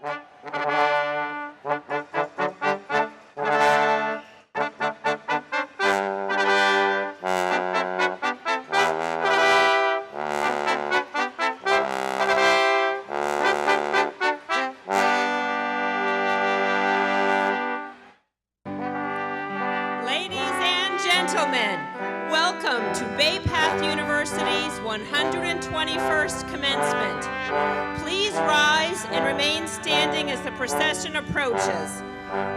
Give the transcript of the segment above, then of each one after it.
Welcome to Bay Path University's 121st Commencement. Please rise and remain standing as the procession approaches.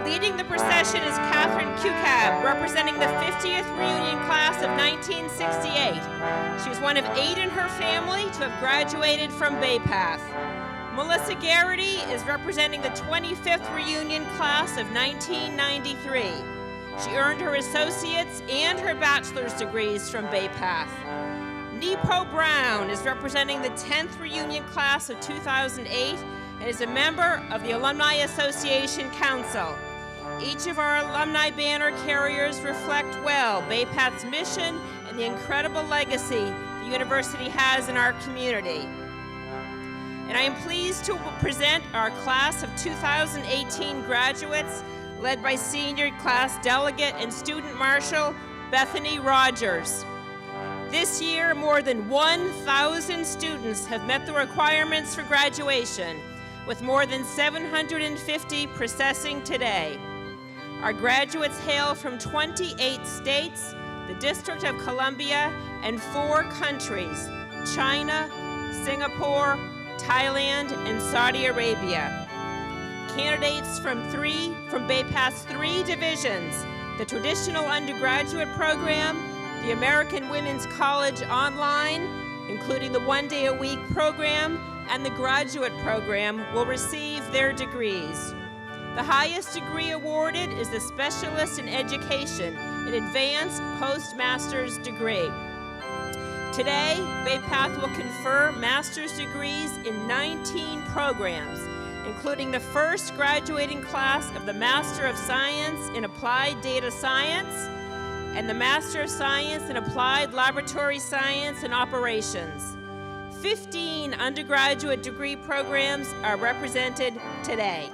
Leading the procession is Catherine Cucab, representing the 50th reunion class of 1968. She is one of 8 in her family to have graduated from Bay Path. Melissa Garrity is representing the 25th reunion class of 1993. She earned her associate's and her bachelor's degrees from Bay Path. Nepo Brown is representing the 10th reunion class of 2008 and is a member of the Alumni Association Council. Each of our alumni banner carriers reflect well Bay Path's mission and the incredible legacy the university has in our community. And I am pleased to present our class of 2018 graduates, led by senior class delegate and student marshal Bethany Rogers. This year, more than 1,000 students have met the requirements for graduation, with more than 750 processing today. Our graduates hail from 28 states, the District of Columbia, and 4 countries: China, Singapore, Thailand, and Saudi Arabia. Candidates from Bay Path's 3 divisions: the traditional undergraduate program, the American Women's College Online, including the one-day-a-week program, and the graduate program, will receive their degrees. The highest degree awarded is the Specialist in Education, an advanced postmaster's degree. Today, Bay Path will confer master's degrees in 19 programs, including the first graduating class of the Master of Science in Applied Data Science and the Master of Science in Applied Laboratory Science and Operations. 15 undergraduate degree programs are represented today.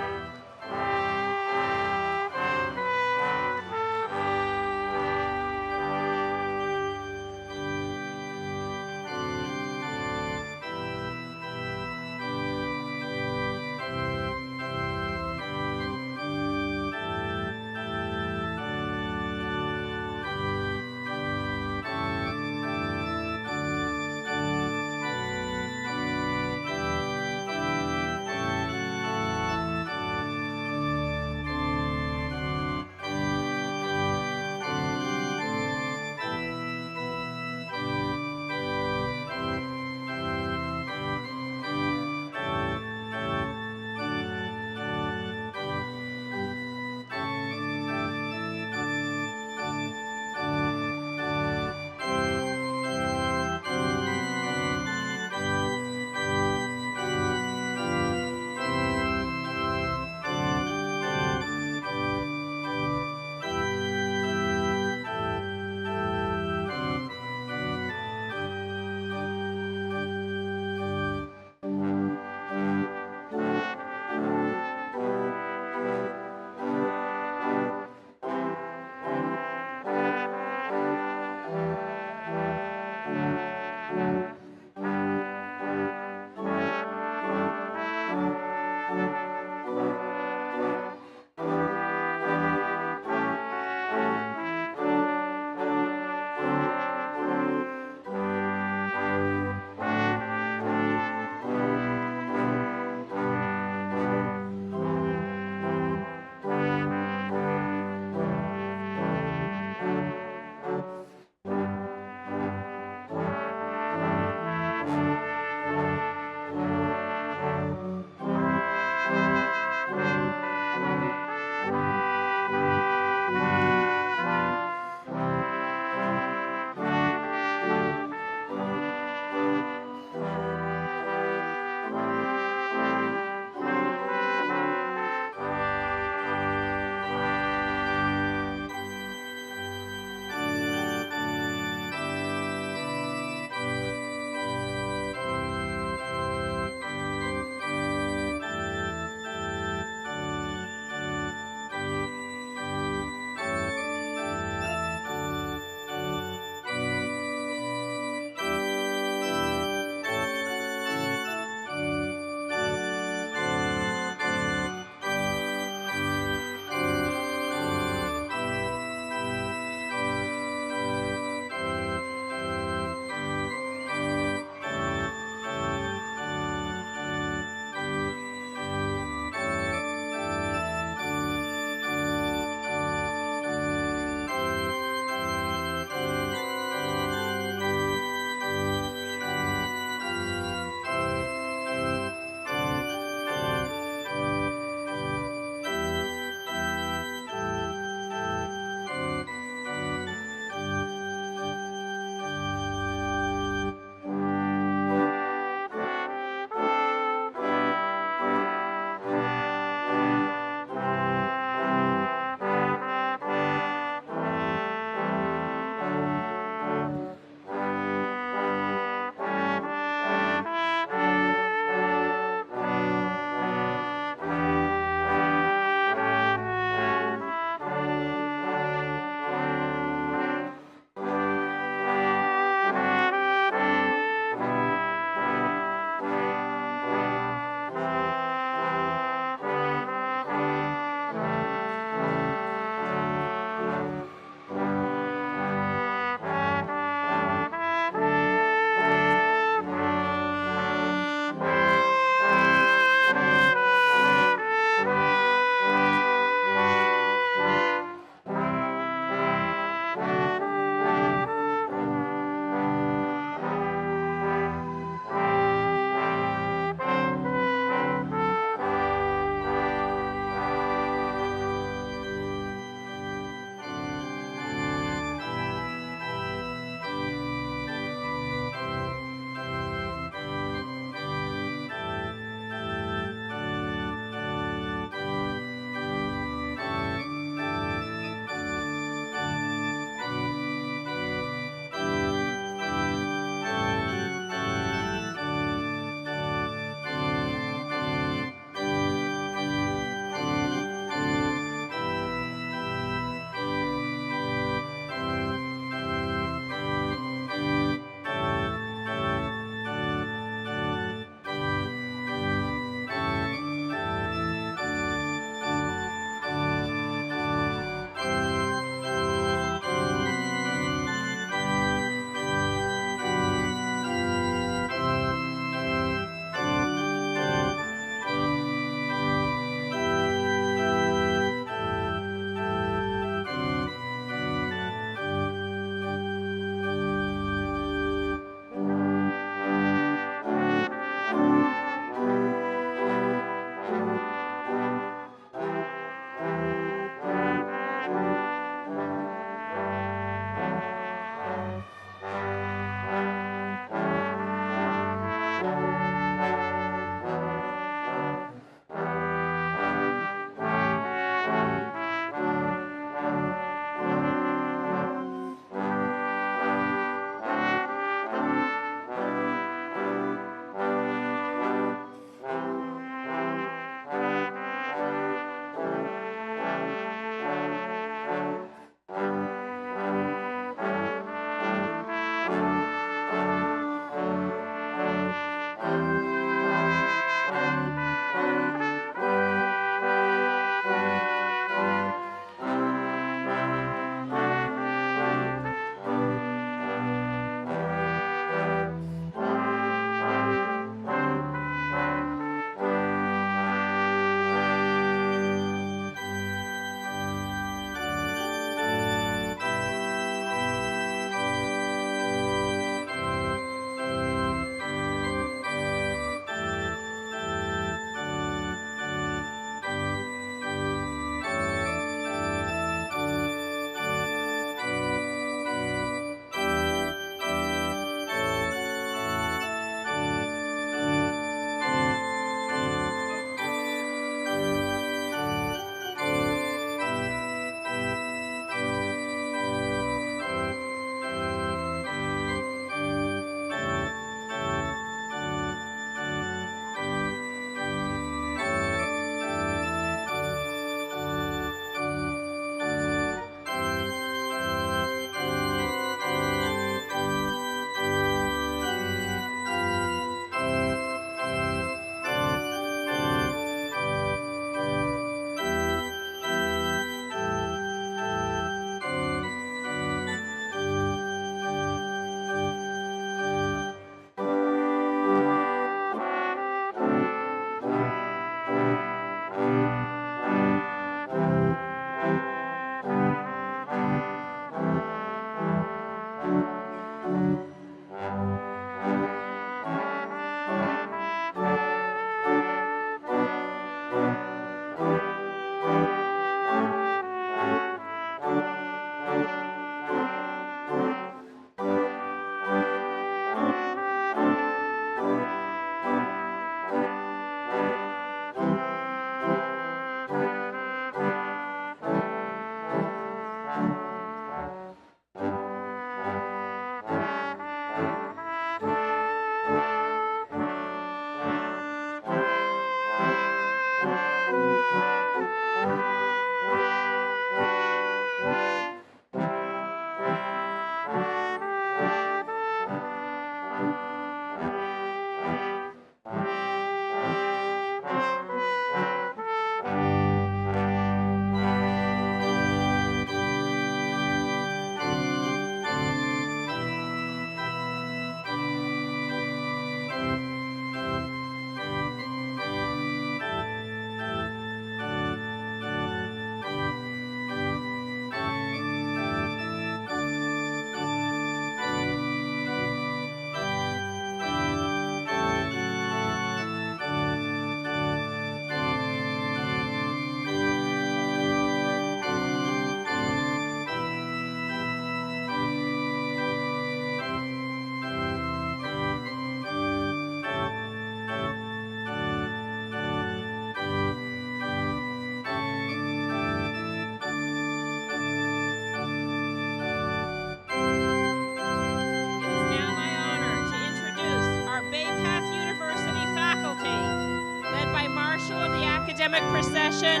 civic procession,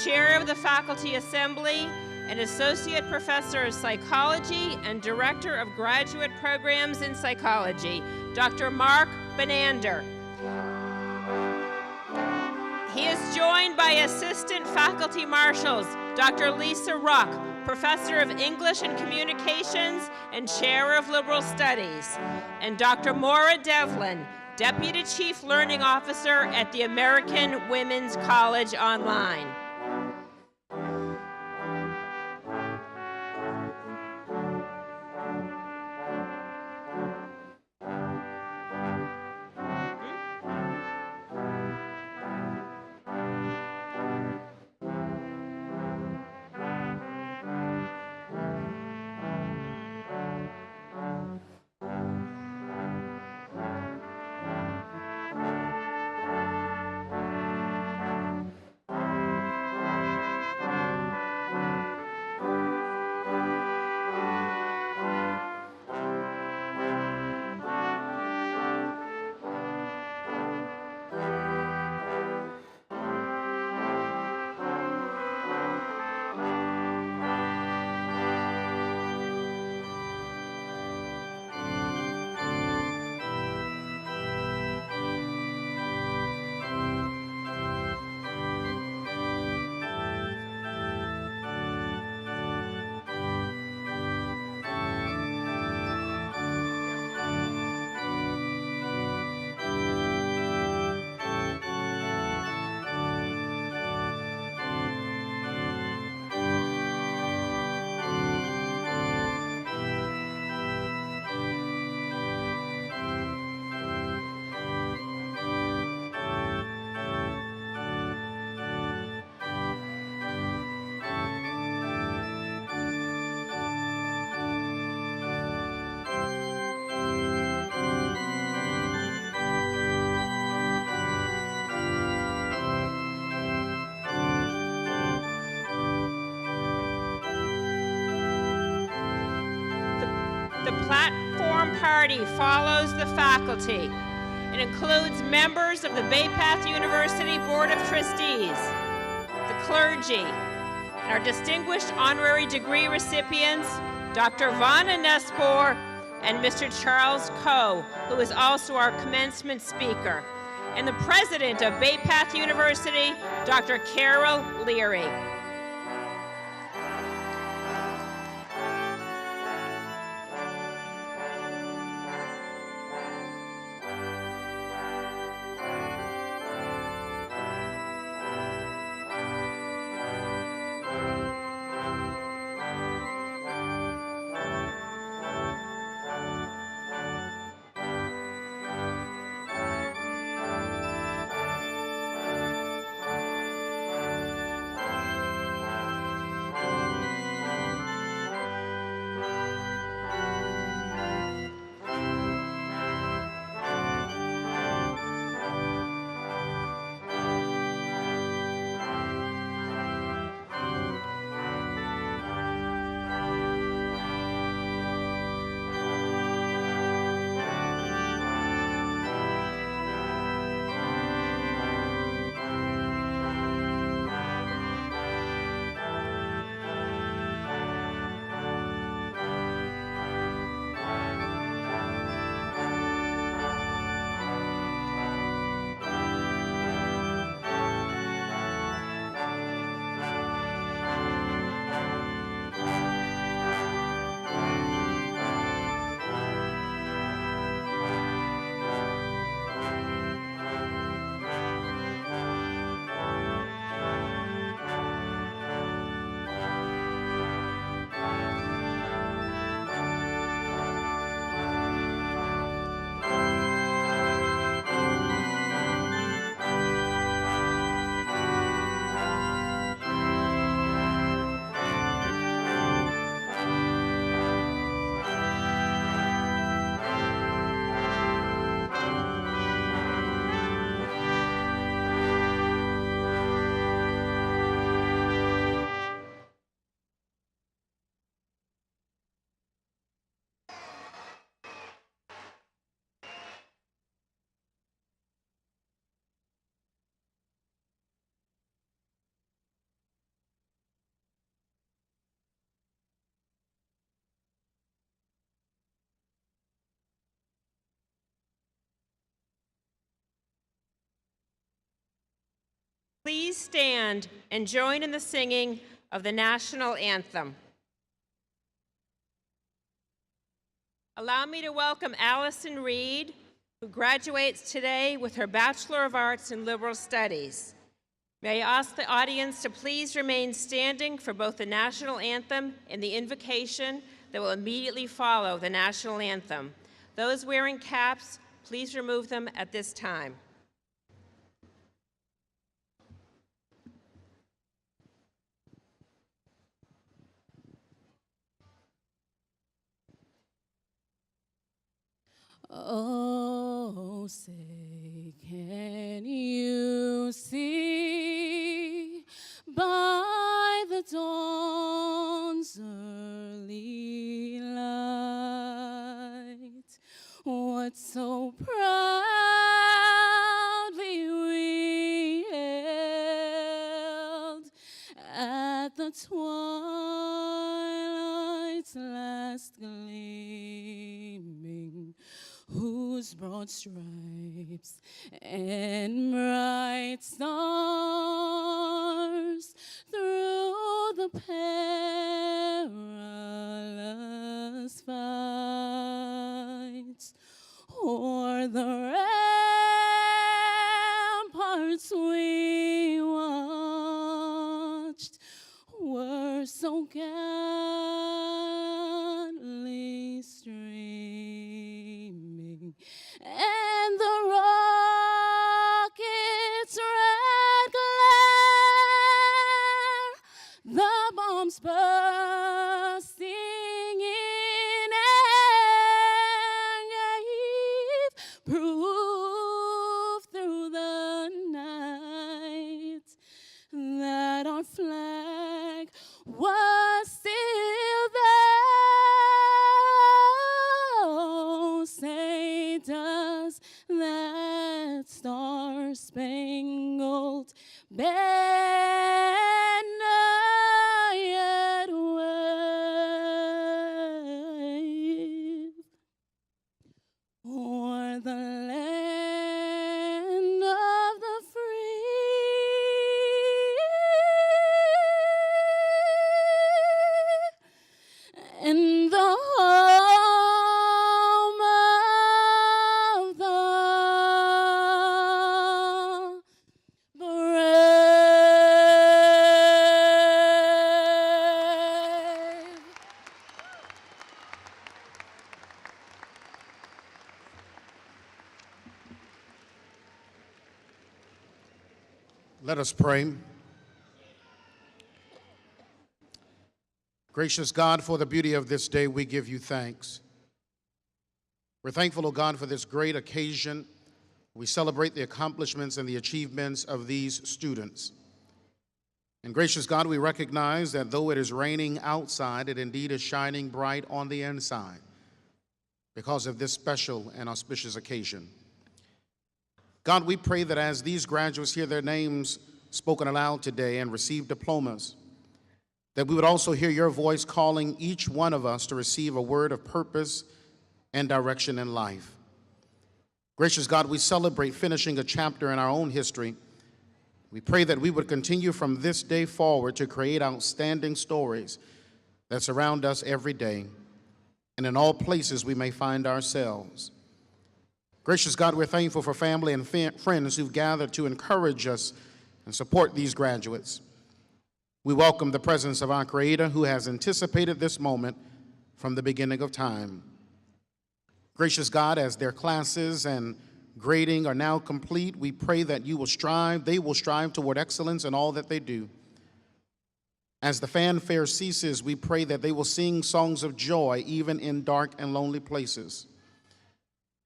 Chair of the Faculty Assembly, and Associate Professor of Psychology and Director of Graduate Programs in Psychology, Dr. Mark Benander. He is joined by Assistant Faculty Marshals, Dr. Lisa Ruck, Professor of English and Communications and Chair of Liberal Studies, and Dr. Maura Devlin, Deputy Chief Learning Officer at the American Women's College Online. The platform party follows the faculty. It includes members of the Bay Path University Board of Trustees, the clergy, and our distinguished honorary degree recipients, Dr. Vanna Nespor and Mr. Charles Coe, who is also our commencement speaker, and the president of Bay Path University, Dr. Carol Leary. Please stand and join in the singing of the national anthem. Allow me to welcome Allison Reed, who graduates today with her Bachelor of Arts in Liberal Studies. May I ask the audience to please remain standing for both the national anthem and the invocation that will immediately follow the national anthem. Those wearing caps, please remove them at this time. Oh, say, can you see by the dawn's early light what so proudly we hailed at the twilight's last gleaming, whose broad stripes and bright stars through the perilous fights o'er the ramparts we watched were so gallantly streaming, and the rocket's red glare, the bombs bursting in air gave proof through the night that our flag was still there. Oh, say does that star-spangled banner yet wave o'er the land of the free and the home of the brave. Let us pray. Gracious God, for the beauty of this day, we give you thanks. We're thankful, O God, for this great occasion. We celebrate the accomplishments and the achievements of these students. And gracious God, we recognize that though it is raining outside, it indeed is shining bright on the inside because of this special and auspicious occasion. God, we pray that as these graduates hear their names spoken aloud today and receive diplomas, that we would also hear your voice calling each one of us to receive a word of purpose and direction in life. Gracious God, we celebrate finishing a chapter in our own history. We pray that we would continue from this day forward to create outstanding stories that surround us every day and in all places we may find ourselves. Gracious God, we're thankful for family and friends who've gathered to encourage us and support these graduates. We welcome the presence of our Creator who has anticipated this moment from the beginning of time. Gracious God, as their classes and grading are now complete, we pray that they will strive toward excellence in all that they do. As the fanfare ceases, we pray that they will sing songs of joy even in dark and lonely places.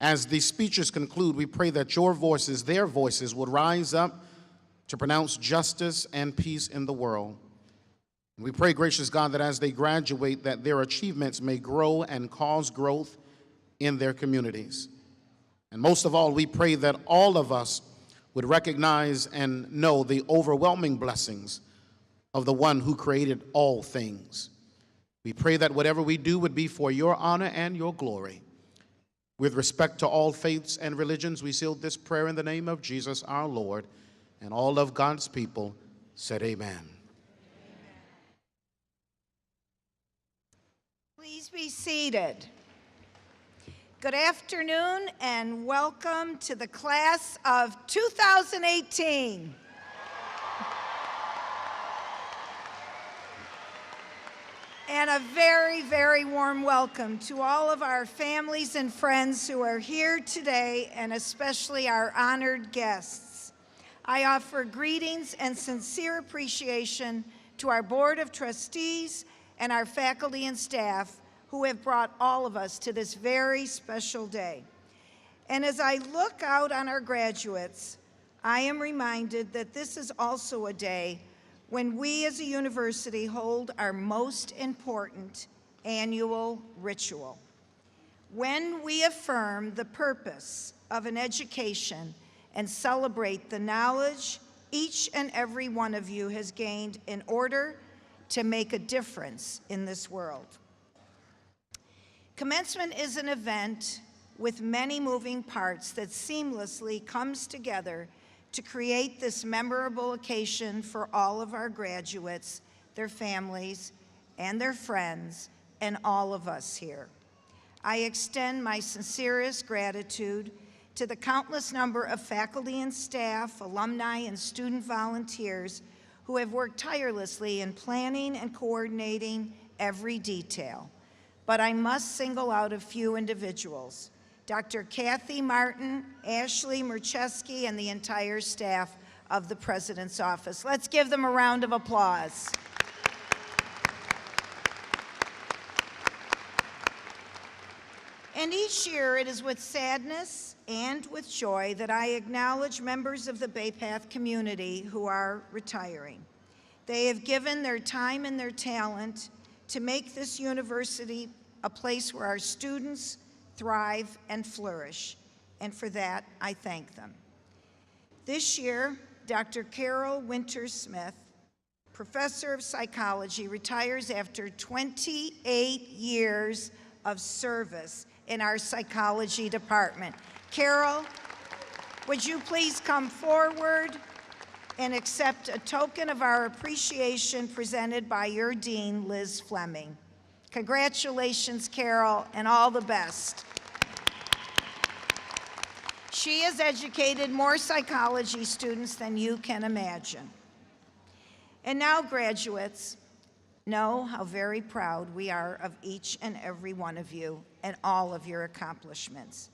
As the speeches conclude, we pray that your voices, their voices, would rise up to pronounce justice and peace in the world. And we pray, gracious God, that as they graduate, that their achievements may grow and cause growth in their communities. And most of all, we pray that all of us would recognize and know the overwhelming blessings of the one who created all things. We pray that whatever we do would be for your honor and your glory. With respect to all faiths and religions, we seal this prayer in the name of Jesus our Lord. And all of God's people said amen. Please be seated. Good afternoon and welcome to the class of 2018. And a very, very warm welcome to all of our families and friends who are here today, and especially our honored guests. I offer greetings and sincere appreciation to our Board of Trustees and our faculty and staff who have brought all of us to this very special day. And as I look out on our graduates, I am reminded that this is also a day when we as a university hold our most important annual ritual. When we affirm the purpose of an education and celebrate the knowledge each and every one of you has gained in order to make a difference in this world. Commencement is an event with many moving parts that seamlessly comes together to create this memorable occasion for all of our graduates, their families, and their friends, and all of us here. I extend my sincerest gratitude to the countless number of faculty and staff, alumni, and student volunteers who have worked tirelessly in planning and coordinating every detail. But I must single out a few individuals: Dr. Kathy Martin, Ashley Murcheski, and the entire staff of the President's Office. Let's give them a round of applause. And each year it is with sadness and with joy that I acknowledge members of the Bay Path community who are retiring. They have given their time and their talent to make this university a place where our students thrive and flourish, and for that, I thank them. This year, Dr. Carol Winters-Smith, professor of psychology, retires after 28 years of service in our psychology department. Carol, would you please come forward and accept a token of our appreciation presented by your dean, Liz Fleming. Congratulations, Carol, and all the best. She has educated more psychology students than you can imagine. And now, graduates, know how very proud we are of each and every one of you and all of your accomplishments.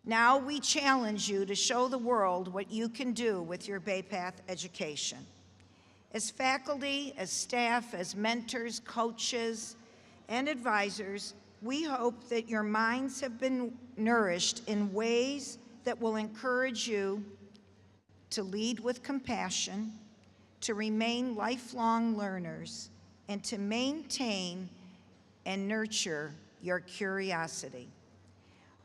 Now we challenge you to show the world what you can do with your Bay Path education. As faculty, as staff, as mentors, coaches, and advisors, we hope that your minds have been nourished in ways that will encourage you to lead with compassion, to remain lifelong learners, and to maintain and nurture your curiosity.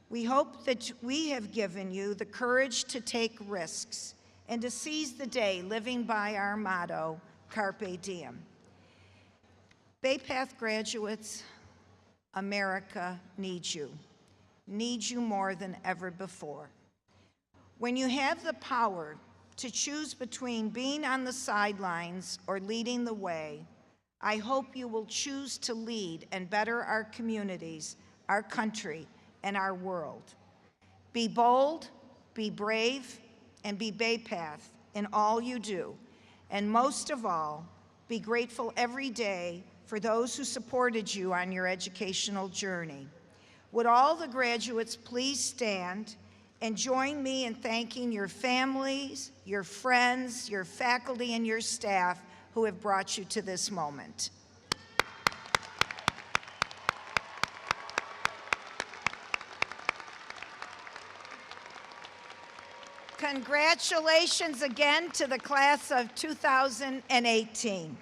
We hope that we have given you the courage to take risks and to seize the day, living by our motto, Carpe Diem. Bay Path graduates, America needs you more than ever before. When you have the power to choose between being on the sidelines or leading the way, I hope you will choose to lead and better our communities, our country, and our world. Be bold, be brave, and be Bay Path in all you do. And most of all, be grateful every day for those who supported you on your educational journey. Would all the graduates please stand and join me in thanking your families, your friends, your faculty, and your staff who have brought you to this moment. Congratulations again to the class of 2018.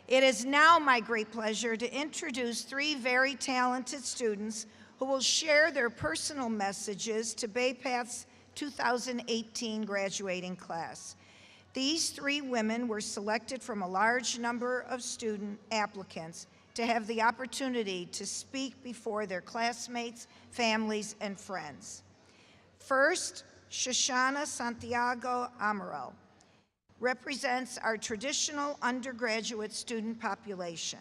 It is now my great pleasure to introduce three very talented students who will share their personal messages to Bay Path's 2018 graduating class. These three women were selected from a large number of student applicants to have the opportunity to speak before their classmates, families, and friends. First, Shoshana Santiago Amaral. represents our traditional undergraduate student population.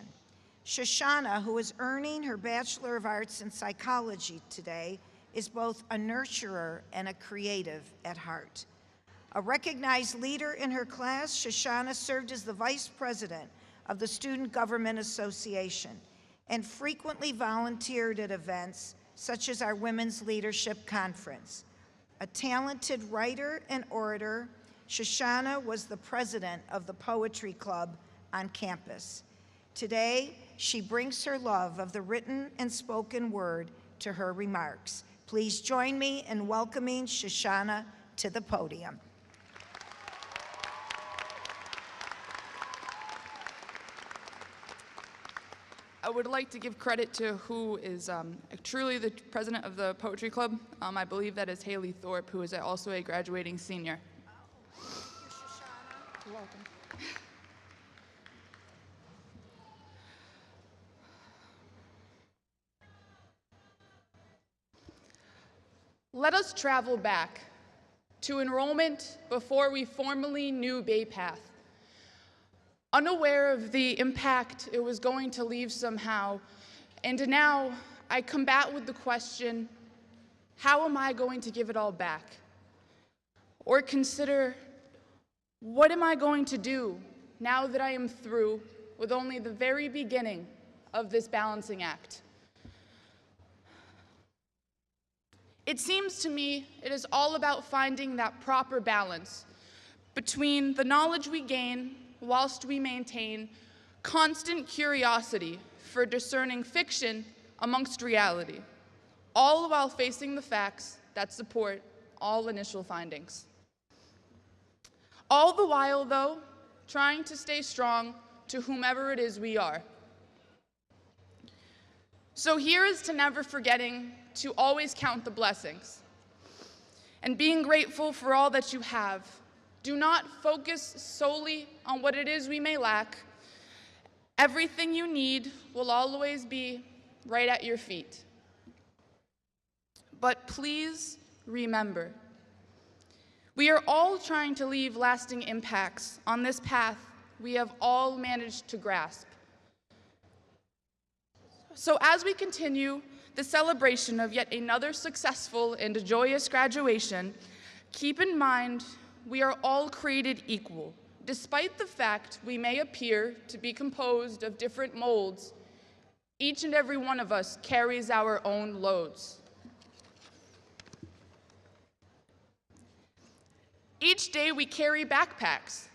Shoshana, who is earning her Bachelor of Arts in Psychology today, is both a nurturer and a creative at heart. A recognized leader in her class, Shoshana served as the vice president of the Student Government Association and frequently volunteered at events such as our Women's Leadership Conference. A talented writer and orator, Shoshana was the president of the Poetry Club on campus. Today, she brings her love of the written and spoken word to her remarks. Please join me in welcoming Shoshana to the podium. I would like to give credit to who is truly the president of the Poetry Club. I believe that is Haley Thorpe, who is also a graduating senior. Thank you, Shoshana. You're welcome. Let us travel back to enrollment before we formally knew Bay Path. Unaware of the impact it was going to leave somehow, and now I combat with the question, how am I going to give it all back? Or consider, what am I going to do now that I am through with only the very beginning of this balancing act? It seems to me it is all about finding that proper balance between the knowledge we gain whilst we maintain constant curiosity for discerning fiction amongst reality, all while facing the facts that support all initial findings. All the while, though, trying to stay strong to whomever it is we are. So here is to never forgetting to always count the blessings and being grateful for all that you have. Do not focus solely on what it is we may lack. Everything you need will always be right at your feet. But please remember, we are all trying to leave lasting impacts on this path we have all managed to grasp. So as we continue the celebration of yet another successful and joyous graduation, keep in mind we are all created equal. Despite the fact we may appear to be composed of different molds, each and every one of us carries our own loads. Each day we carry backpacks,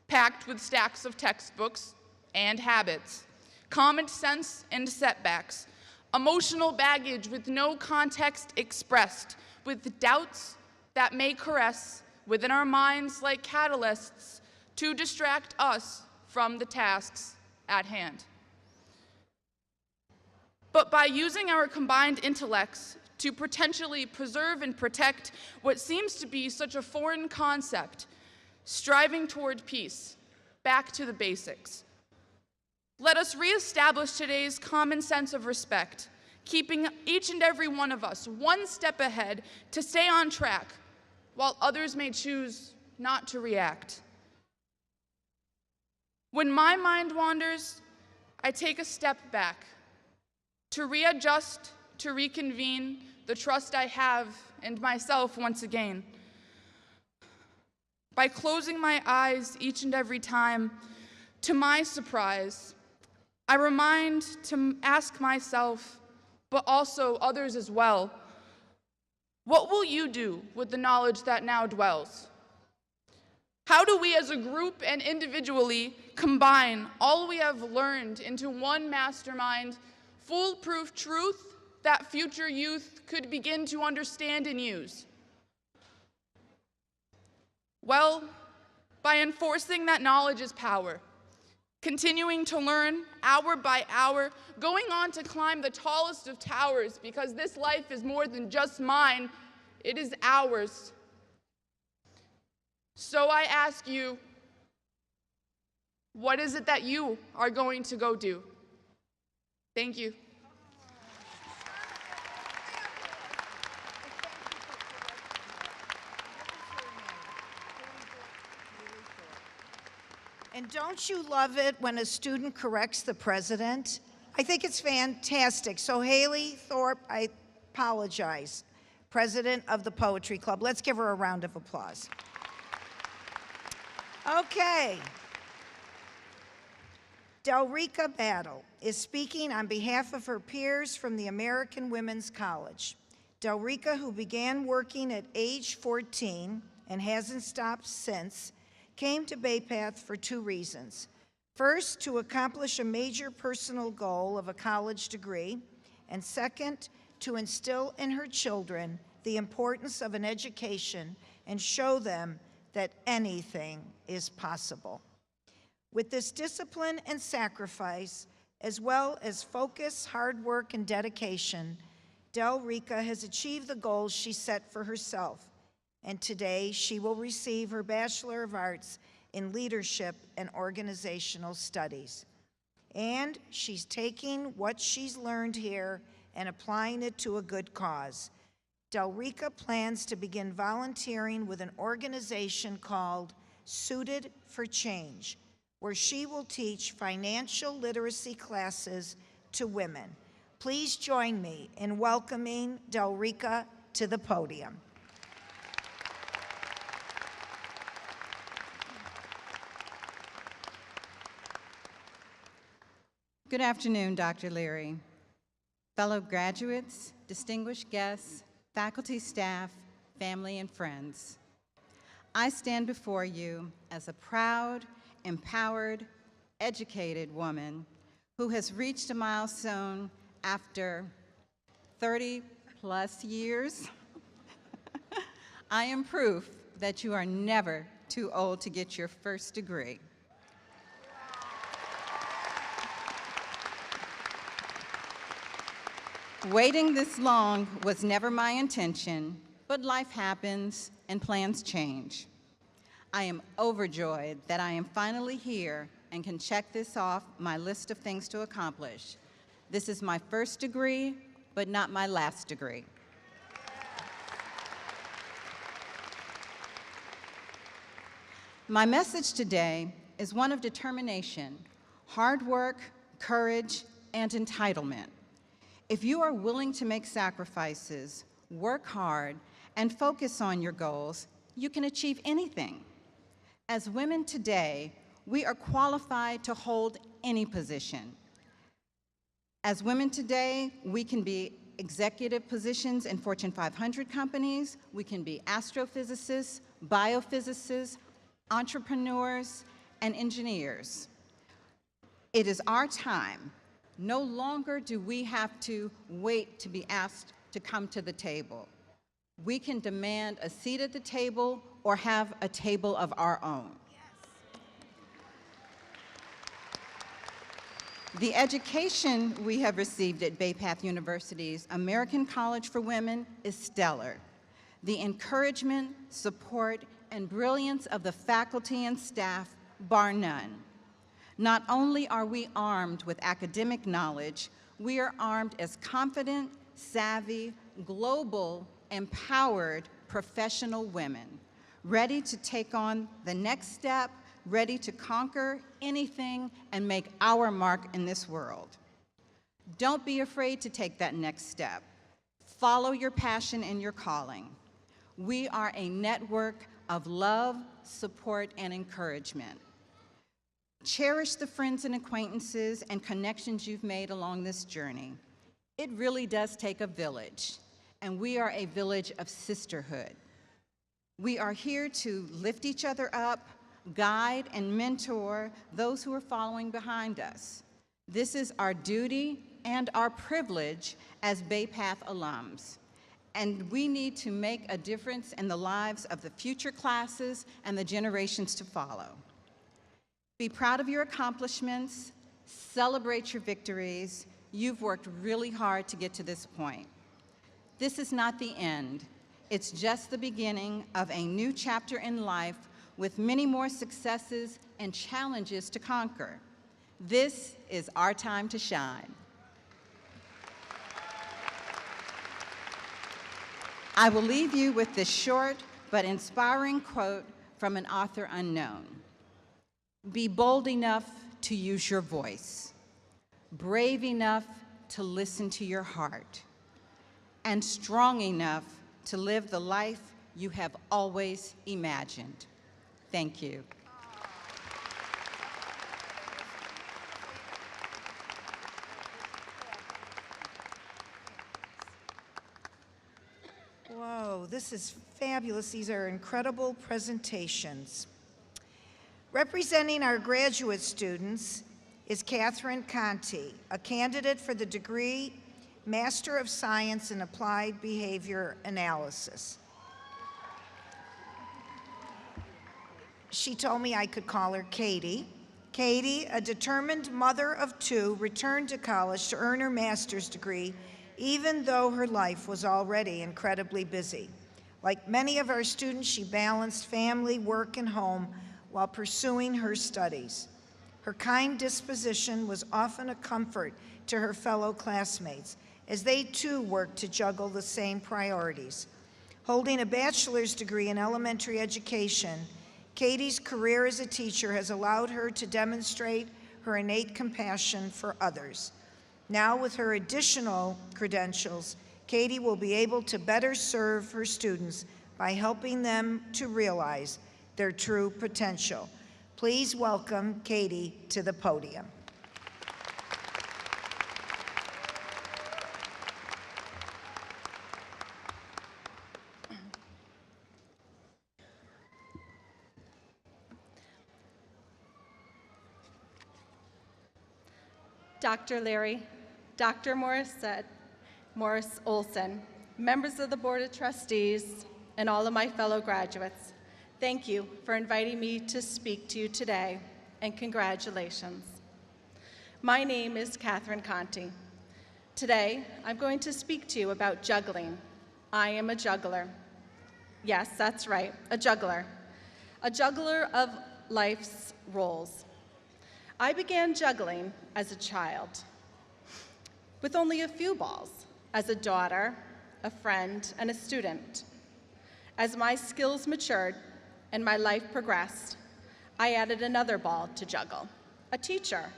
packed with stacks of textbooks and habits, common sense and setbacks, emotional baggage with no context expressed, with doubts that may caress within our minds like catalysts to distract us from the tasks at hand. But by using our combined intellects to potentially preserve and protect what seems to be such a foreign concept, striving toward peace, back to the basics. Let us reestablish today's common sense of respect, keeping each and every one of us one step ahead to stay on track, while others may choose not to react. When my mind wanders, I take a step back to readjust, to reconvene the trust I have in myself once again. By closing my eyes each and every time, to my surprise, I remind to ask myself, but also others as well, what will you do with the knowledge that now dwells? How do we as a group and individually combine all we have learned into one mastermind, foolproof truth that future youth could begin to understand and use? Well, by enforcing that knowledge is power, continuing to learn hour by hour, going on to climb the tallest of towers, because this life is more than just mine, it is ours. So I ask you, what is it that you are going to go do? Thank you. don't you love it when a student corrects the president? I think it's fantastic. So Haley Thorpe, I apologize, president of the Poetry Club. Let's give her a round of applause. Okay. Delrika Battle is speaking on behalf of her peers from the American Women's College. Delrika, who began working at age 14 and hasn't stopped since, came to Bay Path for two reasons. First, to accomplish a major personal goal of a college degree, and second, to instill in her children the importance of an education and show them that anything is possible. With this discipline and sacrifice, as well as focus, hard work, and dedication, Delrika has achieved the goals she set for herself, and today she will receive her Bachelor of Arts in Leadership and Organizational Studies. And she's taking what she's learned here and applying it to a good cause. Delrika plans to begin volunteering with an organization called Suited for Change, where she will teach financial literacy classes to women. Please join me in welcoming Delrika to the podium. Good afternoon, Dr. Leary, fellow graduates, distinguished guests, faculty, staff, family, and friends. I stand before you as a proud, empowered, educated woman who has reached a milestone after 30-plus years. I am proof that you are never too old to get your first degree. Waiting this long was never my intention, but life happens and plans change. I am overjoyed that I am finally here and can check this off my list of things to accomplish. This is my first degree, but not my last degree. My message today is one of determination, hard work, courage, and entitlement. If you are willing to make sacrifices, work hard, and focus on your goals, you can achieve anything. As women today, we are qualified to hold any position. As women today, we can be executive positions in Fortune 500 companies, we can be astrophysicists, biophysicists, entrepreneurs, and engineers. It is our time. No longer do we have to wait to be asked to come to the table. We can demand a seat at the table or have a table of our own. The education we have received at Bay Path University's American College for Women is stellar. The encouragement, support, and brilliance of the faculty and staff, bar none. Not only are we armed with academic knowledge, we are armed as confident, savvy, global, empowered professional women, ready to take on the next step, ready to conquer anything and make our mark in this world. Don't be afraid to take that next step. Follow your passion and your calling. We are a network of love, support, and encouragement. Cherish the friends and acquaintances and connections you've made along this journey. It really does take a village, and we are a village of sisterhood. We are here to lift each other up, guide and mentor those who are following behind us. This is our duty and our privilege as Bay Path alums, and we need to make a difference in the lives of the future classes and the generations to follow. Be proud of your accomplishments, celebrate your victories. You've worked really hard to get to this point. This is not the end. It's just the beginning of a new chapter in life with many more successes and challenges to conquer. This is our time to shine. I will leave you with this short but inspiring quote from an author unknown. Be bold enough to use your voice, brave enough to listen to your heart, and strong enough to live the life you have always imagined. Thank you. Whoa, this is fabulous. These are incredible presentations. Representing our graduate students is Catherine Conti, a candidate for the degree Master of Science in Applied Behavior Analysis. She told me I could call her Katie. Katie, a determined mother of two, returned to college to earn her master's degree, even though her life was already incredibly busy. Like many of our students, she balanced family, work, and home while pursuing her studies. Her kind disposition was often a comfort to her fellow classmates, as they too worked to juggle the same priorities. Holding a bachelor's degree in elementary education, Katie's career as a teacher has allowed her to demonstrate her innate compassion for others. Now, with her additional credentials, Katie will be able to better serve her students by helping them to realize their true potential. Please welcome Katie to the podium. Dr. Leary, Dr. Morris Olson, members of the Board of Trustees, and all of my fellow graduates, thank you for inviting me to speak to you today, and congratulations. My name is Catherine Conti. Today, I'm going to speak to you about juggling. I am a juggler. Yes, that's right, a juggler of life's roles. I began juggling as a child with only a few balls, as a daughter, a friend, and a student. As my skills matured and my life progressed, I added another ball to juggle, a teacher,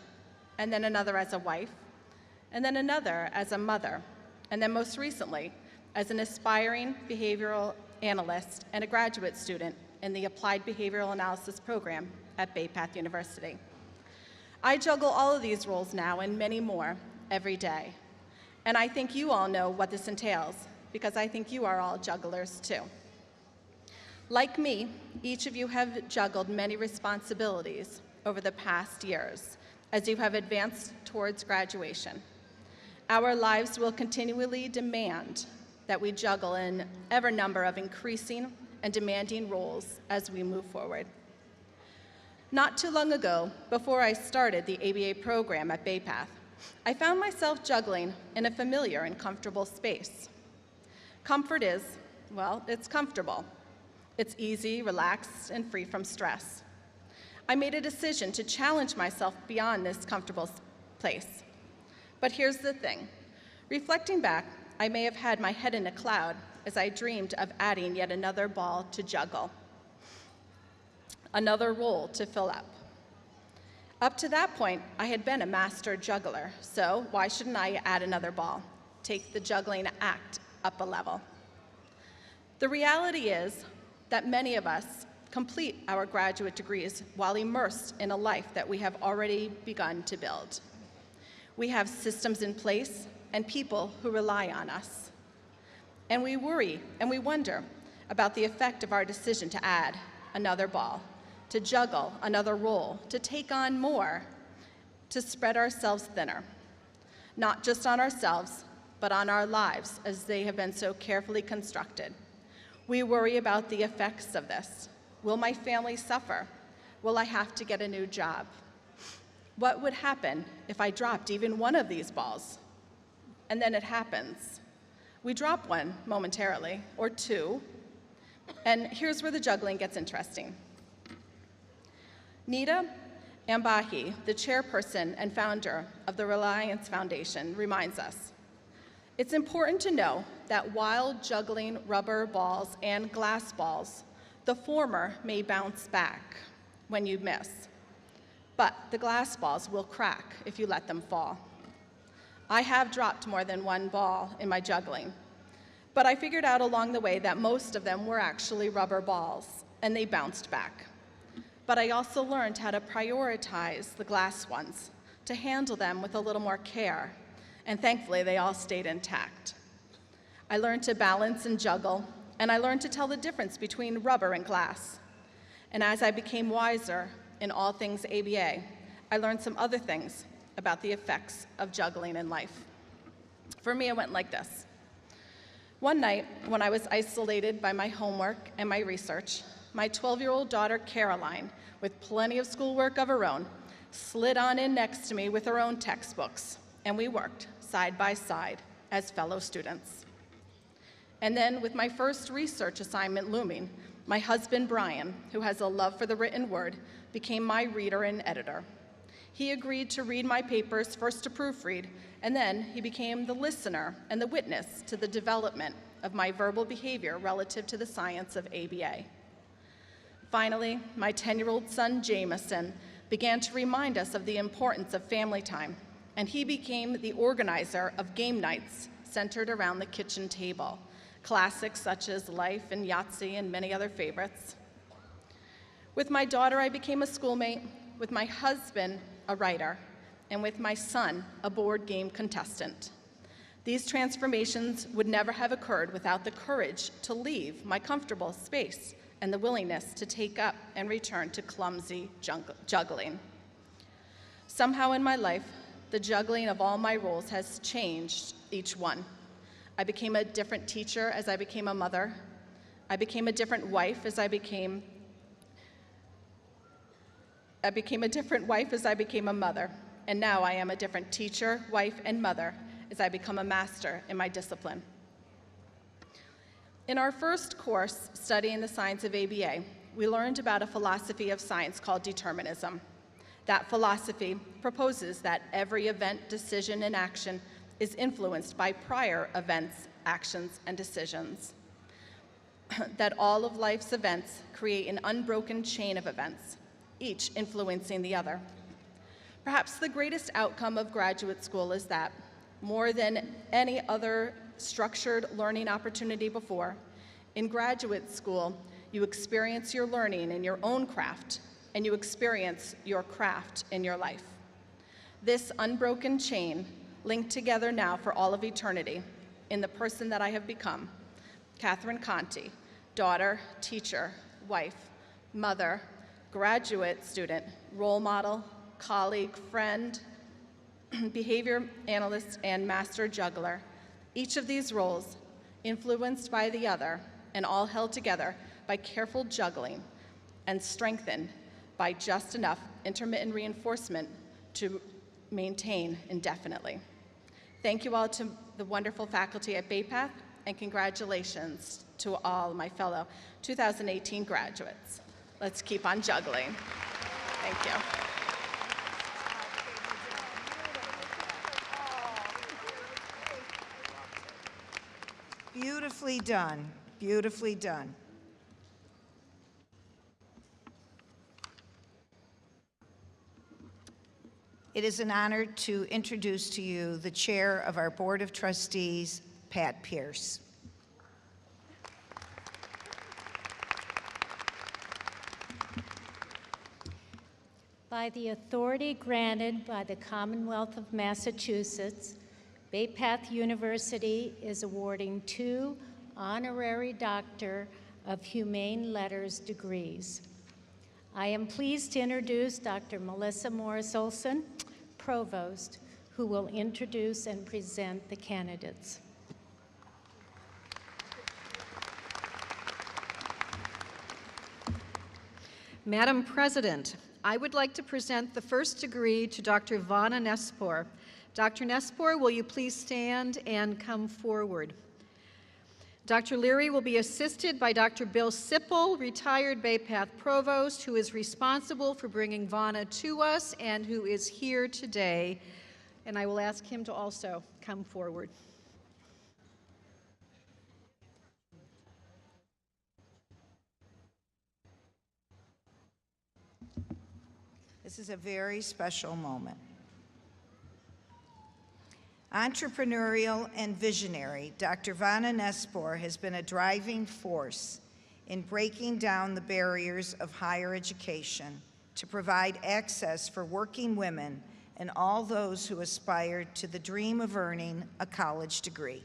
and then another as a wife, and then another as a mother, and then most recently, as an aspiring behavioral analyst and a graduate student in the Applied Behavioral Analysis program at Bay Path University. I juggle all of these roles now and many more every day. And I think you all know what this entails, because I think you are all jugglers too. Like me, each of you have juggled many responsibilities over the past years as you have advanced towards graduation. Our lives will continually demand that we juggle an ever number of increasing and demanding roles as we move forward. Not too long ago, before I started the ABA program at Bay Path, I found myself juggling in a familiar and comfortable space. Comfort is, well, it's comfortable. It's easy, relaxed, and free from stress. I made a decision to challenge myself beyond this comfortable place. But here's the thing. Reflecting back, I may have had my head in a cloud as I dreamed of adding yet another ball to juggle, another role to fill up. Up to that point, I had been a master juggler, so why shouldn't I add another ball? Take the juggling act up a level. The reality is that many of us complete our graduate degrees while immersed in a life that we have already begun to build. We have systems in place and people who rely on us. And we worry and we wonder about the effect of our decision to add another ball, to juggle another role, to take on more, to spread ourselves thinner, not just on ourselves, but on our lives as they have been so carefully constructed. We worry about the effects of this. Will my family suffer? Will I have to get a new job? What would happen if I dropped even one of these balls? And then it happens. We drop one momentarily, or two, and here's where the juggling gets interesting. Nita Ambahi, the chairperson and founder of the Reliance Foundation, reminds us, it's important to know that while juggling rubber balls and glass balls, the former may bounce back when you miss. but the glass balls will crack if you let them fall. I have dropped more than one ball in my juggling, but I figured out along the way that most of them were actually rubber balls, and they bounced back. But I also learned how to prioritize the glass ones, to handle them with a little more care, and thankfully they all stayed intact. I learned to balance and juggle, and I learned to tell the difference between rubber and glass. And as I became wiser in all things ABA, I learned some other things about the effects of juggling in life. For me, it went like this. One night, when I was isolated by my homework and my research, my 12-year-old daughter, Caroline, with plenty of schoolwork of her own, slid on in next to me with her own textbooks, and we worked side by side as fellow students. And then, with my first research assignment looming, my husband, Brian, who has a love for the written word, became my reader and editor. He agreed to read my papers, first to proofread, and then he became the listener and the witness to the development of my verbal behavior relative to the science of ABA. Finally, my 10-year-old son, Jameson, began to remind us of the importance of family time, and he became the organizer of game nights centered around the kitchen table, classics such as Life and Yahtzee and many other favorites. With my daughter, I became a schoolmate, with my husband, a writer, and with my son, a board game contestant. These transformations would never have occurred without the courage to leave my comfortable space and the willingness to take up and return to clumsy juggling. Somehow in my life, the juggling of all my roles has changed each one. I became a different teacher as I became a mother. I became a different wife as I became a different wife as I became a mother. And now I am a different teacher, wife, and mother as I become a master in my discipline. In our first course, studying the science of ABA, we learned about a philosophy of science called determinism. That philosophy proposes that every event, decision, and action is influenced by prior events, actions, and decisions. That all of life's events create an unbroken chain of events, each influencing the other. Perhaps the greatest outcome of graduate school is that, more than any other structured learning opportunity before, in graduate school, you experience your learning in your own craft, and you experience your craft in your life. This unbroken chain, linked together now for all of eternity, in the person that I have become, Catherine Conti, daughter, teacher, wife, mother, graduate student, role model, colleague, friend, behavior analyst, and master juggler. Each of these roles influenced by the other and all held together by careful juggling and strengthened by just enough intermittent reinforcement to maintain indefinitely. Thank you all to the wonderful faculty at Bay Path, and congratulations to all my fellow 2018 graduates. Let's keep on juggling. Thank you. Beautifully done, beautifully done. It is an honor to introduce to you the chair of our Board of Trustees, Pat Pierce. By the authority granted by the Commonwealth of Massachusetts, Bay Path University is awarding 2 honorary Doctor of Humane Letters degrees. I am pleased to introduce Dr. Melissa Morris-Olson, Provost, who will introduce and present the candidates. Madam President, I would like to present the first degree to Dr. Vana Nespor. Dr. Nespor, will you please stand and come forward? Dr. Leary will be assisted by Dr. Bill Sipple, retired Bay Path Provost, who is responsible for bringing Vana to us and who is here today. And I will ask him to also come forward. This is a very special moment. Entrepreneurial and visionary, Dr. Vana Nespor has been a driving force in breaking down the barriers of higher education to provide access for working women and all those who aspire to the dream of earning a college degree.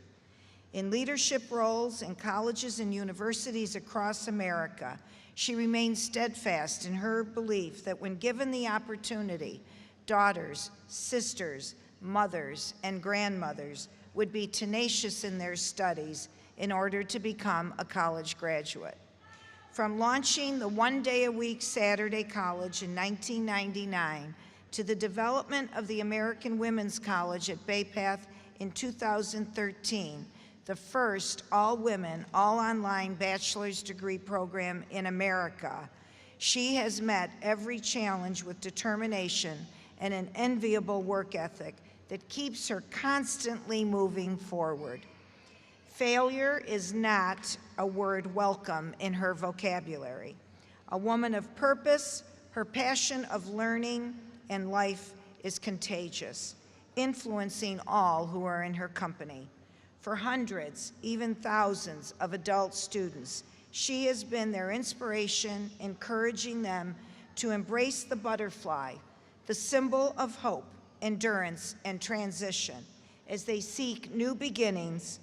In leadership roles in colleges and universities across America, she remains steadfast in her belief that when given the opportunity, daughters, sisters, mothers, and grandmothers would be tenacious in their studies in order to become a college graduate. From launching the one-day-a-week Saturday College in 1999 to the development of the American Women's College at Bay Path in 2013, the first all-women, all-online bachelor's degree program in America, she has met every challenge with determination and an enviable work ethic that keeps her constantly moving forward. Failure is not a word welcome in her vocabulary. A woman of purpose, her passion of learning and life is contagious, influencing all who are in her company. For hundreds, even thousands of adult students, she has been their inspiration, encouraging them to embrace the butterfly, the symbol of hope, endurance, and transition as they seek new beginnings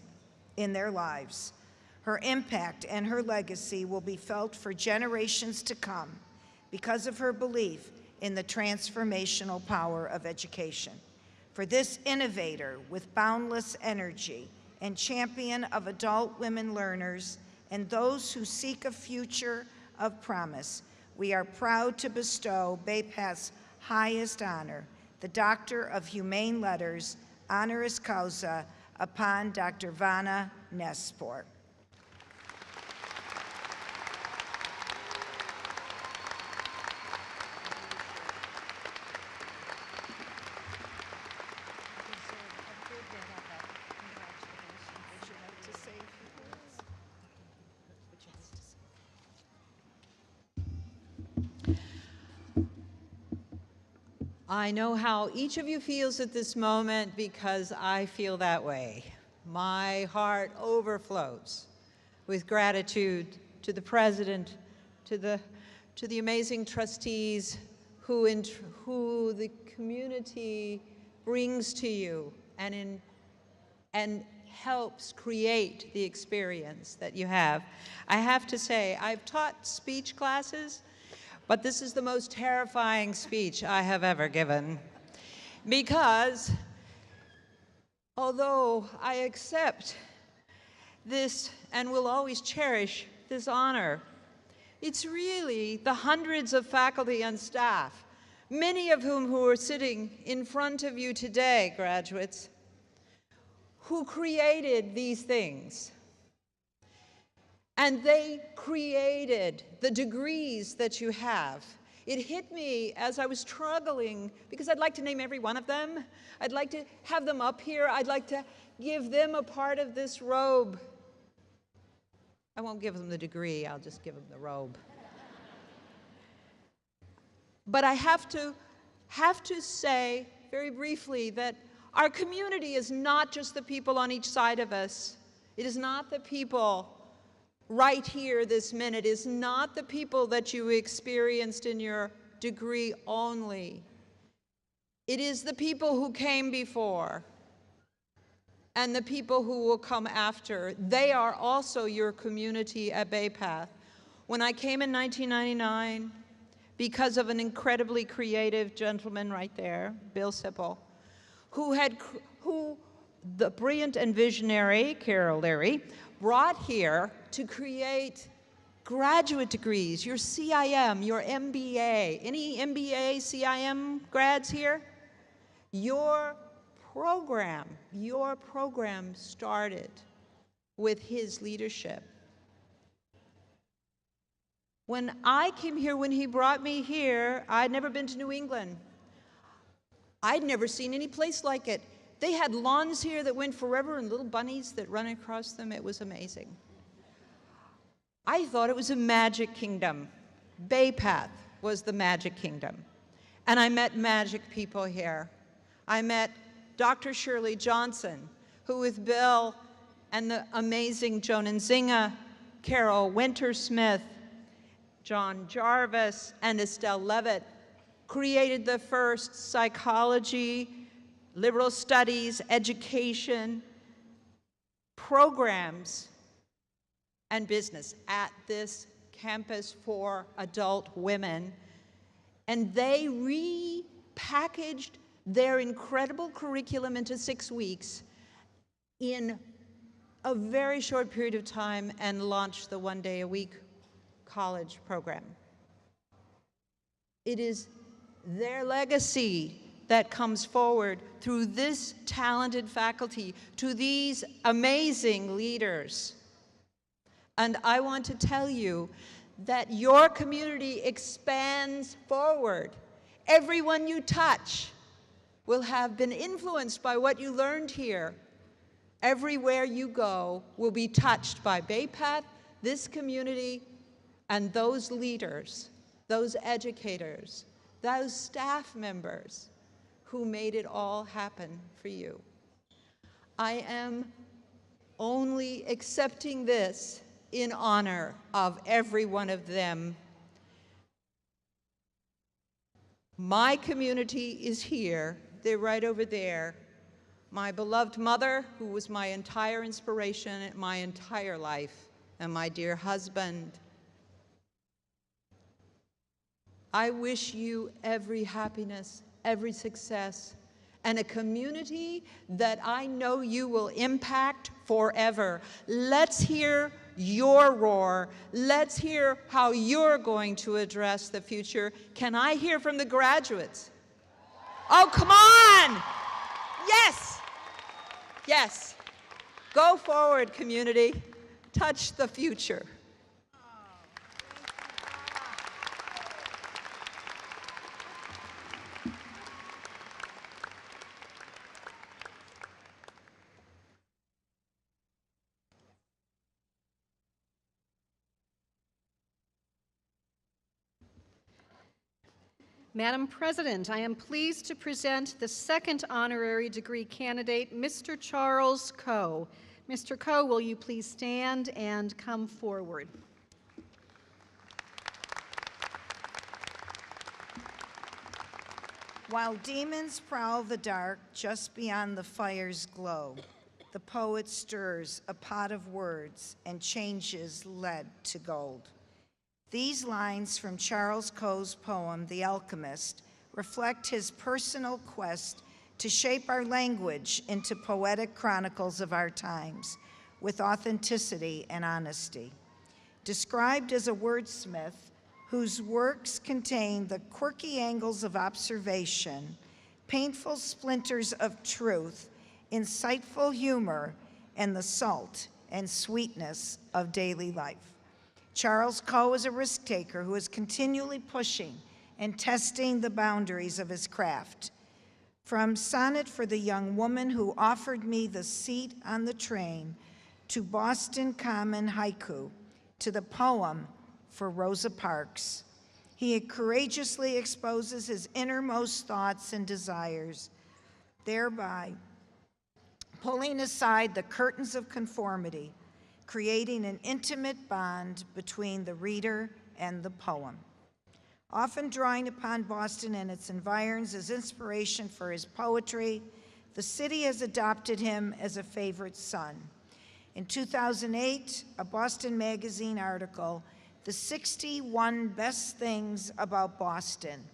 in their lives. Her impact and her legacy will be felt for generations to come because of her belief in the transformational power of education. For this innovator with boundless energy and champion of adult women learners and those who seek a future of promise, we are proud to bestow Bay Path's highest honor, the Doctor of Humane Letters, honoris causa, upon Dr. Vana Nespor. I know how each of you feels at this moment because I feel that way. My heart overflows with gratitude to the president, to the amazing trustees who the community brings to you and helps create the experience that you have. I have to say, I've taught speech classes, but this is the most terrifying speech I have ever given, because although I accept this and will always cherish this honor, it's really the hundreds of faculty and staff, many of whom who are sitting in front of you today, graduates, who created these things. And they created the degrees that you have. It hit me as I was struggling, because I'd like to name every one of them. I'd like to have them up here. I'd like to give them a part of this robe. I won't give them the degree, I'll just give them the robe. But I have to say very briefly that our community is not just the people on each side of us. It is not the people right here this minute, is not the people that you experienced in your degree only. It is the people who came before and the people who will come after. They are also your community at Bay Path. When I came in 1999, because of an incredibly creative gentleman right there, Bill Sipple, who the brilliant and visionary Carol Leary brought here to create graduate degrees, your CIM, your MBA. Any MBA, CIM grads here? Your program started with his leadership. When I came here, when he brought me here, I'd never been to New England. I'd never seen any place like it. They had lawns here that went forever and little bunnies that run across them. It was amazing. I thought it was a magic kingdom. Bay Path was the magic kingdom. And I met magic people here. I met Dr. Shirley Johnson, who with Bill and the amazing Joan Nzinga, Carol Wintersmith, John Jarvis, and Estelle Levitt created the first psychology, liberal studies, education programs and business at this campus for adult women. And they repackaged their incredible curriculum into 6 weeks in a very short period of time and launched the 1 day a week college program. It is their legacy that comes forward through this talented faculty to these amazing leaders. And I want to tell you that your community expands forward. Everyone you touch will have been influenced by what you learned here. Everywhere you go will be touched by Bay Path, this community, and those leaders, those educators, those staff members who made it all happen for you. I am only accepting this in honor of every one of them. My community is here. They're right over there. My beloved mother, who was my entire inspiration my entire life, and my dear husband. I wish you every happiness, every success, and a community that I know you will impact forever. Let's hear your roar. Let's hear how you're going to address the future. Can I hear from the graduates? Oh, come on! Yes! Yes. Go forward, community. Touch the future. Madam President, I am pleased to present the second honorary degree candidate, Mr. Charles Coe. Mr. Coe, will you please stand and come forward? While demons prowl the dark just beyond the fire's glow, the poet stirs a pot of words and changes lead to gold. These lines from Charles Coe's poem, The Alchemist, reflect his personal quest to shape our language into poetic chronicles of our times with authenticity and honesty. Described as a wordsmith whose works contain the quirky angles of observation, painful splinters of truth, insightful humor, and the salt and sweetness of daily life. Charles Coe is a risk taker who is continually pushing and testing the boundaries of his craft. From Sonnet for the Young Woman Who Offered Me the Seat on the Train, to Boston Common haiku, to the poem for Rosa Parks, he courageously exposes his innermost thoughts and desires, thereby pulling aside the curtains of conformity, creating an intimate bond between the reader and the poem. Often drawing upon Boston and its environs as inspiration for his poetry, the city has adopted him as a favorite son. In 2008, a Boston Magazine article, The 61 Best Things About Boston,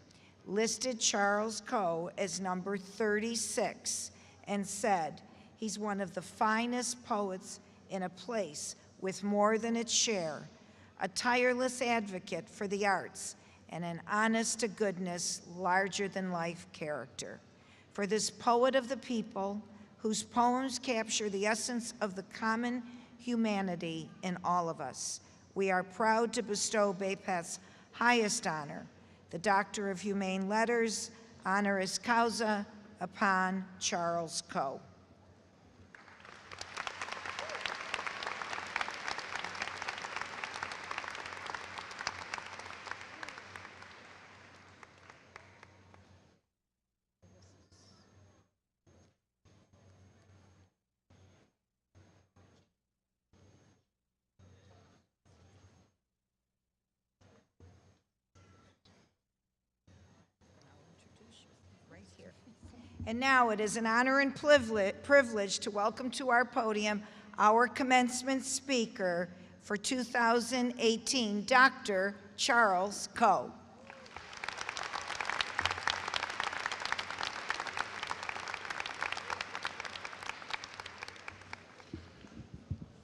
listed Charles Coe as number 36 and said, he's one of the finest poets in a place with more than its share, a tireless advocate for the arts, and an honest-to-goodness, larger-than-life character. For this poet of the people, whose poems capture the essence of the common humanity in all of us, we are proud to bestow Bay Path's highest honor, the Doctor of Humane Letters, honoris causa, upon Charles Coe. And now it is an honor and privilege to welcome to our podium our commencement speaker for 2018, Dr. Charles Coe.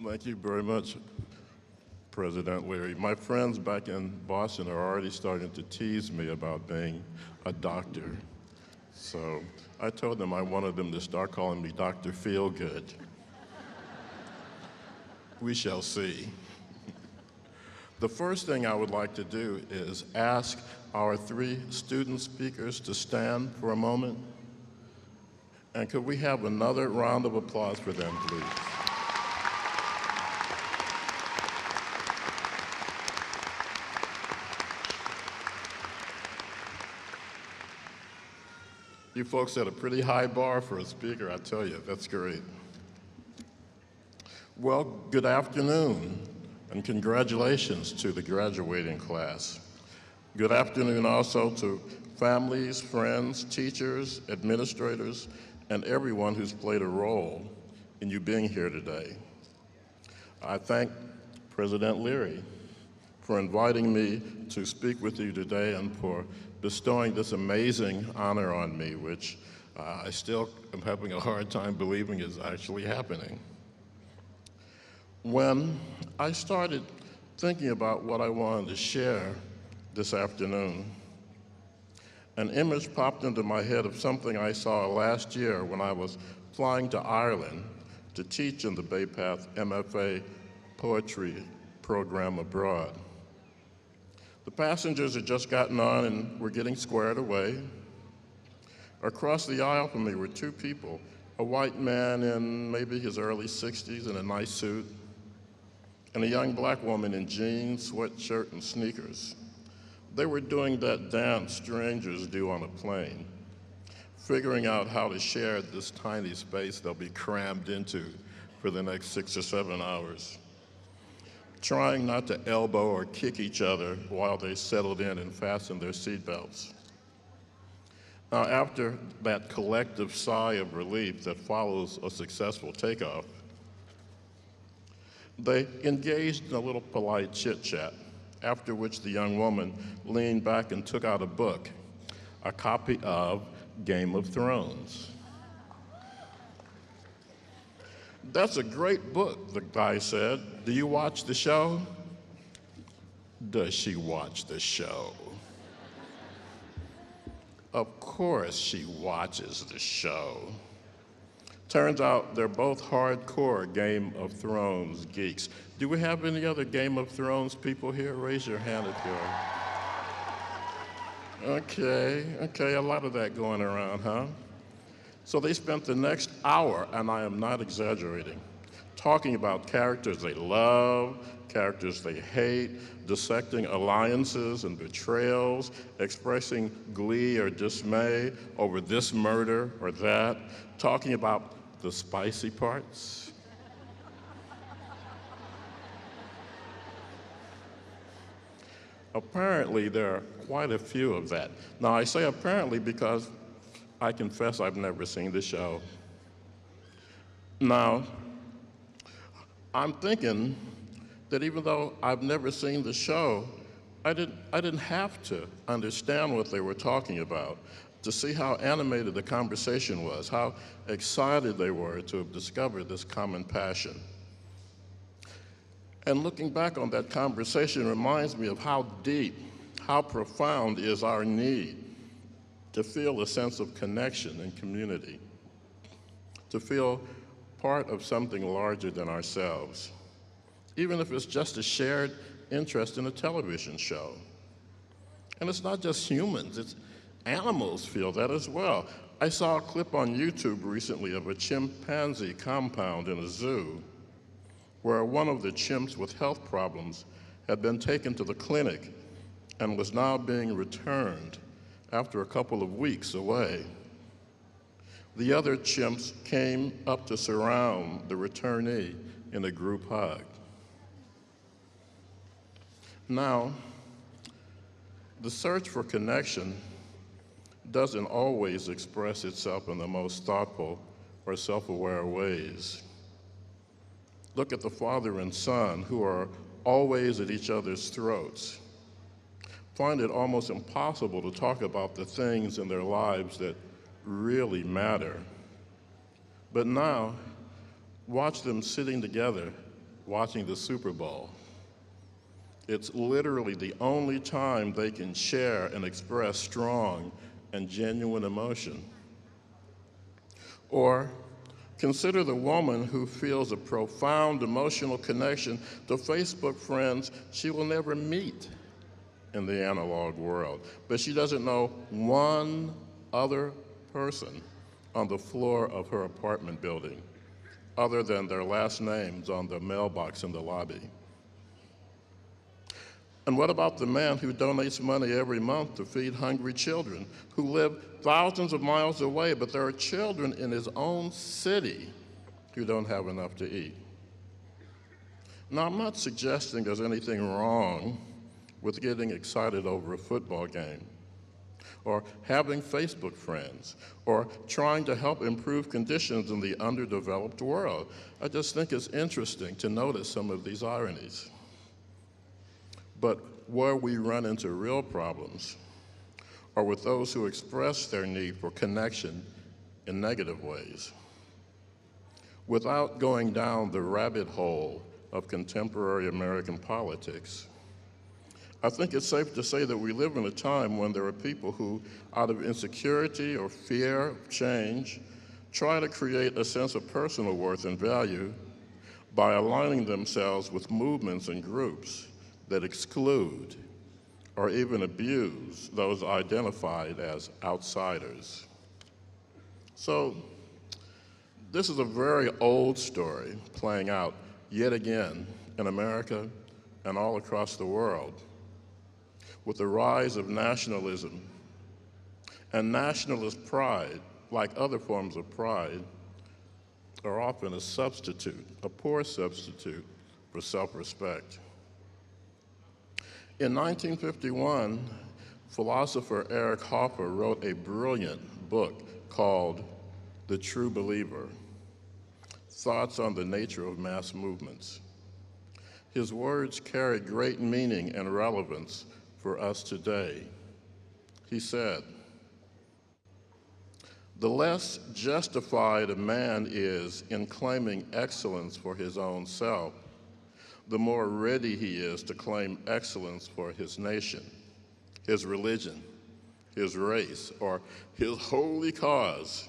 Thank you very much, President Leary. My friends back in Boston are already starting to tease me about being a doctor. So I told them I wanted them to start calling me Dr. Feelgood. We shall see. The first thing I would like to do is ask our three student speakers to stand for a moment. And could we have another round of applause for them, please? You folks set a pretty high bar for a speaker, I tell you. That's great. Well, good afternoon, and congratulations to the graduating class. Good afternoon also to families, friends, teachers, administrators, and everyone who's played a role in you being here today. I thank President Leary for inviting me to speak with you today and for bestowing this amazing honor on me, which I still am having a hard time believing is actually happening. When I started thinking about what I wanted to share this afternoon, an image popped into my head of something I saw last year when I was flying to Ireland to teach in the Bay Path MFA poetry program abroad. The passengers had just gotten on and were getting squared away. Across the aisle from me were two people, a white man in maybe his early 60s in a nice suit, and a young black woman in jeans, sweatshirt, and sneakers. They were doing that dance strangers do on a plane, figuring out how to share this tiny space they'll be crammed into for the next 6 or 7 hours, trying not to elbow or kick each other while they settled in and fastened their seatbelts. Now, after that collective sigh of relief that follows a successful takeoff, they engaged in a little polite chit-chat, after which the young woman leaned back and took out a book, a copy of Game of Thrones. "That's a great book," the guy said. "Do you watch the show?" Does she watch the show? Of course she watches the show. Turns out they're both hardcore Game of Thrones geeks. Do we have any other Game of Thrones people here? Raise your hand if you are. Okay, a lot of that going around, huh? So they spent the next hour, and I am not exaggerating, talking about characters they love, characters they hate, dissecting alliances and betrayals, expressing glee or dismay over this murder or that, talking about the spicy parts. Apparently, there are quite a few of that. Now, I say apparently because I confess I've never seen the show. Now, I'm thinking that even though I've never seen the show, I didn't have to understand what they were talking about to see how animated the conversation was, how excited they were to have discovered this common passion. And looking back on that conversation reminds me of how deep, how profound is our need to feel a sense of connection and community, to feel part of something larger than ourselves, even if it's just a shared interest in a television show. And it's not just humans, it's animals feel that as well. I saw a clip on YouTube recently of a chimpanzee compound in a zoo where one of the chimps with health problems had been taken to the clinic and was now being returned after a couple of weeks away. The other chimps came up to surround the returnee in a group hug. Now, the search for connection doesn't always express itself in the most thoughtful or self-aware ways. Look at the father and son who are always at each other's throats. Find it almost impossible to talk about the things in their lives that really matter. But now, watch them sitting together watching the Super Bowl. It's literally the only time they can share and express strong and genuine emotion. Or consider the woman who feels a profound emotional connection to Facebook friends she will never meet in the analog world, but she doesn't know one other person on the floor of her apartment building other than their last names on the mailbox in the lobby. And what about the man who donates money every month to feed hungry children who live thousands of miles away, but there are children in his own city who don't have enough to eat? Now, I'm not suggesting there's anything wrong with getting excited over a football game, or having Facebook friends, or trying to help improve conditions in the underdeveloped world. I just think it's interesting to notice some of these ironies. But where we run into real problems are with those who express their need for connection in negative ways. Without going down the rabbit hole of contemporary American politics, I think it's safe to say that we live in a time when there are people who, out of insecurity or fear of change, try to create a sense of personal worth and value by aligning themselves with movements and groups that exclude or even abuse those identified as outsiders. So, this is a very old story playing out yet again in America and all across the world, with the rise of nationalism. And nationalist pride, like other forms of pride, are often a substitute, a poor substitute for self-respect. In 1951, philosopher Eric Hoffer wrote a brilliant book called The True Believer: Thoughts on the Nature of Mass Movements. His words carry great meaning and relevance for us today. He said, "The less justified a man is in claiming excellence for his own self, the more ready he is to claim excellence for his nation, his religion, his race, or his holy cause.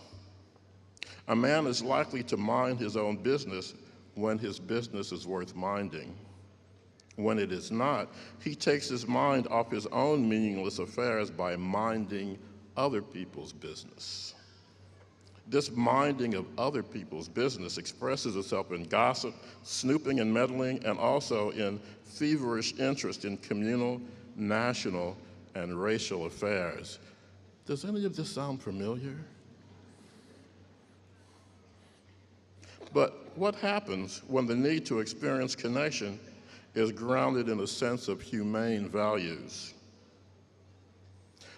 A man is likely to mind his own business when his business is worth minding. When it is not, he takes his mind off his own meaningless affairs by minding other people's business. This minding of other people's business expresses itself in gossip, snooping and meddling, and also in feverish interest in communal, national, and racial affairs." Does any of this sound familiar? But what happens when the need to experience connection is grounded in a sense of humane values?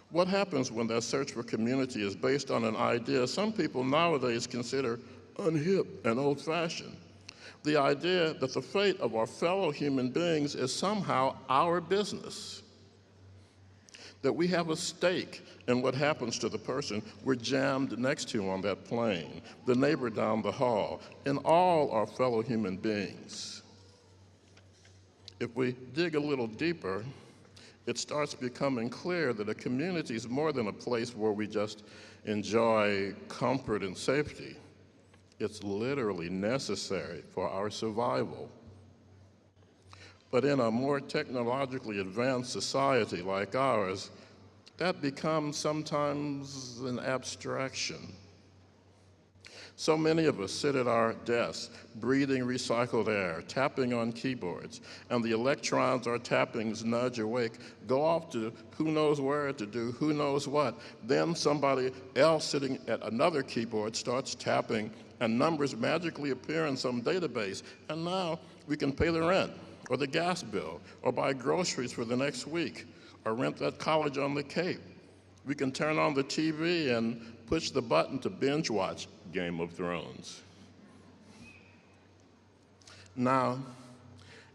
What happens when that search for community is based on an idea some people nowadays consider unhip and old-fashioned? The idea that the fate of our fellow human beings is somehow our business, that we have a stake in what happens to the person we're jammed next to on that plane, the neighbor down the hall, and all our fellow human beings. If we dig a little deeper, it starts becoming clear that a community is more than a place where we just enjoy comfort and safety. It's literally necessary for our survival. But in a more technologically advanced society like ours, that becomes sometimes an abstraction. So many of us sit at our desks, breathing recycled air, tapping on keyboards, and the electrons our tappings nudge awake go off to who knows where to do who knows what. Then somebody else sitting at another keyboard starts tapping, and numbers magically appear in some database, and now we can pay the rent, or the gas bill, or buy groceries for the next week, or rent that college on the Cape. We can turn on the TV and push the button to binge watch Game of Thrones. Now,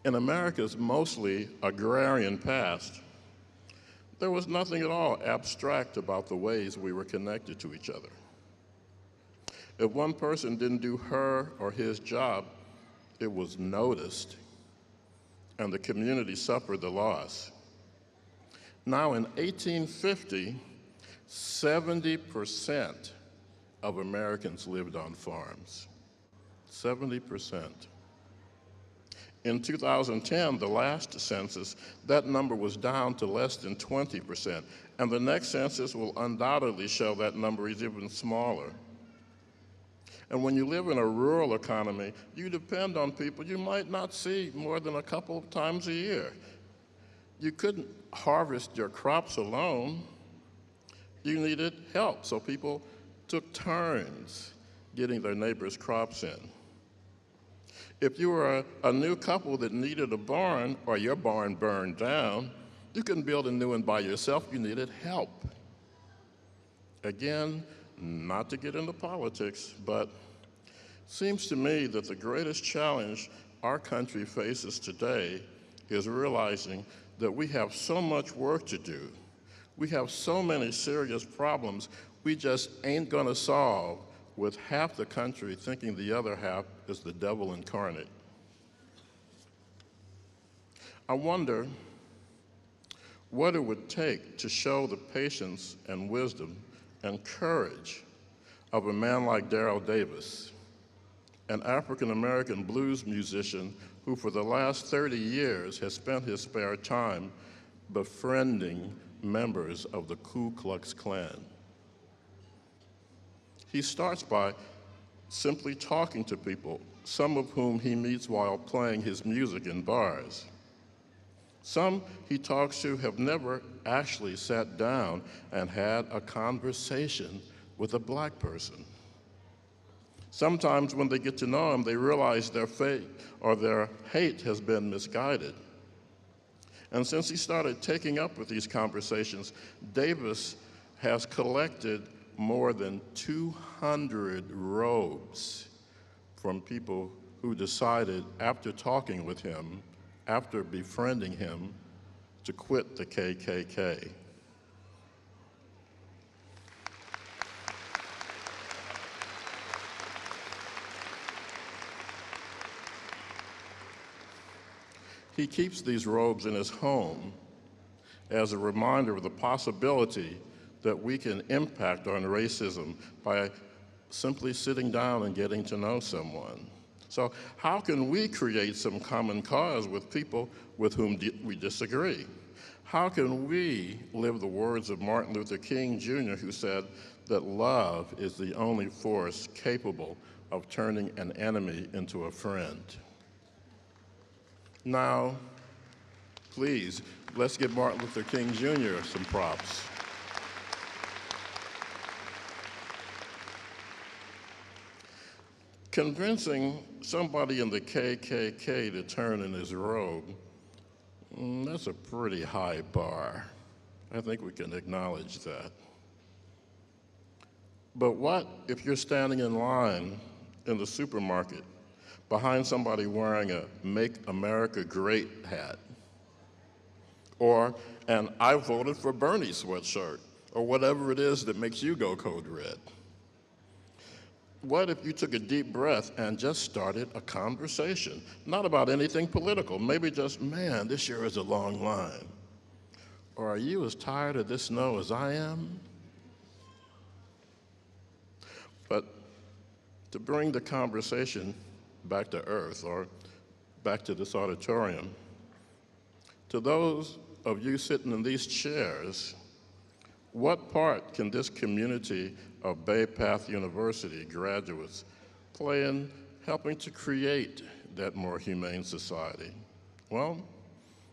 in America's mostly agrarian past, there was nothing at all abstract about the ways we were connected to each other. If one person didn't do her or his job, it was noticed, and the community suffered the loss. Now, in 1850, 70% of Americans lived on farms. 70%. In 2010, the last census, that number was down to less than 20%, and the next census will undoubtedly show that number is even smaller. And when you live in a rural economy, you depend on people you might not see more than a couple of times a year. You couldn't harvest your crops alone. You needed help, so people took turns getting their neighbors' crops in. If you were a new couple that needed a barn, or your barn burned down, you couldn't build a new one by yourself, you needed help. Again, not to get into politics, but seems to me that the greatest challenge our country faces today is realizing that we have so much work to do. We have so many serious problems we just ain't gonna solve with half the country thinking the other half is the devil incarnate. I wonder what it would take to show the patience and wisdom and courage of a man like Daryl Davis, an African-American blues musician who for the last 30 years has spent his spare time befriending members of the Ku Klux Klan. He starts by simply talking to people, some of whom he meets while playing his music in bars. Some he talks to have never actually sat down and had a conversation with a black person. Sometimes when they get to know him, they realize their fate or their hate has been misguided. And since he started taking up with these conversations, Davis has collected more than 200 robes from people who decided, after talking with him, after befriending him, to quit the KKK. He keeps these robes in his home as a reminder of the possibility that we can impact on racism by simply sitting down and getting to know someone. So how can we create some common cause with people with whom we disagree? How can we live the words of Martin Luther King Jr., who said that love is the only force capable of turning an enemy into a friend? Now, please, let's give Martin Luther King Jr. some props. Convincing somebody in the KKK to turn in his robe, that's a pretty high bar. I think we can acknowledge that. But what if you're standing in line in the supermarket behind somebody wearing a Make America Great hat, or an I voted for Bernie sweatshirt, or whatever it is that makes you go code red? What if you took a deep breath and just started a conversation? Not about anything political, maybe just, man, this sure is a long line. Or are you as tired of this snow as I am? But to bring the conversation back to earth, or back to this auditorium, to those of you sitting in these chairs, what part can this community of Bay Path University graduates play in helping to create that more humane society? Well,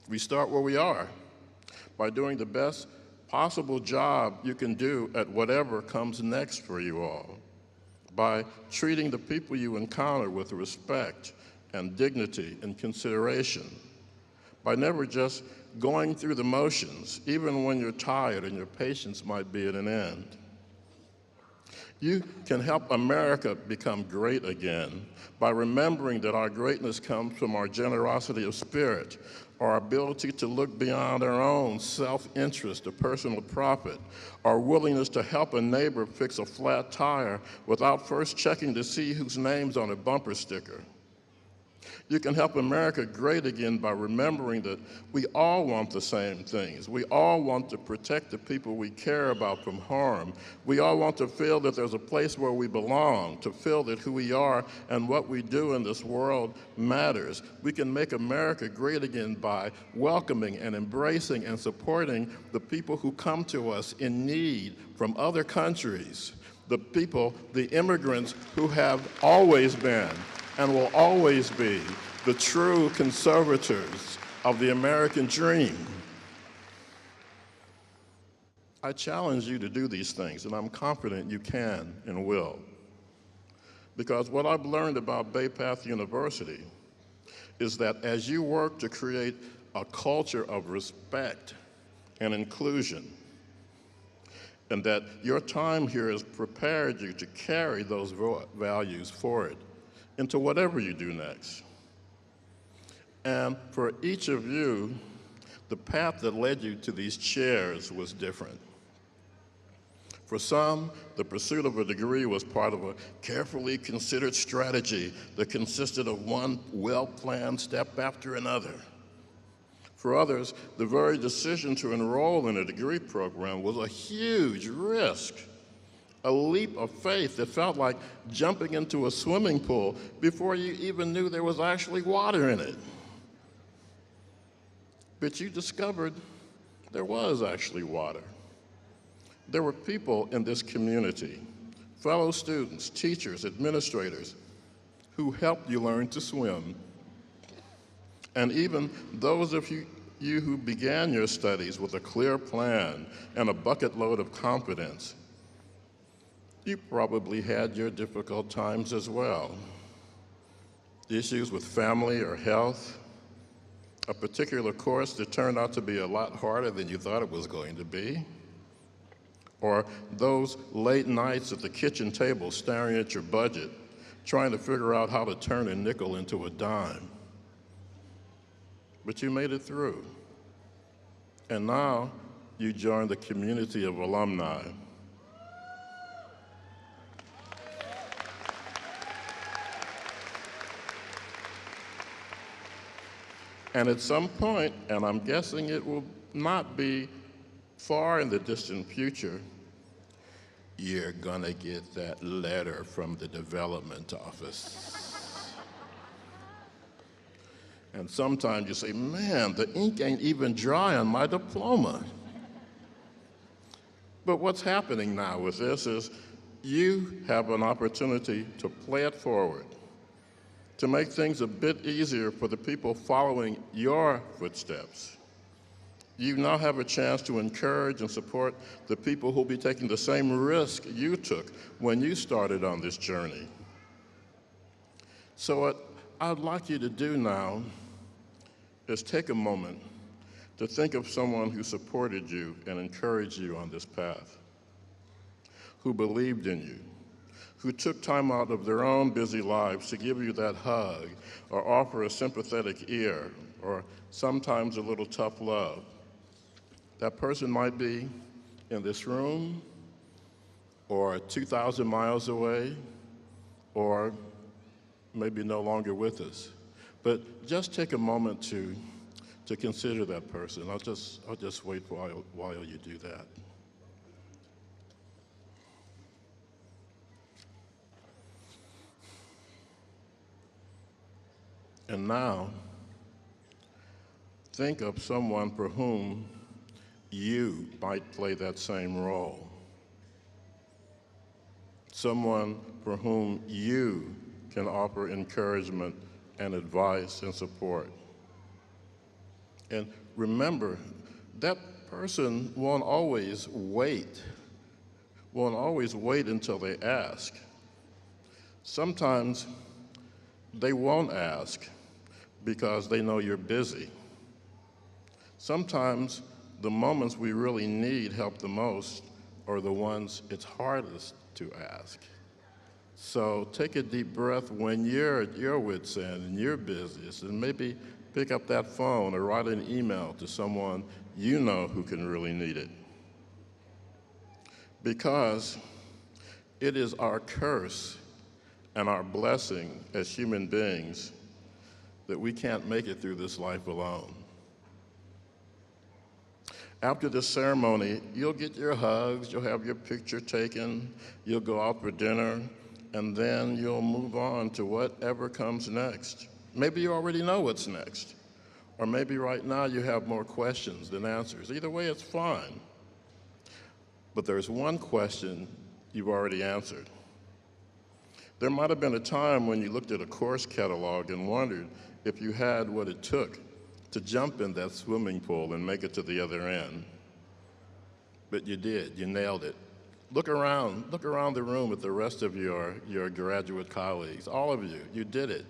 we start where we are, by doing the best possible job you can do at whatever comes next for you all, by treating the people you encounter with respect and dignity and consideration, by never just going through the motions, even when you're tired and your patience might be at an end. You can help America become great again by remembering that our greatness comes from our generosity of spirit, our ability to look beyond our own self-interest or personal profit, our willingness to help a neighbor fix a flat tire without first checking to see whose name's on a bumper sticker. You can help America great again by remembering that we all want the same things. We all want to protect the people we care about from harm. We all want to feel that there's a place where we belong, to feel that who we are and what we do in this world matters. We can make America great again by welcoming and embracing and supporting the people who come to us in need from other countries, the people, the immigrants who have always been and will always be the true conservators of the American dream. I challenge you to do these things, and I'm confident you can and will. Because what I've learned about Bay Path University is that as you work to create a culture of respect and inclusion, and that your time here has prepared you to carry those values forward into whatever you do next. And for each of you, the path that led you to these chairs was different. For some, the pursuit of a degree was part of a carefully considered strategy that consisted of one well-planned step after another. For others, the very decision to enroll in a degree program was a huge risk, a leap of faith that felt like jumping into a swimming pool before you even knew there was actually water in it. But you discovered there was actually water. There were people in this community, fellow students, teachers, administrators, who helped you learn to swim. And even those of you who began your studies with a clear plan and a bucket load of confidence, you probably had your difficult times as well. Issues with family or health, a particular course that turned out to be a lot harder than you thought it was going to be, or those late nights at the kitchen table staring at your budget, trying to figure out how to turn a nickel into a dime. But you made it through. And now you join the community of alumni. And at some point, and I'm guessing it will not be far in the distant future, you're gonna get that letter from the development office. And sometimes you say, man, the ink ain't even dry on my diploma. But what's happening now with this is you have an opportunity to play it forward, to make things a bit easier for the people following your footsteps. You now have a chance to encourage and support the people who'll be taking the same risk you took when you started on this journey. So what I'd like you to do now is take a moment to think of someone who supported you and encouraged you on this path, who believed in you, who took time out of their own busy lives to give you that hug or offer a sympathetic ear or sometimes a little tough love. That person might be in this room or 2,000 miles away or maybe no longer with us. But just take a moment to consider that person. I'll just wait while you do that. And now, think of someone for whom you might play that same role. Someone for whom you can offer encouragement and advice and support. And remember, that person won't always wait until they ask. Sometimes they won't ask because they know you're busy. Sometimes the moments we really need help the most are the ones it's hardest to ask. So take a deep breath when you're at your wit's end and you're busiest, and maybe pick up that phone or write an email to someone you know who can really need it. Because it is our curse and our blessing as human beings that we can't make it through this life alone. After the ceremony, you'll get your hugs, you'll have your picture taken, you'll go out for dinner, and then you'll move on to whatever comes next. Maybe you already know what's next, or maybe right now you have more questions than answers. Either way, it's fine. But there's one question you've already answered. There might have been a time when you looked at a course catalog and wondered if you had what it took to jump in that swimming pool and make it to the other end. But you did, you nailed it. Look around the room at the rest of your graduate colleagues. All of you, you did it.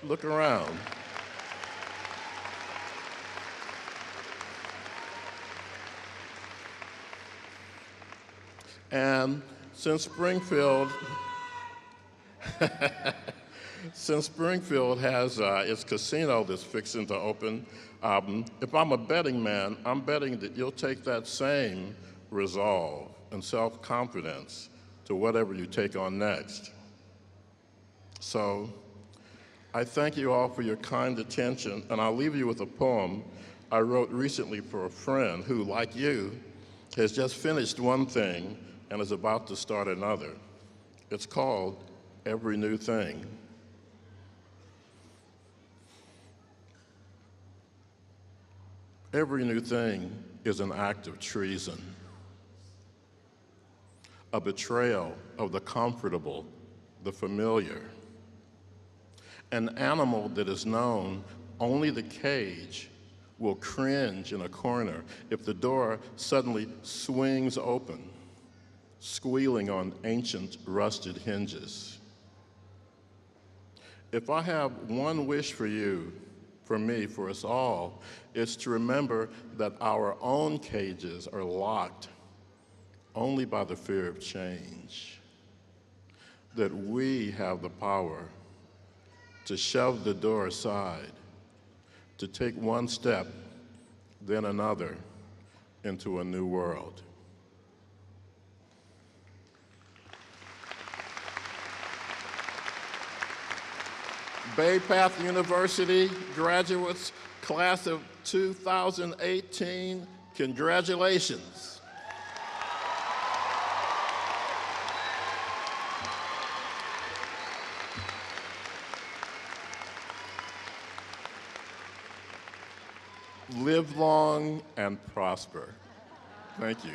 Look around. And since Springfield has its casino that's fixing to open, if I'm a betting man, I'm betting that you'll take that same resolve and self-confidence to whatever you take on next. So I thank you all for your kind attention, and I'll leave you with a poem I wrote recently for a friend who, like you, has just finished one thing and is about to start another. It's called Every New Thing. Every new thing is an act of treason, a betrayal of the comfortable, the familiar. An animal that is known only the cage will cringe in a corner if the door suddenly swings open, squealing on ancient rusted hinges. If I have one wish for you, for me, for us all, it's to remember that our own cages are locked only by the fear of change, that we have the power to shove the door aside, to take one step, then another, into a new world. Bay Path University graduates, class of 2018, congratulations. Live long and prosper. Thank you.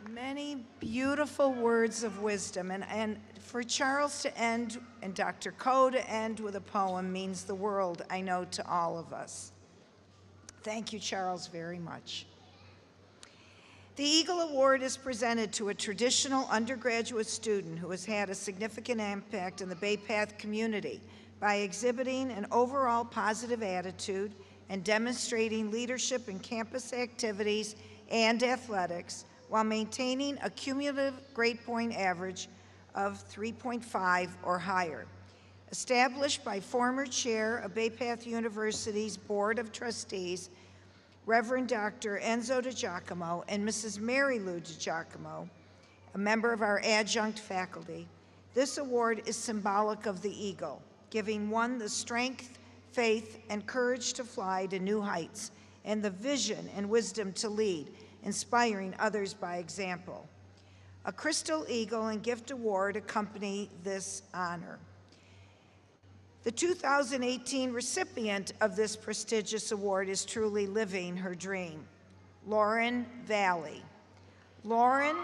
Many beautiful words of wisdom, and for Charles to end and Dr. Coe to end with a poem means the world, I know, to all of us. Thank you, Charles, very much. The Eagle Award is presented to a traditional undergraduate student who has had a significant impact in the Bay Path community by exhibiting an overall positive attitude and demonstrating leadership in campus activities and athletics while maintaining a cumulative grade point average of 3.5 or higher. Established by former chair of Bay Path University's Board of Trustees, Reverend Dr. Enzo DiGiacomo and Mrs. Mary Lou DiGiacomo, a member of our adjunct faculty, this award is symbolic of the eagle, giving one the strength, faith, and courage to fly to new heights, and the vision and wisdom to lead, inspiring others by example. A Crystal Eagle and Gift Award accompany this honor. The 2018 recipient of this prestigious award is truly living her dream, Lauren Valley. Lauren,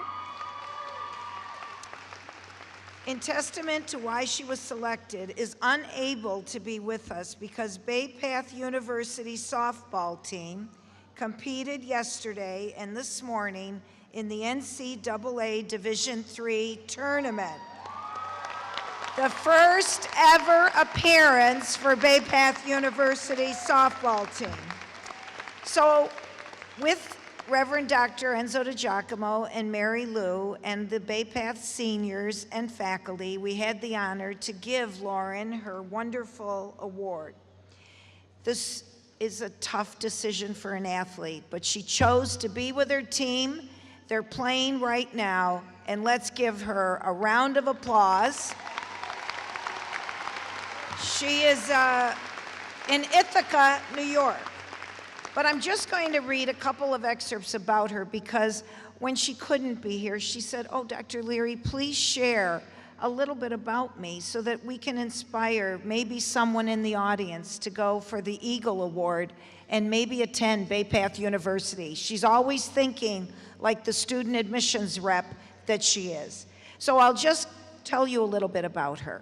in testament to why she was selected, is unable to be with us because Bay Path University softball team competed yesterday and this morning in the NCAA Division III tournament. The first ever appearance for Bay Path University softball team. So with Reverend Dr. Enzo DiGiacomo and Mary Lou and the Bay Path seniors and faculty, we had the honor to give Lauren her wonderful award. This is a tough decision for an athlete, but she chose to be with her team. They're playing right now, and let's give her a round of applause. She is in Ithaca, New York. But I'm just going to read a couple of excerpts about her because when she couldn't be here, she said, "Oh, Dr. Leary, please share a little bit about me so that we can inspire maybe someone in the audience to go for the Eagle Award and maybe attend Bay Path University." She's always thinking like the student admissions rep that she is. So I'll just tell you a little bit about her.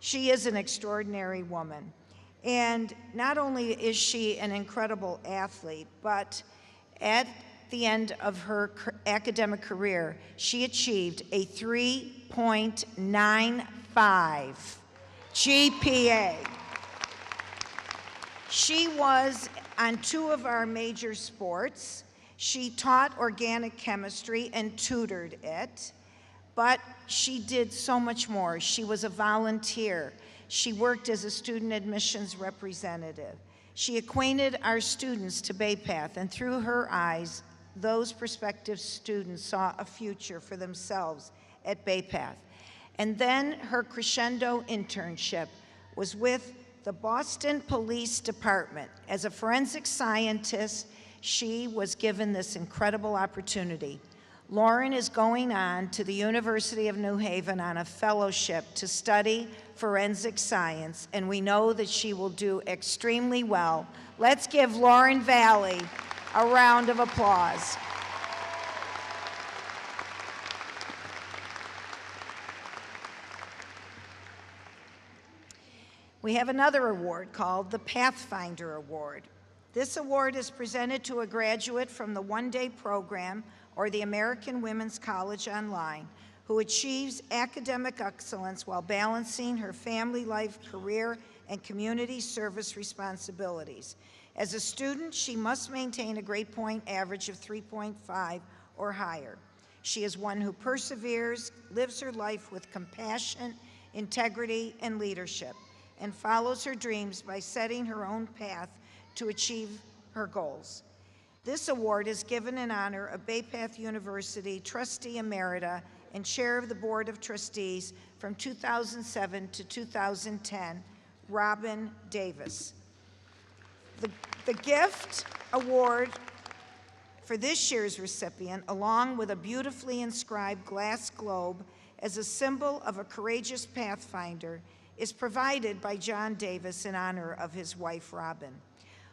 She is an extraordinary woman. And not only is she an incredible athlete, but at the end of her academic career, she achieved a 3.95 GPA. She was on 2 of our major sports. She taught organic chemistry and tutored it, but she did so much more. She was a volunteer. She worked as a student admissions representative. She acquainted our students to Bay Path, and through her eyes, those prospective students saw a future for themselves at Bay Path. And then her crescendo internship was with the Boston Police Department. As a forensic scientist, she was given this incredible opportunity. Lauren is going on to the University of New Haven on a fellowship to study forensic science, and we know that she will do extremely well. Let's give Lauren Valley a round of applause. We have another award called the Pathfinder Award. This award is presented to a graduate from the one-day program or the American Women's College Online who achieves academic excellence while balancing her family life, career, and community service responsibilities. As a student, she must maintain a grade point average of 3.5 or higher. She is one who perseveres, lives her life with compassion, integrity, and leadership, and follows her dreams by setting her own path to achieve her goals. This award is given in honor of Bay Path University Trustee Emerita and Chair of the Board of Trustees from 2007 to 2010, Robin Davis. The gift award for this year's recipient, along with a beautifully inscribed glass globe as a symbol of a courageous pathfinder, is provided by John Davis in honor of his wife, Robin.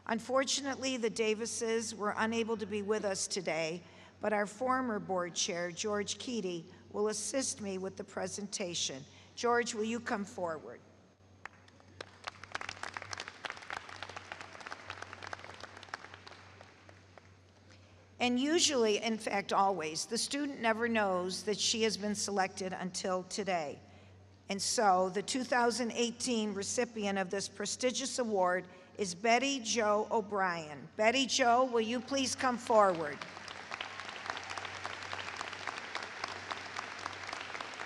Unfortunately, the Davises were unable to be with us today, but our former board chair, George Keaty, will assist me with the presentation. George, will you come forward? And usually, in fact always, the student never knows that she has been selected until today. And so the 2018 recipient of this prestigious award is Betty Jo O'Brien. Betty Jo, will you please come forward?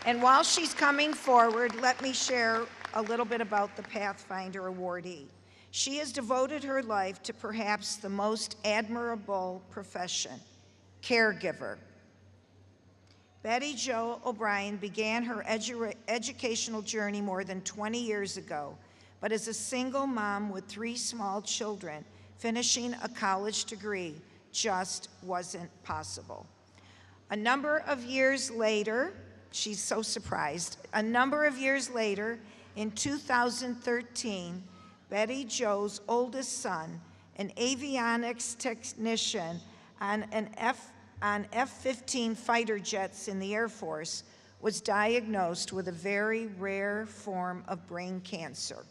And while she's coming forward, let me share a little bit about the Pathfinder awardee. She has devoted her life to perhaps the most admirable profession, caregiver. Betty Jo O'Brien began her educational journey more than 20 years ago, but as a single mom with 3 small children, finishing a college degree just wasn't possible. A number of years later, she's so surprised, a number of years later, in 2013, Betty Jo's oldest son, an avionics technician on F-15 fighter jets in the Air Force, was diagnosed with a very rare form of brain cancer.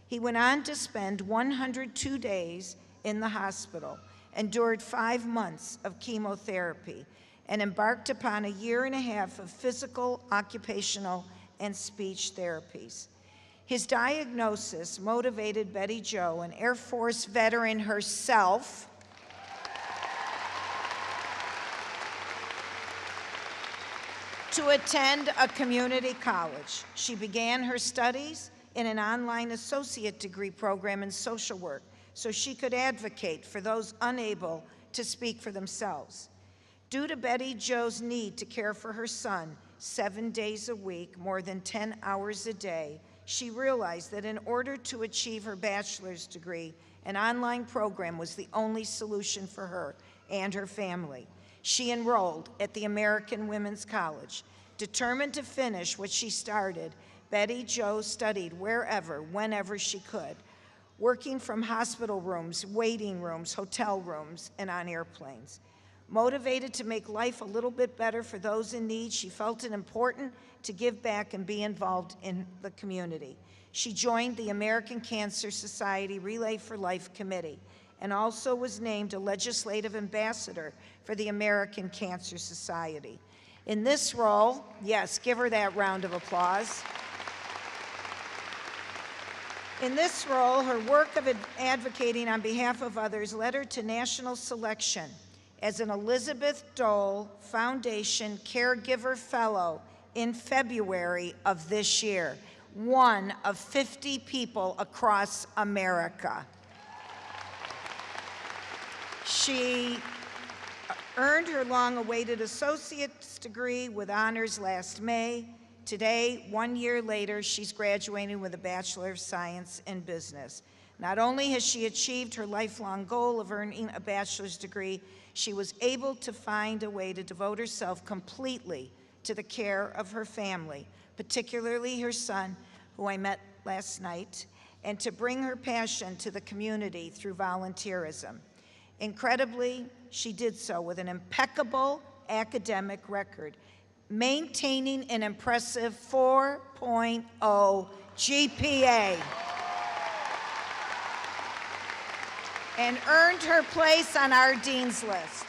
He went on to spend 102 days in the hospital, endured 5 months of chemotherapy, and embarked upon a 1.5 years of physical, occupational, and speech therapies. His diagnosis motivated Betty Jo, an Air Force veteran herself, to attend a community college. She began her studies in an online associate degree program in social work so she could advocate for those unable to speak for themselves. Due to Betty Jo's need to care for her son 7 days a week, more than 10 hours a day, she realized that in order to achieve her bachelor's degree, an online program was the only solution for her and her family. She enrolled at the American Women's College. Determined to finish what she started, Betty Jo studied wherever, whenever she could, working from hospital rooms, waiting rooms, hotel rooms, and on airplanes. Motivated to make life a little bit better for those in need, she felt it important to give back and be involved in the community. She joined the American Cancer Society Relay for Life Committee and also was named a legislative ambassador for the American Cancer Society. In this role, yes, give her that round of applause. In this role, her work of advocating on behalf of others led her to national selection as an Elizabeth Dole Foundation Caregiver Fellow in February of this year, one of 50 people across America. She earned her long-awaited associate's degree with honors last May. Today, 1 year later, she's graduating with a Bachelor of Science in Business. Not only has she achieved her lifelong goal of earning a bachelor's degree, she was able to find a way to devote herself completely to the care of her family, particularly her son, who I met last night, and to bring her passion to the community through volunteerism. Incredibly, she did so with an impeccable academic record, maintaining an impressive 4.0 GPA, and earned her place on our dean's list.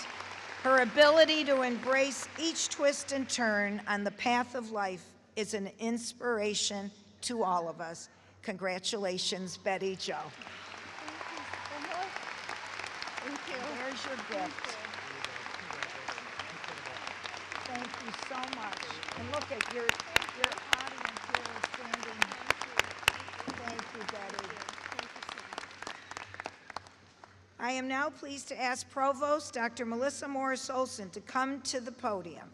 Her ability to embrace each twist and turn on the path of life is an inspiration to all of us. Congratulations, Betty Jo. Thank you. There's your gift. Thank you so much. And look at your audience here is standing. Thank you, Betty. I am now pleased to ask Provost Dr. Melissa Morris Olson to come to the podium.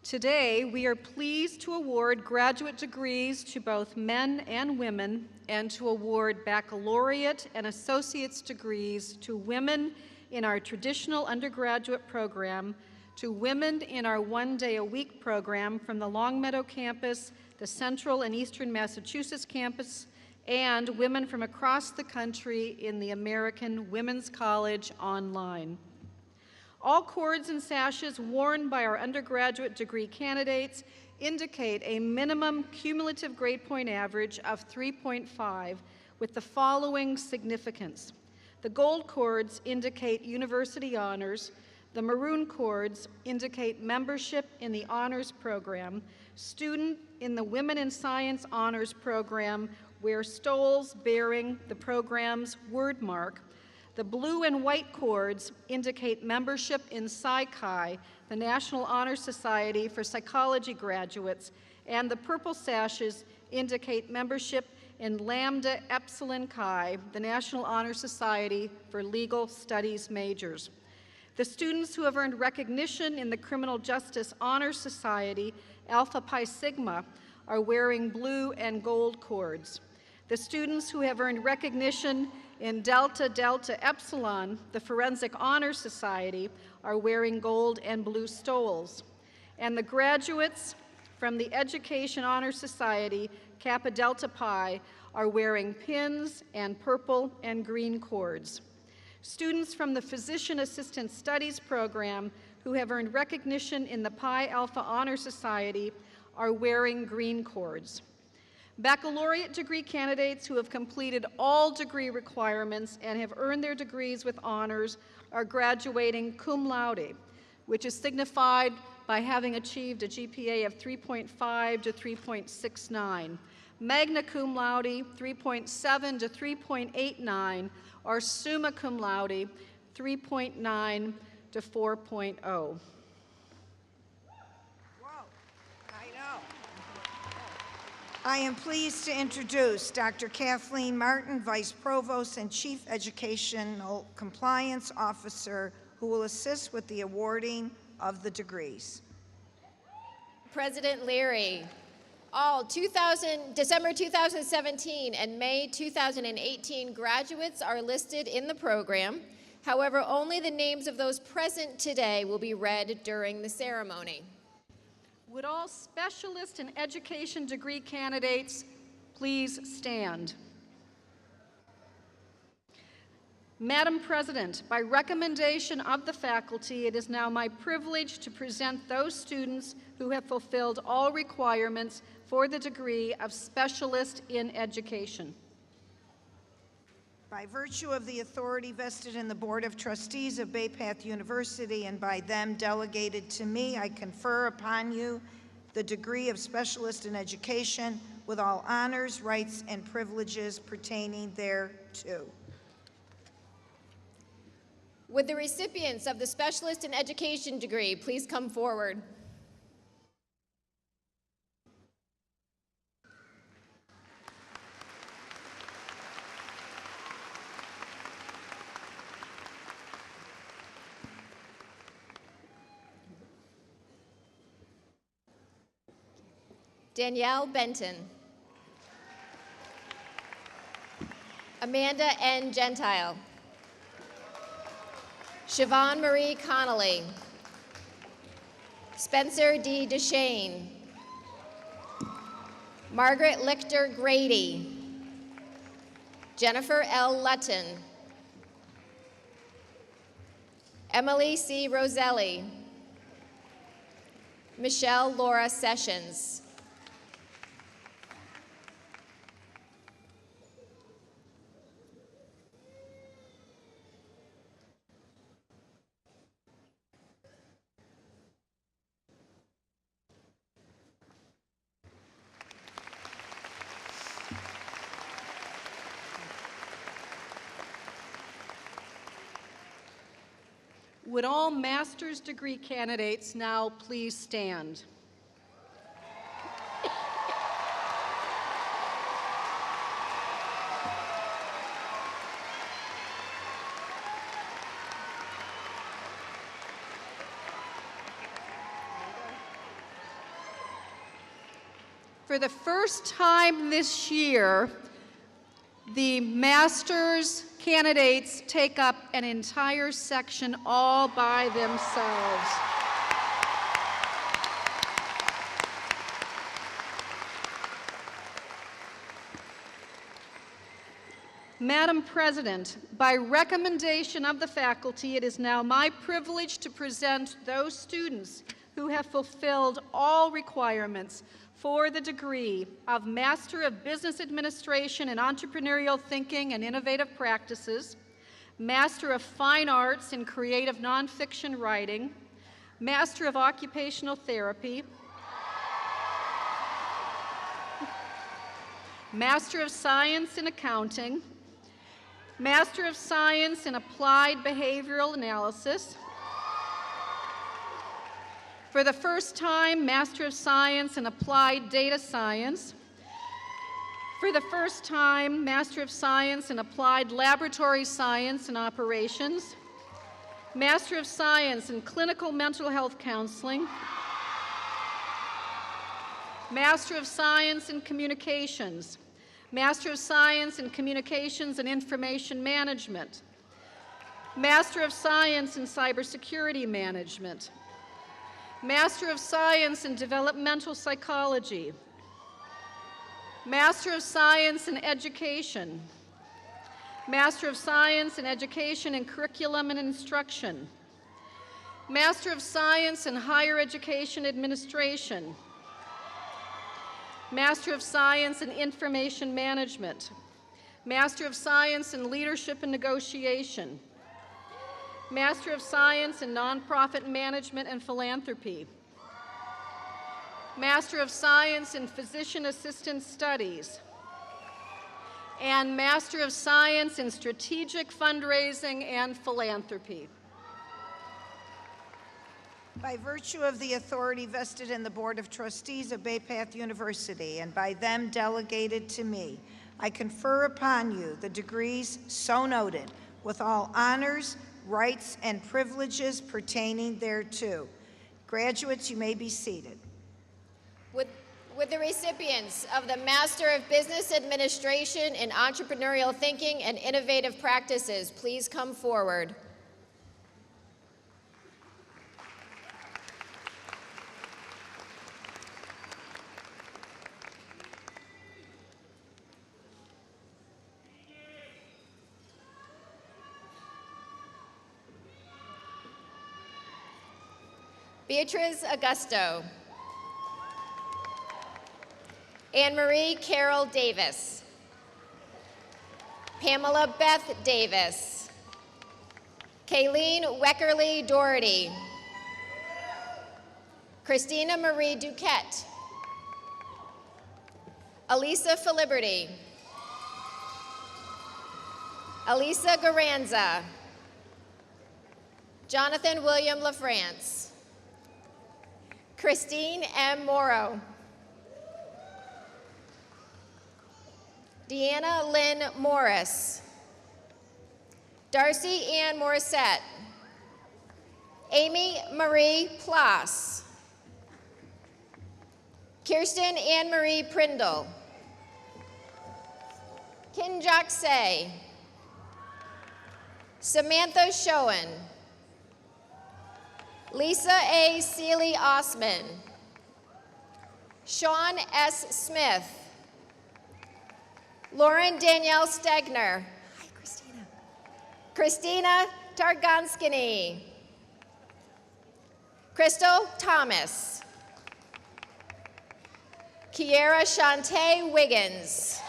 Today, we are pleased to award graduate degrees to both men and women, and to award baccalaureate and associate's degrees to women in our traditional undergraduate program, to women in our one-day-a-week program from the Longmeadow campus, the Central and Eastern Massachusetts campus, and women from across the country in the American Women's College online. All cords and sashes worn by our undergraduate degree candidates indicate a minimum cumulative grade point average of 3.5 with the following significance. The gold cords indicate university honors, the maroon cords indicate membership in the honors program, student in the Women in Science honors program wear stoles bearing the program's word mark. The blue and white cords indicate membership in Psi Chi, the National Honor Society for Psychology graduates, and the purple sashes indicate membership in Lambda Epsilon Chi, the National Honor Society for Legal Studies majors. The students who have earned recognition in the Criminal Justice Honor Society, Alpha Pi Sigma, are wearing blue and gold cords. The students who have earned recognition in Delta Delta Epsilon, the Forensic Honor Society, are wearing gold and blue stoles. And the graduates from the Education Honor Society, Kappa Delta Pi, are wearing pins and purple and green cords. Students from the Physician Assistant Studies program who have earned recognition in the Pi Alpha Honor Society are wearing green cords. Baccalaureate degree candidates who have completed all degree requirements and have earned their degrees with honors are graduating cum laude, which is signified by having achieved a GPA of 3.5 to 3.69. Magna cum laude, 3.7 to 3.89, or summa cum laude, 3.9 to 4.0. Whoa, I know. I am pleased to introduce Dr. Kathleen Martin, Vice Provost and Chief Educational Compliance Officer, who will assist with the awarding of the degrees. President Leary, all December 2017 and May 2018 graduates are listed in the program. However, only the names of those present today will be read during the ceremony. Would all specialist in education degree candidates please stand? Madam President, by recommendation of the faculty, it is now my privilege to present those students who have fulfilled all requirements for the degree of Specialist in Education. By virtue of the authority vested in the Board of Trustees of Bay Path University and by them delegated to me, I confer upon you the degree of Specialist in Education with all honors, rights, and privileges pertaining thereto. Would the recipients of the Specialist in Education degree please come forward? Danielle Benton. Amanda N. Gentile. Siobhan Marie Connolly. Spencer D. Deshane. Margaret Lichter Grady. Jennifer L. Lutton. Emily C. Roselli. Michelle Laura Sessions. Would all master's degree candidates now please stand? For the first time this year, the master's candidates take up an entire section all by themselves. Madam President, by recommendation of the faculty, it is now my privilege to present those students who have fulfilled all requirements for the degree of Master of Business Administration in Entrepreneurial Thinking and Innovative Practices, Master of Fine Arts in Creative Nonfiction Writing, Master of Occupational Therapy, Master of Science in Accounting, Master of Science in Applied Behavioral Analysis. For the first time, Master of Science in Applied Data Science. For the first time, Master of Science in Applied Laboratory Science and Operations. Master of Science in Clinical Mental Health Counseling. Master of Science in Communications. Master of Science in Communications and Information Management. Master of Science in Cybersecurity Management. Master of Science in Developmental Psychology. Master of Science in Education. Master of Science in Education and Curriculum and Instruction. Master of Science in Higher Education Administration. Master of Science in Information Management, Master of Science in Leadership and Negotiation, Master of Science in Nonprofit Management and Philanthropy, Master of Science in Physician Assistant Studies, and Master of Science in Strategic Fundraising and Philanthropy. By virtue of the authority vested in the Board of Trustees of Bay Path University and by them delegated to me, I confer upon you the degrees so noted with all honors, rights, and privileges pertaining thereto. Graduates, you may be seated. With the recipients of the Master of Business Administration in Entrepreneurial Thinking and Innovative Practices, please come forward. Beatrice Augusto. Anne-Marie Carol Davis. Pamela Beth Davis. Kayleen Weckerly Doherty. Christina Marie Duquette. Elisa Filiberty. Elisa Garanza. Jonathan William LaFrance. Christine M. Morrow. Deanna Lynn Morris. Darcy Ann Morissette. Amy Marie Ploss. Kirsten Ann Marie Prindle. Kinjak Say. Samantha Schoen. Lisa A. Seeley Osman. Sean S. Smith. Lauren Danielle Stegner. Hi, Christina. Christina Targonskini. Crystal Thomas. Kiera Shantae Wiggins.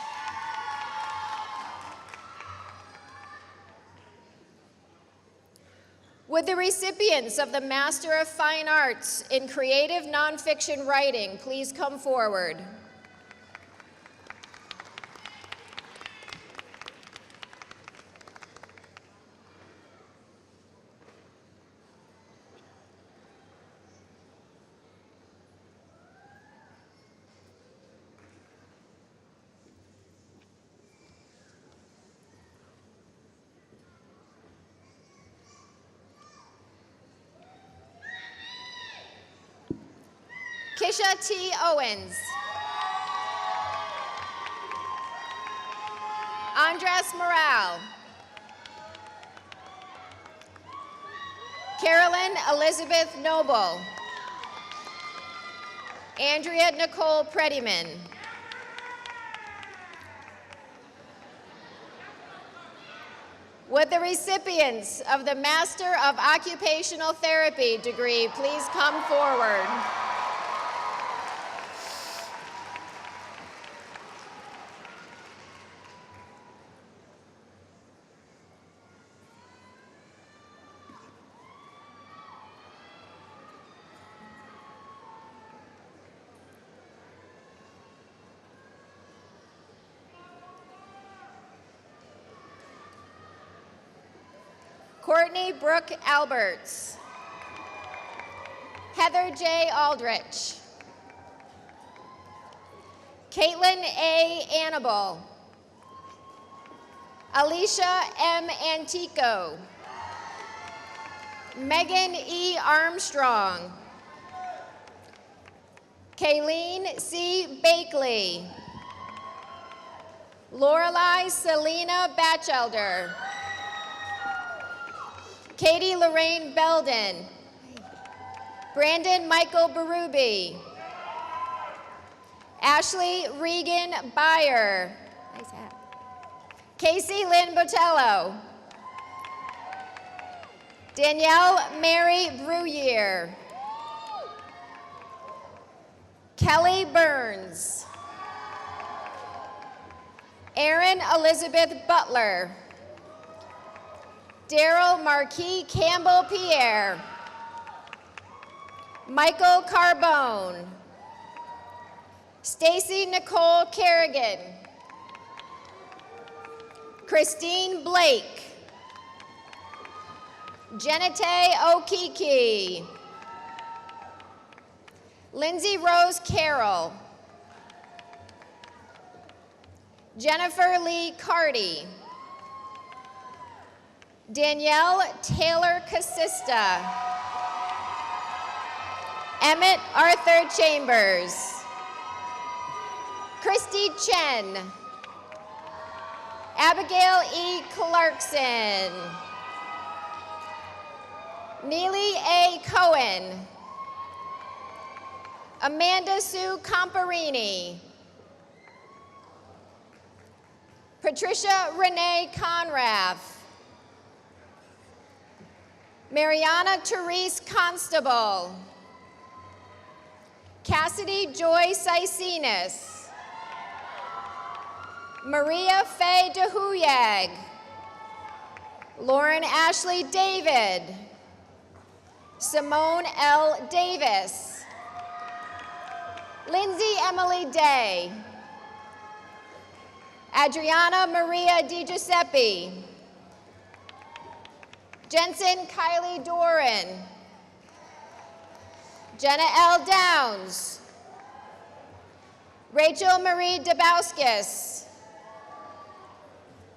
Would the recipients of the Master of Fine Arts in Creative Nonfiction Writing please come forward? Kisha T. Owens. Andres Morale. Carolyn Elizabeth Noble. Andrea Nicole Prettyman. Would the recipients of the Master of Occupational Therapy degree please come forward? Courtney Brooke Alberts. Heather J. Aldrich. Caitlin A. Annable. Alicia M. Antico. Megan E. Armstrong. Kayleen C. Bakley. Lorelei Selena Batchelder. Katie Lorraine Belden. Brandon Michael Berube. Ashley Regan Byer. Nice hat. Casey Lynn Botello. Danielle Mary Bruyere. Kelly Burns. Erin Elizabeth Butler. Daryl Marquis Campbell Pierre. Michael Carbone. Stacy Nicole Kerrigan. Christine Blake. Genete Okiki. Lindsay Rose Carroll. Jennifer Lee Carty. Danielle Taylor Casista. Emmett Arthur Chambers. Christy Chen. Abigail E. Clarkson. Neely A. Cohen. Amanda Sue Comparini. Patricia Renee Conrath. Mariana Therese Constable. Cassidy Joy Sicinas. Maria Faye DeHuyag. Lauren Ashley David. Simone L. Davis. Lindsay Emily Day. Adriana Maria Di Giuseppe. Jensen Kylie Doran. Jenna L. Downs. Rachel Marie Dabauskis.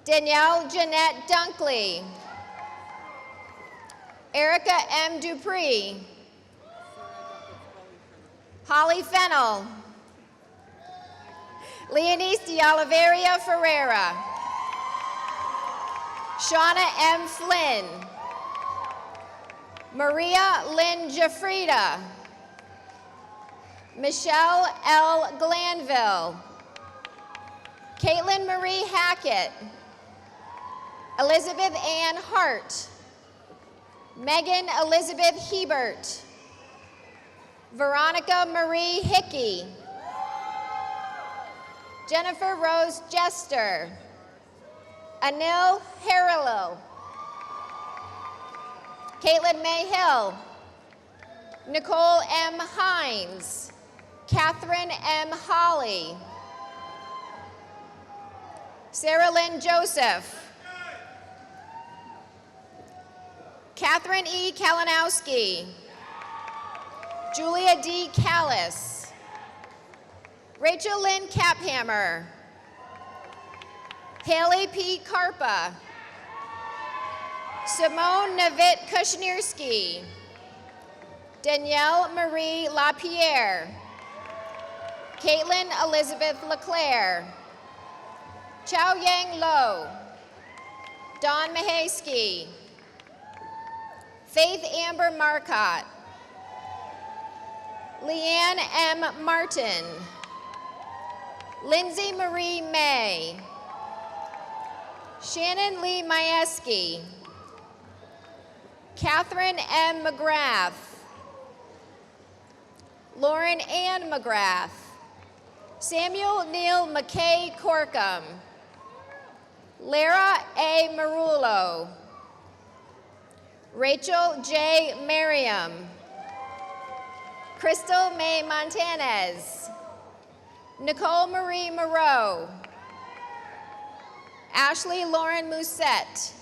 Danielle Jeanette Dunkley. Erica M. Dupree. Holly Fennell. Leonice de Oliveira Ferreira. Shauna M. Flynn. Maria Lynn Jafrida. Michelle L. Glanville. Caitlin Marie Hackett. Elizabeth Ann Hart. Megan Elizabeth Hebert. Veronica Marie Hickey. Jennifer Rose Jester. Anil Harrelil. Caitlin May Hill. Nicole M. Hines. Catherine M. Holly. Sarah Lynn Joseph. Catherine E. Kalinowski. Julia D. Callis. Rachel Lynn Caphammer. Haley P. Karpa. Simone Navit Kushnirski. Danielle Marie LaPierre. Caitlin Elizabeth LeClaire. Chow Yang Lo. Dawn Mahesky. Faith Amber Marcotte. Leanne M. Martin. Lindsay Marie May. Shannon Lee Majewski. Catherine M. McGrath. Lauren Ann McGrath. Samuel Neil McKay Corkum. Lara A. Marullo. Rachel J. Merriam. Crystal May Montanez. Nicole Marie Moreau. Ashley Lauren Musette.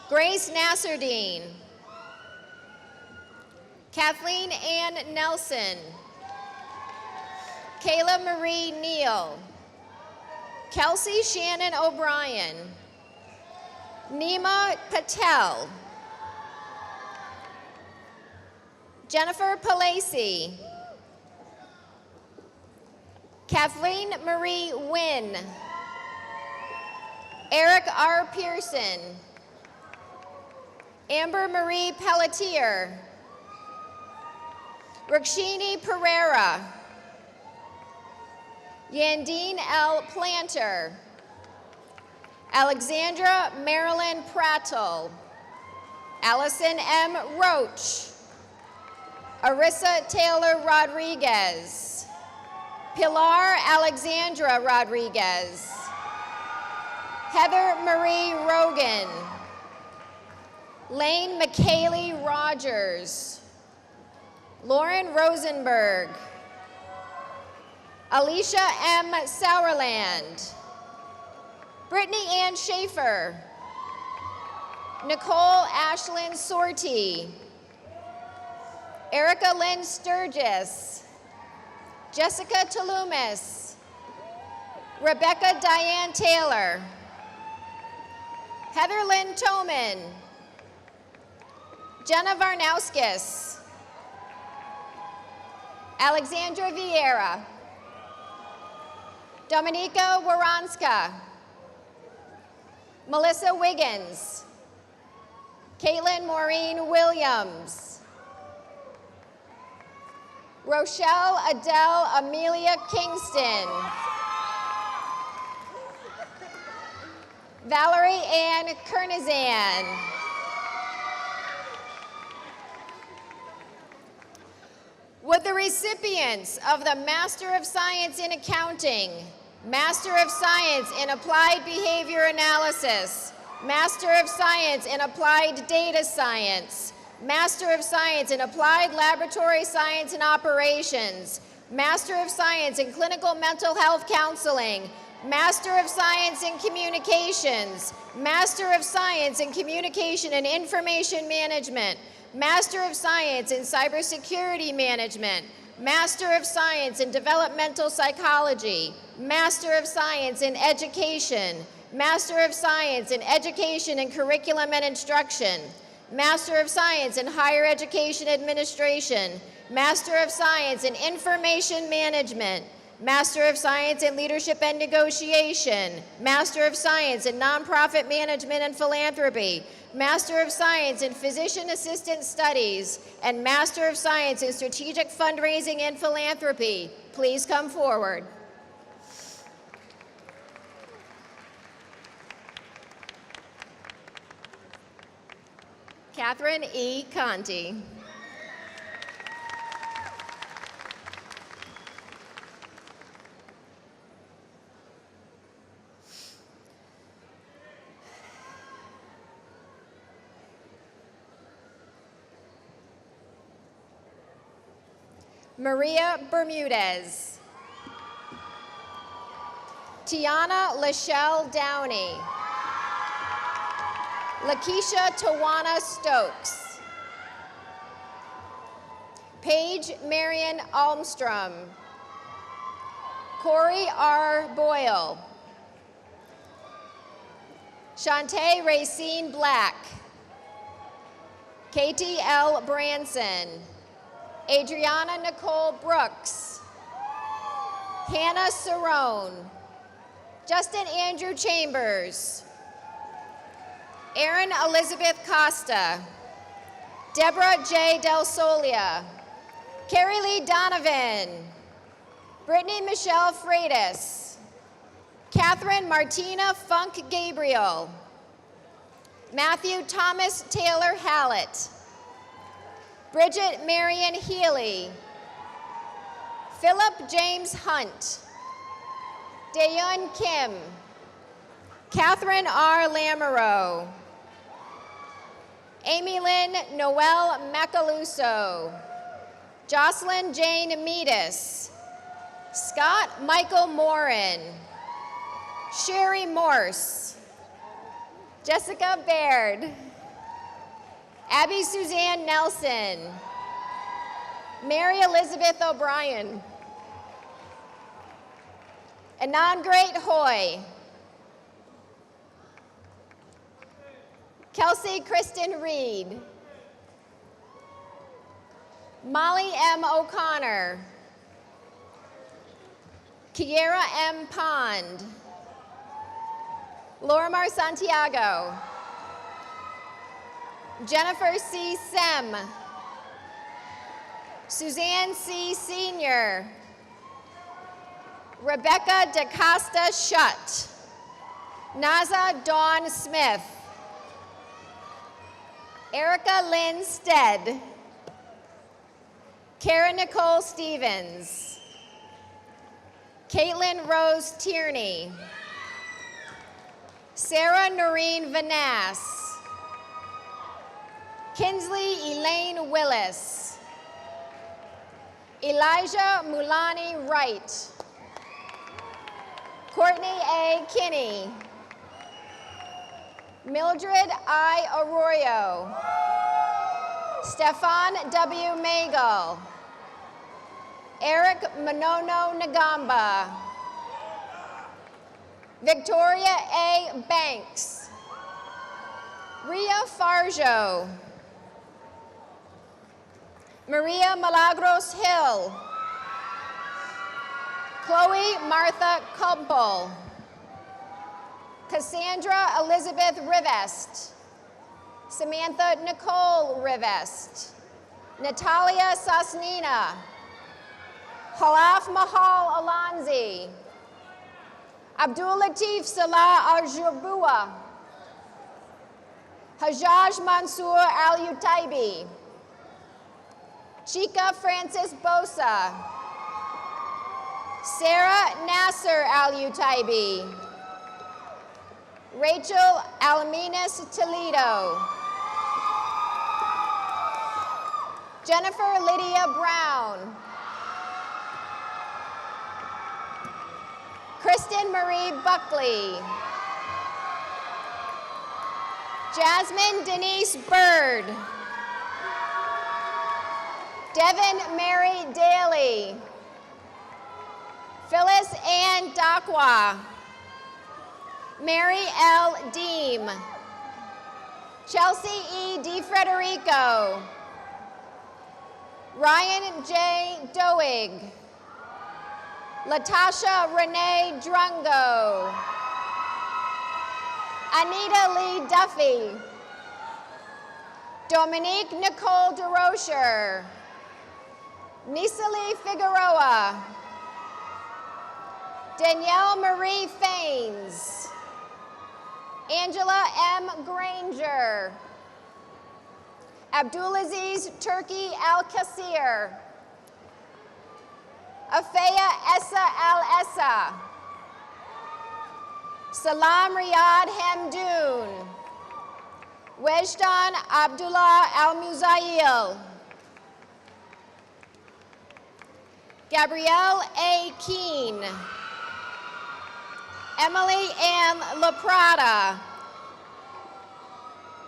Grace Nasserdine. Kathleen Ann Nelson. Kayla Marie Neal. Kelsey Shannon O'Brien. Nima Patel. Jennifer Palacey. Kathleen Marie Wynn. Eric R. Pearson. Amber Marie Pelletier. Rakshini Pereira. Yandine L. Planter. Alexandra Marilyn Prattle. Allison M. Roach. Arissa Taylor Rodriguez. Pilar Alexandra Rodriguez. Heather Marie Rogan. Lane McKaylee Rogers. Lauren Rosenberg. Alicia M. Sauerland. Brittany Ann Schaefer. Nicole Ashlyn Sorty. Erica Lynn Sturgis. Jessica Talumis. Rebecca Diane Taylor. Heather Lynn Toman. Jenna Varnauskis. Alexandra Vieira. Dominika Waranska. Melissa Wiggins. Caitlin Maureen Williams. Rochelle Adele Amelia Kingston. Valerie Ann Kernizan. Would the recipients of the Master of Science in Accounting, Master of Science in Applied Behavior Analysis, Master of Science in Applied Data Science, Master of Science in Applied Laboratory Science and Operations, Master of Science in Clinical Mental Health Counseling, Master of Science in Communications, Master of Science in Communication and Information Management, Master of Science in Cybersecurity Management, Master of Science in Developmental Psychology, Master of Science in Education, Master of Science in Education and Curriculum and Instruction, Master of Science in Higher Education Administration, Master of Science in Information Management, Master of Science in Leadership and Negotiation, Master of Science in Nonprofit Management and Philanthropy, Master of Science in Physician Assistant Studies, and Master of Science in Strategic Fundraising and Philanthropy. Please come forward. Catherine E. Conti. Maria Bermudez. Tiana Lachelle Downey. Lakeisha Tawana Stokes. Paige Marion Almstrom. Corey R. Boyle. Shantae Racine Black. Katie L. Branson. Adriana Nicole Brooks. Hannah Cerrone. Justin Andrew Chambers. Erin Elizabeth Costa. Deborah J. Del Solia. Carrie Lee Donovan. Brittany Michelle Freitas. Catherine Martina Funk Gabriel. Matthew Thomas Taylor Hallett. Bridget Marion Healy. Philip James Hunt. Daeun Kim. Catherine R. Lamoureux. Amy Lynn Noel Macaluso. Jocelyn Jane Meadis. Scott Michael Morin. Sherry Morse. Jessica Baird. Abby Suzanne Nelson. Mary Elizabeth O'Brien. Anand Great Hoy. Kelsey Kristen Reed. Molly M. O'Connor. Kiera M. Pond. Lorimar Santiago. Jennifer C. Sem. Suzanne C. Sr. Rebecca DaCosta Shutt. Naza Dawn Smith. Erica Lynn Stead. Kara Nicole Stevens. Caitlin Rose Tierney. Sarah Noreen Vanass. Kinsley Elaine Willis. Elijah Mulani Wright. Courtney A. Kinney. Mildred I. Arroyo. Stefan W. Magle. Eric Manono Nagamba. Victoria A. Banks. Ria Farjo. Maria Milagros Hill. Chloe Martha Kumpel. Cassandra Elizabeth Rivest. Samantha Nicole Rivest. Natalia Sosnina. Halaf Mahal Alonzi. Abdul Latif Salah Al-Jabua. Hajjaj Mansour Al-Utaibi. Chika Francis Bosa. Sarah Nasser Al-Utaibi. Rachel Alminas Toledo. Jennifer Lydia Brown. Kristen Marie Buckley. Jasmine Denise Bird. Devin Mary Daly. Phyllis Ann Dakwa. Mary L. Deem. Chelsea E. DiFrederico. Ryan J. Doig. Latasha Renee Drungo. Anita Lee Duffy. Dominique Nicole DeRocher. Nisali Figueroa. Danielle Marie Faines. Angela M. Granger. Abdulaziz Turki Al-Kassir. Afeya Essa Al-Essa. Salam Riyad Hamdoun. Wejdan Abdullah Al-Muzail. Gabrielle A. Keene. Emily Ann LaPrada.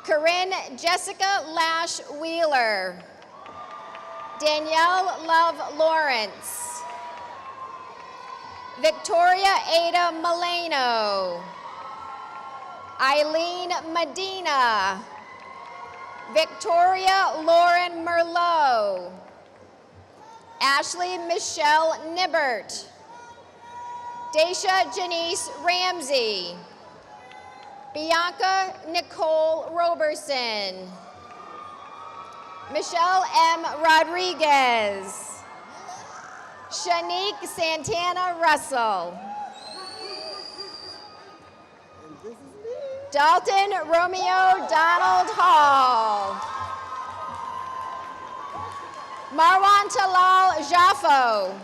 Corinne Jessica Lash Wheeler. Danielle Love Lawrence. Victoria Ada Maleno. Eileen Medina. Victoria Lauren Merlot. Ashley Michelle Nibbert. Daisha Janice Ramsey. Bianca Nicole Roberson. Michelle M. Rodriguez. Shanique Santana Russell. Dalton Romeo Donald Hall. Marwan Talal Jaffo.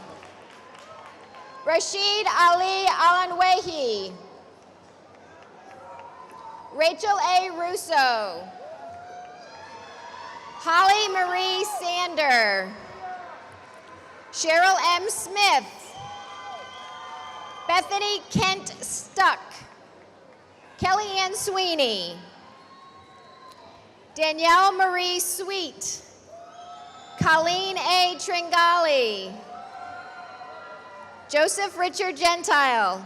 Rashid Ali Alanwehi. Rachel A. Russo. Holly Marie Sander. Cheryl M. Smith. Bethany Kent Stuck. Kellyanne Sweeney. Danielle Marie Sweet. Colleen A. Tringali. Joseph Richard Gentile.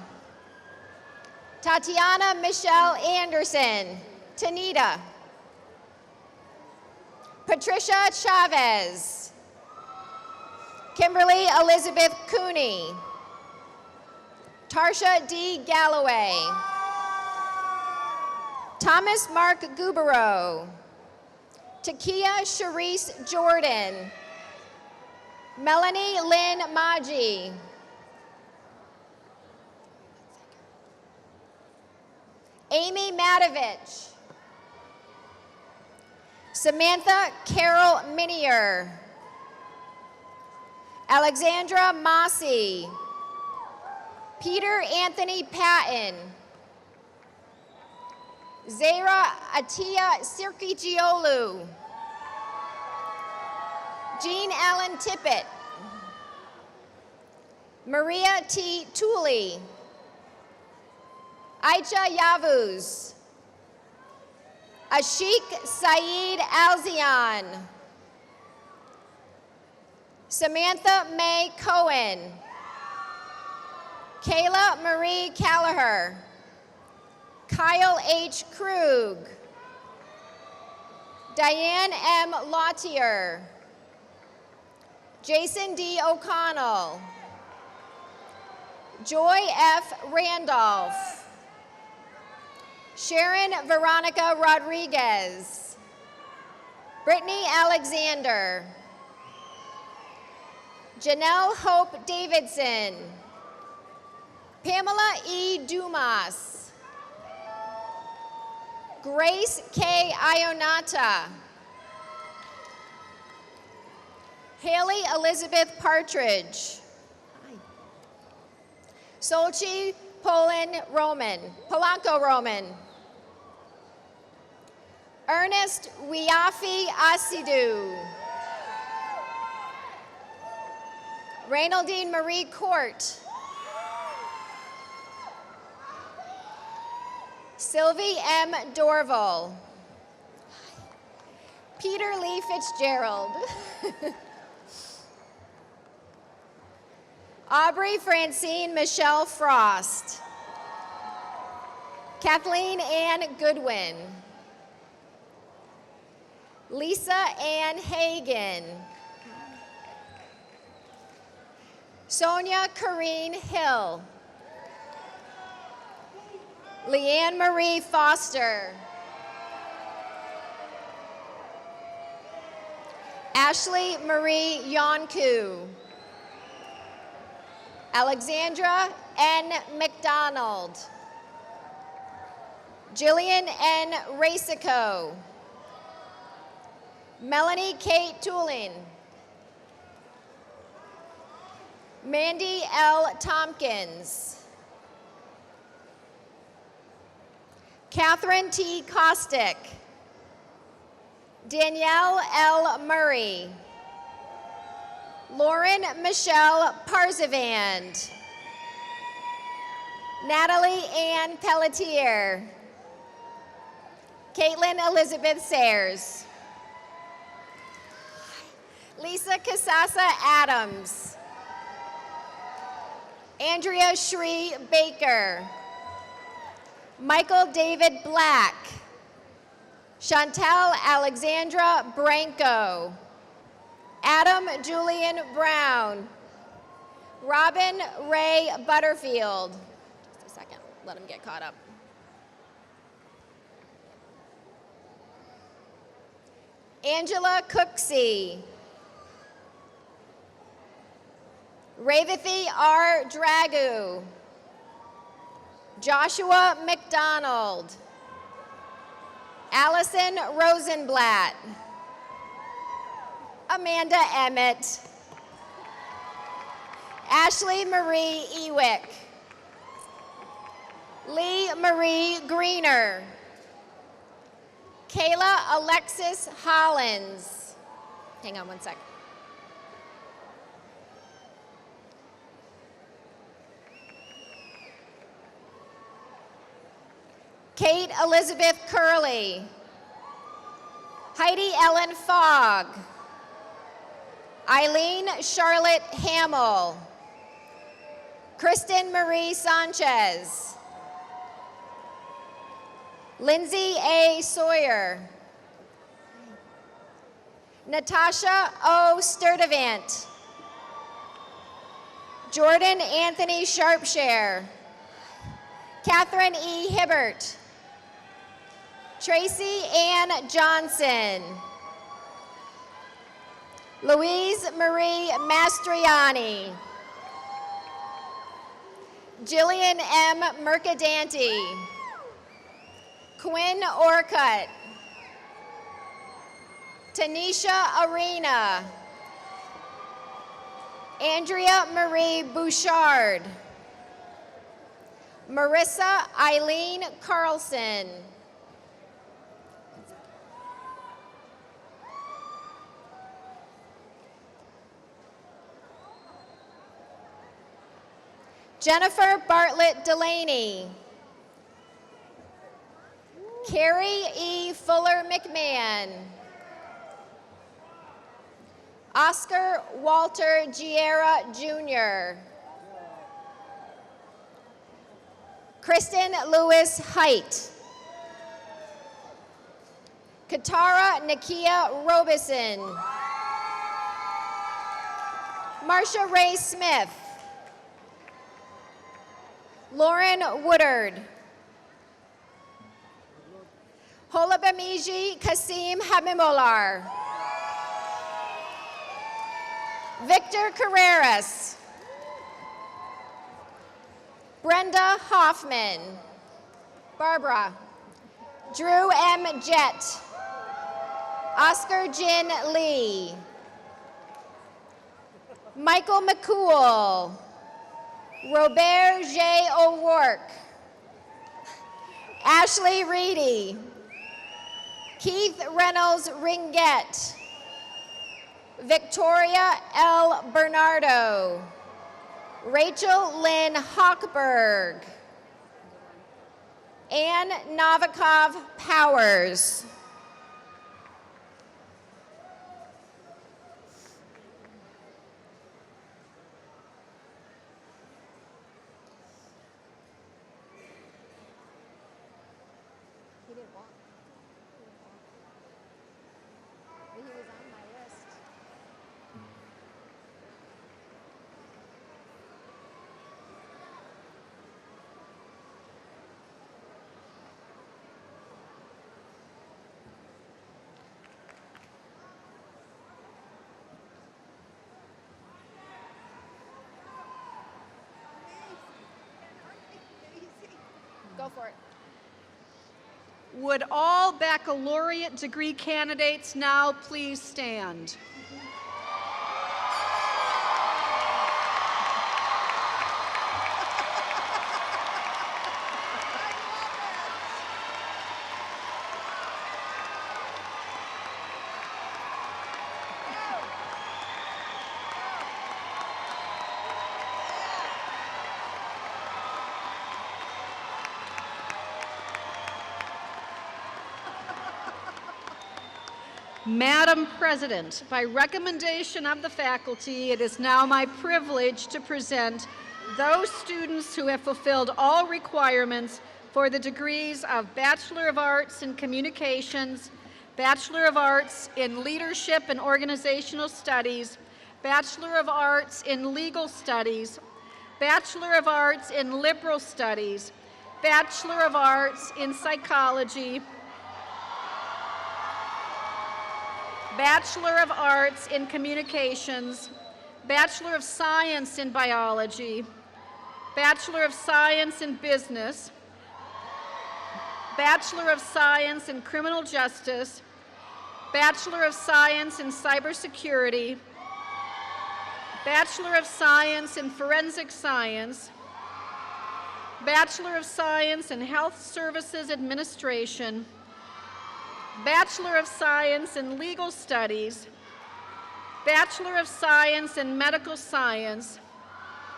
Tatiana Michelle Anderson. Tanita. Patricia Chavez. Kimberly Elizabeth Cooney. Tarsha D. Galloway. Thomas Mark Gubero. Takia Sharice Jordan. Melanie Lynn Maji. Amy Matovich. Samantha Carol Minier. Alexandra Mossy. Peter Anthony Patton. Zara Atia Sirkigiolu. Jean Allen Tippett. Maria T. Tooley. Aicha Yavuz. Ashik Saeed Alzian. Samantha May Cohen. Kayla Marie Callagher. Kyle H. Krug. Diane M. Lautier. Jason D. O'Connell. Joy F. Randolph. Sharon Veronica Rodriguez. Brittany Alexander. Janelle Hope Davidson. Pamela E. Dumas. Grace K. Ionata. Haley Elizabeth Partridge. Solchi Polanco Roman. Ernest Wiafi Asidu. Reynaldine Marie Court. Sylvie M. Dorval. Peter Lee Fitzgerald. Aubrey Francine Michelle Frost. Kathleen Ann Goodwin. Lisa Ann Hagan. Sonia Corrine Hill. Leanne Marie Foster. Ashley Marie Yonku. Alexandra N. McDonald. Jillian N. Racico. Melanie Kate Toolin. Mandy L. Tompkins. Catherine T. Kostick. Danielle L. Murray. Lauren Michelle Parzavand. Natalie Ann Pelletier. Caitlin Elizabeth Sayers. Lisa Casasa Adams. Andrea Shree Baker. Michael David Black. Chantel Alexandra Branco. Adam Julian Brown. Robin Ray Butterfield. Just a second, let him get caught up. Angela Cooksey. Revathi R. Dragu. Joshua McDonald. Allison Rosenblatt. Amanda Emmett. Ashley Marie Ewick. Lee Marie Greener. Kayla Alexis Hollins. Hang on one sec. Kate Elizabeth Curley. Heidi Ellen Fogg. Eileen Charlotte Hamill. Kristen Marie Sanchez. Lindsay A. Sawyer. Natasha O. Sturdivant. Jordan Anthony Sharpshare. Catherine E. Hibbert. Tracy Ann Johnson. Louise Marie Mastriani. Jillian M. Mercadanti. Quinn Orcutt. Tanisha Arena. Andrea Marie Bouchard. Marissa Eileen Carlson. Jennifer Bartlett Delaney. Carrie E. Fuller McMahon. Oscar Walter Giera Jr. Kristen Lewis Height. Katara Nakia Robeson. Marsha Ray Smith. Lauren Woodard. Holabamiji Kasim Habimolar. Victor Carreras. Brenda Hoffman. Barbara. Drew M. Jett. Oscar Jin Lee. Michael McCool. Robert J. O'Rourke. Ashley Reedy. Keith Reynolds Ringett. Victoria L. Bernardo. Rachel Lynn Hochberg. Ann Novikov Powers. Go for it. Would all baccalaureate degree candidates now please stand? Madam President, by recommendation of the faculty, it is now my privilege to present those students who have fulfilled all requirements for the degrees of Bachelor of Arts in Communications, Bachelor of Arts in Leadership and Organizational Studies, Bachelor of Arts in Legal Studies, Bachelor of Arts in Liberal Studies, Bachelor of Arts in Psychology, Bachelor of Arts in Communications, Bachelor of Science in Biology, Bachelor of Science in Business, Bachelor of Science in Criminal Justice, Bachelor of Science in Cybersecurity, Bachelor of Science in Forensic Science, Bachelor of Science in Health Services Administration, Bachelor of Science in Legal Studies, Bachelor of Science in Medical Science,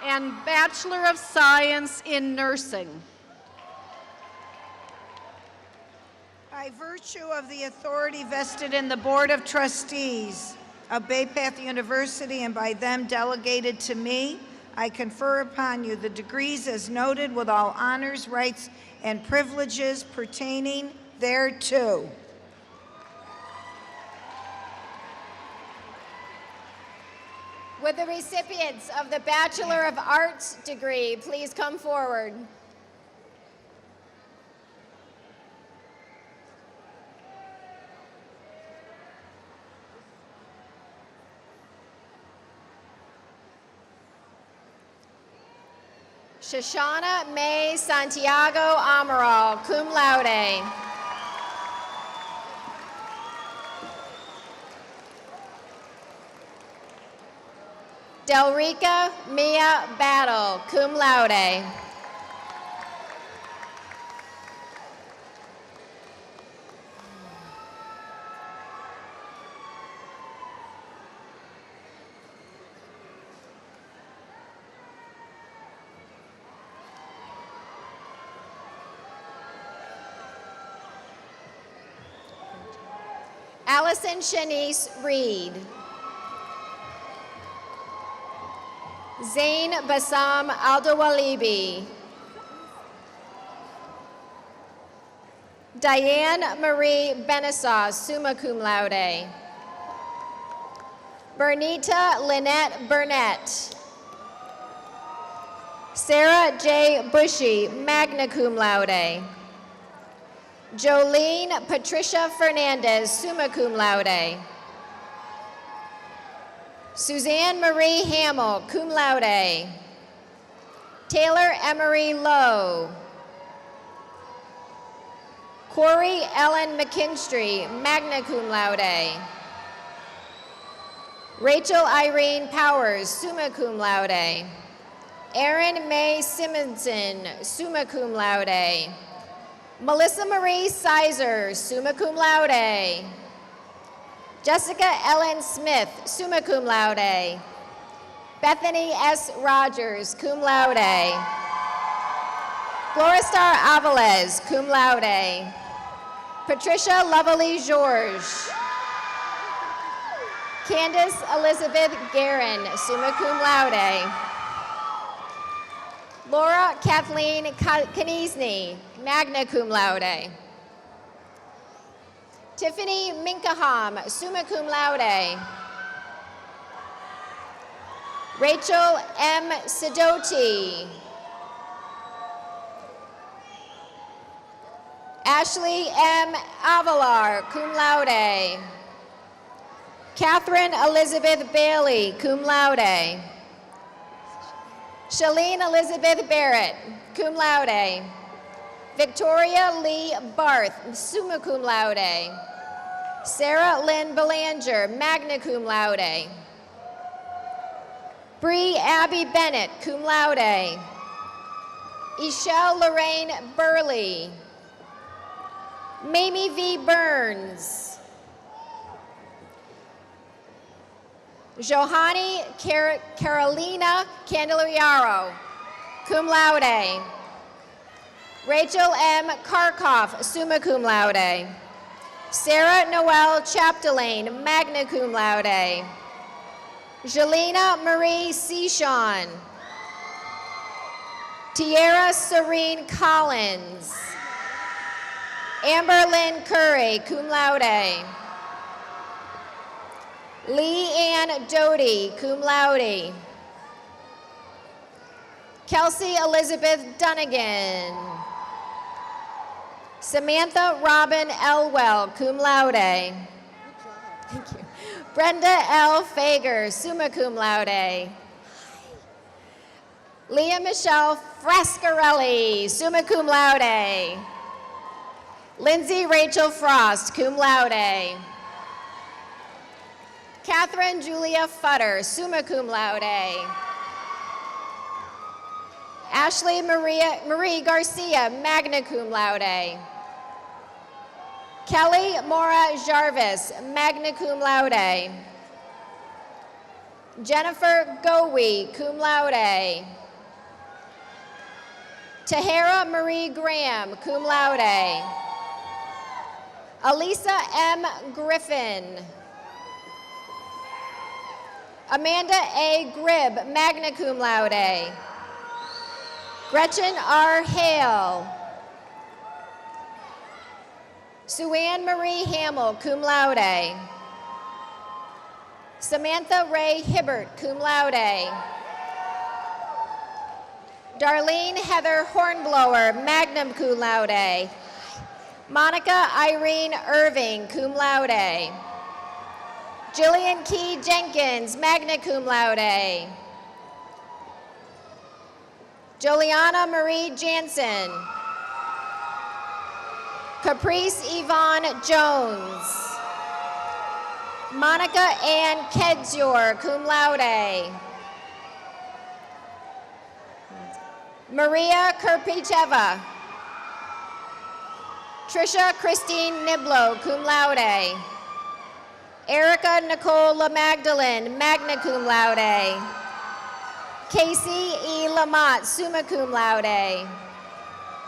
and Bachelor of Science in Nursing. By virtue of the authority vested in the Board of Trustees of Bay Path University and by them delegated to me, I confer upon you the degrees as noted with all honors, rights, and privileges pertaining thereto. Would the recipients of the Bachelor of Arts degree please come forward? Shoshana May Santiago Amaral, cum laude. Delrica Mia Battle, cum laude. Allison Shanice Reed. Zain Bassam Aldawalibi. Diane Marie Benasaw, summa cum laude. Bernita Lynette Burnett. Sarah J. Bushy, magna cum laude. Jolene Patricia Fernandez, summa cum laude. Suzanne Marie Hamill, cum laude. Taylor Emery Lowe. Corey Ellen McKinstry, magna cum laude. Rachel Irene Powers, summa cum laude. Erin May Simonson, summa cum laude. Melissa Marie Sizer, summa cum laude. Jessica Ellen Smith, summa cum laude. Bethany S. Rogers, cum laude. Gloristar Avalez, cum laude. Patricia Lovely Georges. Candace Elizabeth Guerin, summa cum laude. Laura Kathleen Kniesny, magna cum laude. Tiffany Minkaham, summa cum laude. Rachel M. Sidoti. Ashley M. Avalar, cum laude. Catherine Elizabeth Bailey, cum laude. Shalene Elizabeth Barrett, cum laude. Victoria Lee Barth, summa cum laude. Sarah Lynn Belanger, magna cum laude. Bree Abby Bennett, cum laude. Ishelle Lorraine Burley. Mamie V. Burns. Johanny Carolina Candelario, cum laude. Rachel M. Karkoff, summa cum laude. Sarah Noel Chapdelaine, magna cum laude. Jelena Marie Seashon. Tierra Serene Collins. Amber Lynn Curry, cum laude. Lee Ann Doty, cum laude. Kelsey Elizabeth Dunnigan. Samantha Robin Elwell, cum laude. Thank you. Brenda L. Fager, summa cum laude. Leah Michelle Frascarelli, summa cum laude. Lindsay Rachel Frost, cum laude. Catherine Julia Futter, summa cum laude. Ashley Marie Garcia, magna cum laude. Kelly Mora Jarvis, magna cum laude. Jennifer Gowie, cum laude. Tahara Marie Graham, cum laude. Elisa M. Griffin. Amanda A. Gribb, magna cum laude. Gretchen R. Hale. Sue-Ann Marie Hamill, cum laude. Samantha Ray Hibbert, cum laude. Darlene Heather Hornblower, magna cum laude. Monica Irene Irving, cum laude. Jillian Key Jenkins, magna cum laude. Juliana Marie Jansen. Caprice Yvonne Jones. Monica Ann Kedzior, cum laude. Maria Kirpicheva. Trisha Christine Niblo, cum laude. Erica Nicole LaMagdalene, magna cum laude. Casey E. Lamont, summa cum laude.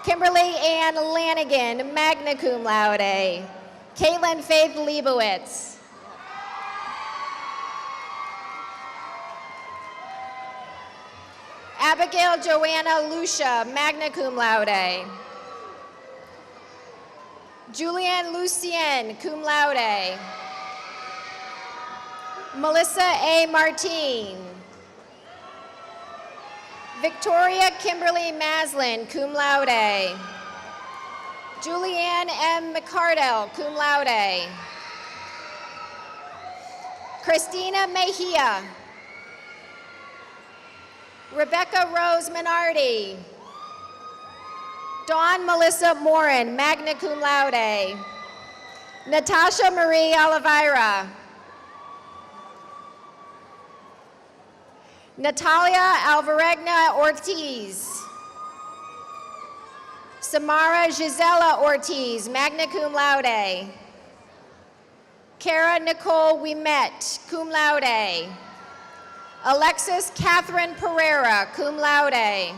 Kimberly Ann Lanigan, magna cum laude. Caitlin Faith Leibowitz. Abigail Joanna Lucia, magna cum laude. Julianne Lucien, cum laude. Melissa A. Martin. Victoria Kimberly Maslin, cum laude. Julianne M. McCardell, cum laude. Christina Mejia. Rebecca Rose Minardi. Dawn Melissa Morin, magna cum laude. Natasha Marie Oliveira. Natalia Alvaregna Ortiz. Samara Gisela Ortiz, magna cum laude. Kara Nicole Wimet, cum laude. Alexis Catherine Pereira, cum laude.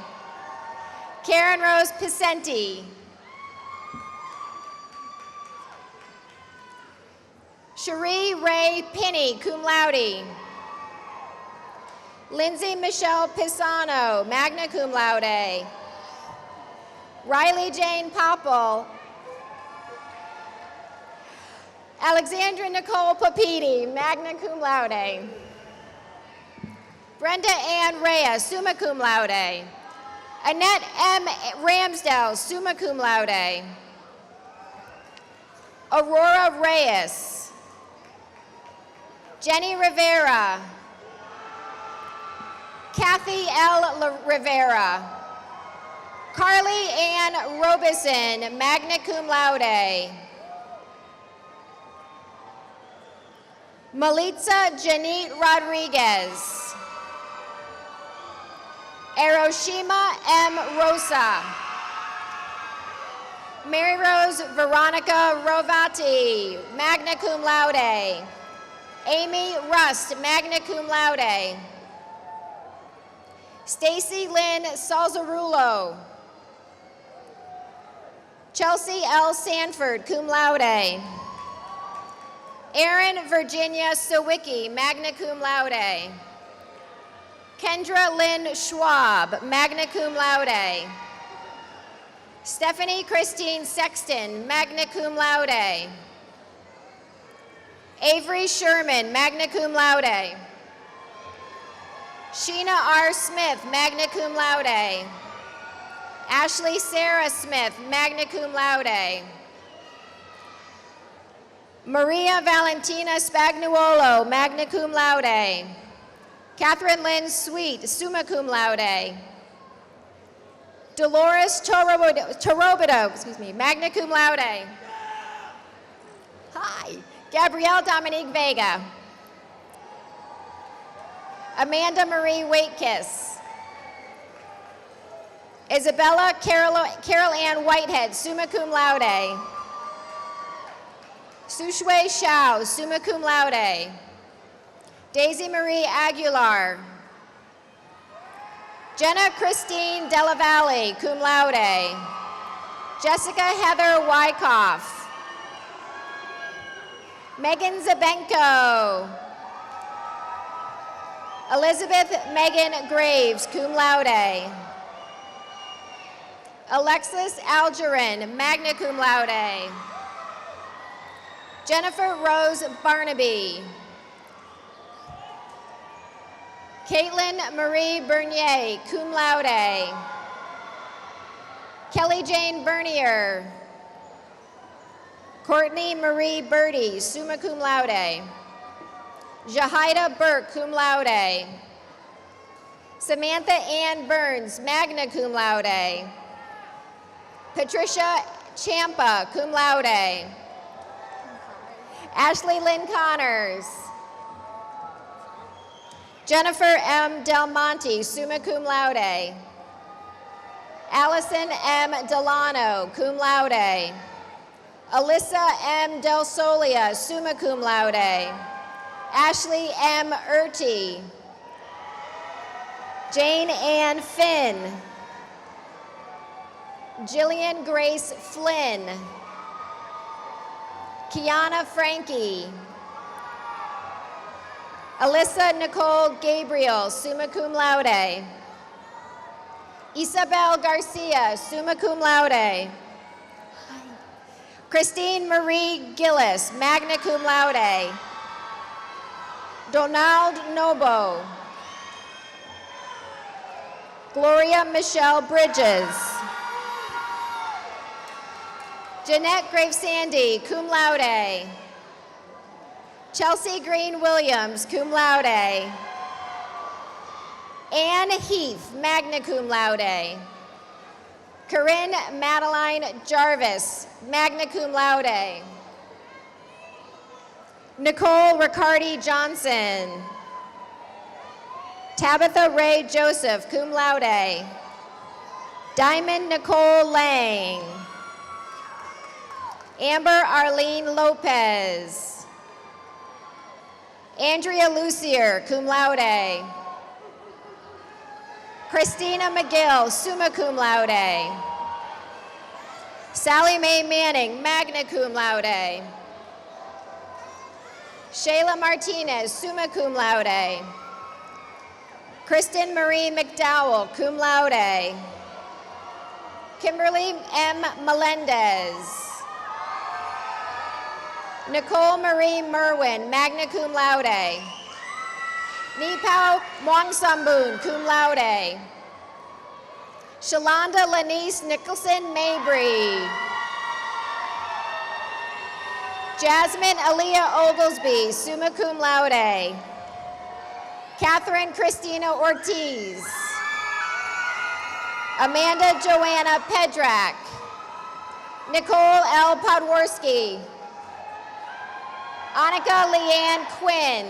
Karen Rose Picenti. Cherie Ray Pinney, cum laude. Lindsay Michelle Pisano, magna cum laude. Riley Jane Popple. Alexandra Nicole Papiti, magna cum laude. Brenda Ann Reyes, summa cum laude. Annette M. Ramsdell, summa cum laude. Aurora Reyes. Jenny Rivera. Kathy L. Rivera. Carly Ann Robeson, magna cum laude. Malitza Janit Rodriguez. Hiroshima M. Rosa. Mary Rose Veronica Rovati, magna cum laude. Amy Rust, magna cum laude. Stacy Lynn Salzarulo. Chelsea L. Sanford, cum laude. Erin Virginia Sawicki, magna cum laude. Kendra Lynn Schwab, magna cum laude. Stephanie Christine Sexton, magna cum laude. Avery Sherman, magna cum laude. Sheena R. Smith, magna cum laude. Ashley Sarah Smith, magna cum laude. Maria Valentina Spagnuolo, magna cum laude. Catherine Lynn Sweet, summa cum laude. Dolores Torobido, magna cum laude. Hi. Gabrielle Dominique Vega. Amanda Marie Waitkiss. Isabella Carol Ann Whitehead, summa cum laude. Sushui Shao, summa cum laude. Daisy Marie Aguilar. Jenna Christine Della Valle, cum laude. Jessica Heather Wyckoff. Megan Zabenko. Elizabeth Megan Graves, cum laude. Alexis Algerin, magna cum laude. Jennifer Rose Barnaby. Caitlin Marie Bernier, cum laude. Kelly Jane Bernier. Courtney Marie Birdie, summa cum laude. Jahida Burke, cum laude. Samantha Ann Burns, magna cum laude. Patricia Champa, cum laude. Ashley Lynn Connors. Jennifer M. Del Monte, summa cum laude. Allison M. Delano, cum laude. Alyssa M. Del Solia, summa cum laude. Ashley M. Erty. Jane Ann Finn. Jillian Grace Flynn. Kiana Frankie. Alyssa Nicole Gabriel, summa cum laude. Isabel Garcia, summa cum laude. Christine Marie Gillis, magna cum laude. Donald Nobo. Gloria Michelle Bridges. Jeanette Gravesandy, cum laude. Chelsea Green Williams, cum laude. Anne Heath, magna cum laude. Corinne Madeline Jarvis, magna cum laude. Nicole Riccardi Johnson. Tabitha Ray Joseph, cum laude. Diamond Nicole Lang. Amber Arlene Lopez. Andrea Lucier, cum laude. Christina McGill, summa cum laude. Sally Mae Manning, magna cum laude. Shayla Martinez, summa cum laude. Kristen Marie McDowell, cum laude. Kimberly M. Melendez. Nicole Marie Merwin, magna cum laude. Nipao Mongsambun, cum laude. Shalonda Lanice Nicholson Mabry. Jasmine Aaliyah Oglesby, summa cum laude. Catherine Christina Ortiz. Amanda Joanna Pedrak. Nicole L. Podworski. Annika Leanne Quinn.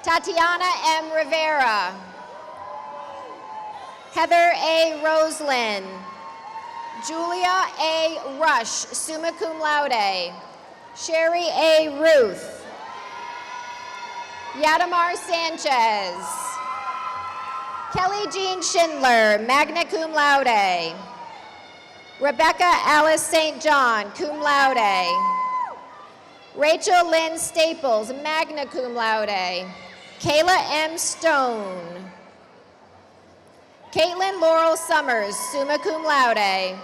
Tatiana M. Rivera. Heather A. Roslin. Julia A. Rush, summa cum laude. Sherry A. Ruth. Yadamar Sanchez. Kelly Jean Schindler, magna cum laude. Rebecca Alice St. John, cum laude. Rachel Lynn Staples, magna cum laude. Kayla M. Stone. Caitlin Laurel Summers, summa cum laude.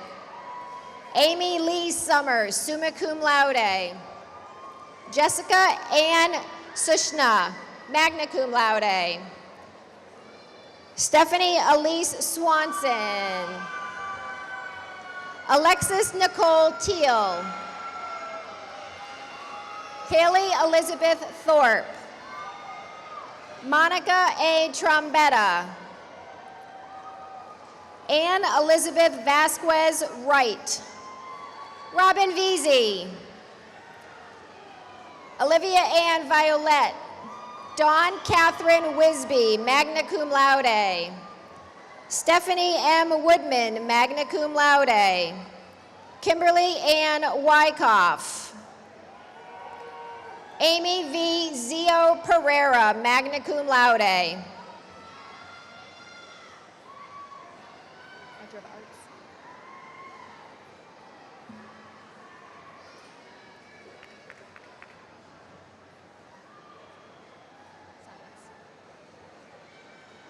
Amy Lee Summers, summa cum laude. Jessica Ann Sushna, magna cum laude. Stephanie Elise Swanson. Alexis Nicole Teal. Kaylee Elizabeth Thorpe. Monica A. Trombetta. Anne Elizabeth Vasquez Wright. Robin Veazey. Olivia Ann Violette. Dawn Catherine Wisby, magna cum laude. Stephanie M. Woodman, magna cum laude. Kimberly Ann Wyckoff. Amy V. Zio Pereira, magna cum laude.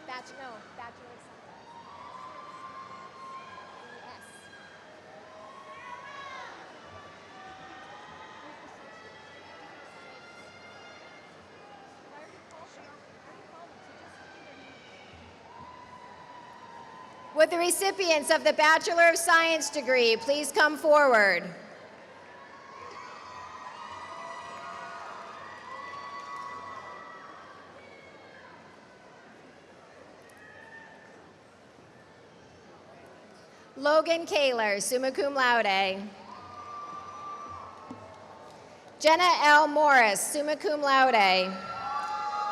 Bachelor of Science. Yes. Would the recipients of the Bachelor of Science degree please come forward? Logan Kaler, summa cum laude. Jenna L. Morris, summa cum laude.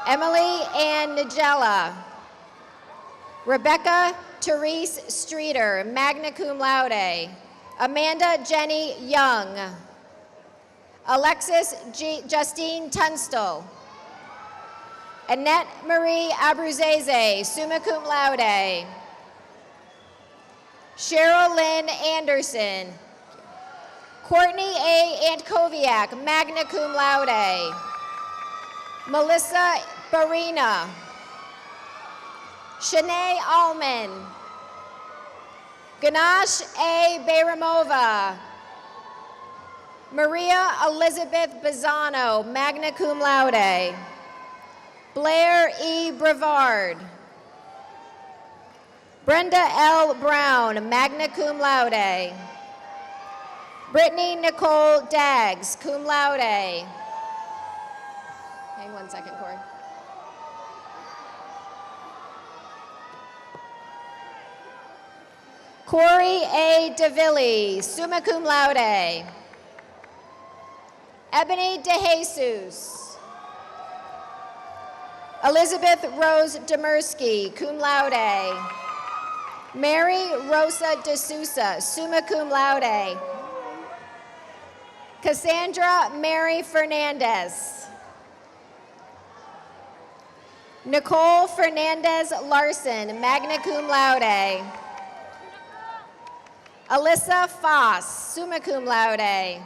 Emily Ann Nigella. Rebecca Therese Streeter, magna cum laude. Amanda Jenny Young. Alexis Justine Tunstall. Annette Marie Abruzese, summa cum laude. Cheryl Lynn Anderson. Courtney A. Antkowiak, magna cum laude. Melissa Barina. Shanae Allman. Ganache A. Bayramova. Maria Elizabeth Bazzano, magna cum laude. Blair E. Brevard. Brenda L. Brown, magna cum laude. Brittany Nicole Daggs, cum laude. Hang 1 second, Corey. Corey A. DeVilli, summa cum laude. Ebony DeJesus. Elizabeth Rose Demersky, cum laude. Mary Rosa De Sousa, summa cum laude. Cassandra Mary Fernandez. Nicole Fernandez Larson, magna cum laude. Alyssa Foss, summa cum laude.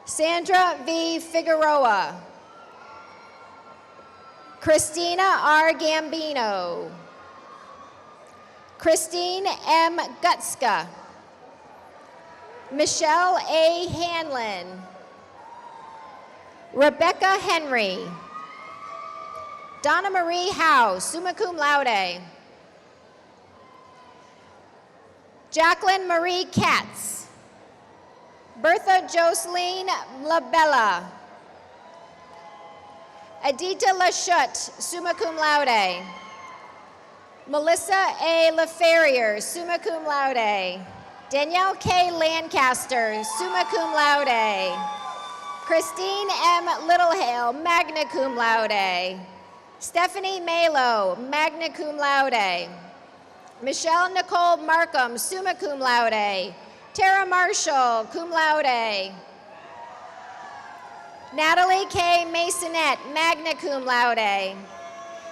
Sandra V. Figueroa. Christina R. Gambino. Christine M. Gutska. Michelle A. Hanlon. Rebecca Henry. Donna Marie Howe, summa cum laude. Jacqueline Marie Katz. Bertha Jocelyn Labella. Adita Lachute, summa cum laude. Melissa A. LaFerrier, summa cum laude. Danielle K. Lancaster, summa cum laude. Christine M. Littlehale, magna cum laude. Stephanie Malo, magna cum laude. Michelle Nicole Markham, summa cum laude. Tara Marshall, cum laude. Natalie K. Masonette, magna cum laude.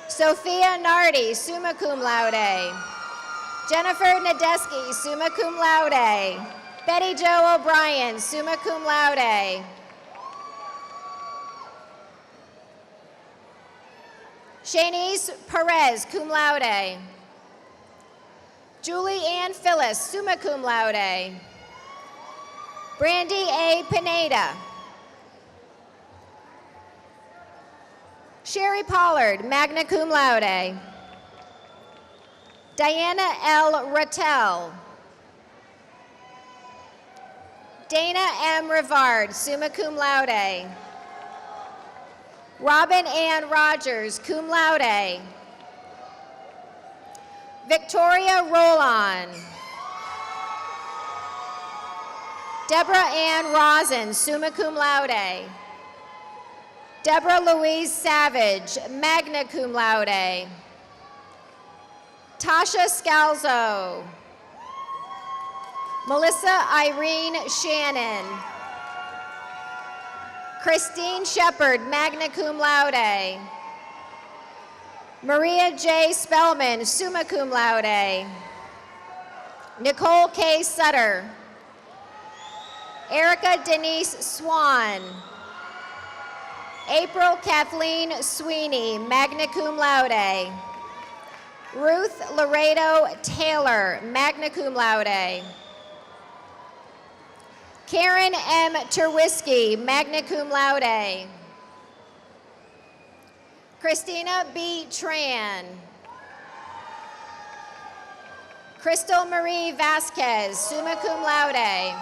Sophia Nardi, summa cum laude. Jennifer Nadeski, summa cum laude. Betty Jo O'Brien, summa cum laude. Shanice Perez, cum laude. Julie Ann Phyllis, summa cum laude. Brandy A. Pineda. Sherry Pollard, magna cum laude. Diana L. Rattel. Dana M. Rivard, summa cum laude. Robin Ann Rogers, cum laude. Victoria Rollon. Deborah Ann Rosen, summa cum laude. Deborah Louise Savage, magna cum laude. Tasha Scalzo. Melissa Irene Shannon. Christine Shepard, magna cum laude. Maria J. Spellman, summa cum laude. Nicole K. Sutter. Erica Denise Swan. April Kathleen Sweeney, magna cum laude. Ruth Laredo Taylor, magna cum laude. Karen M. Terwisky, magna cum laude. Christina B. Tran. Crystal Marie Vasquez, summa cum laude.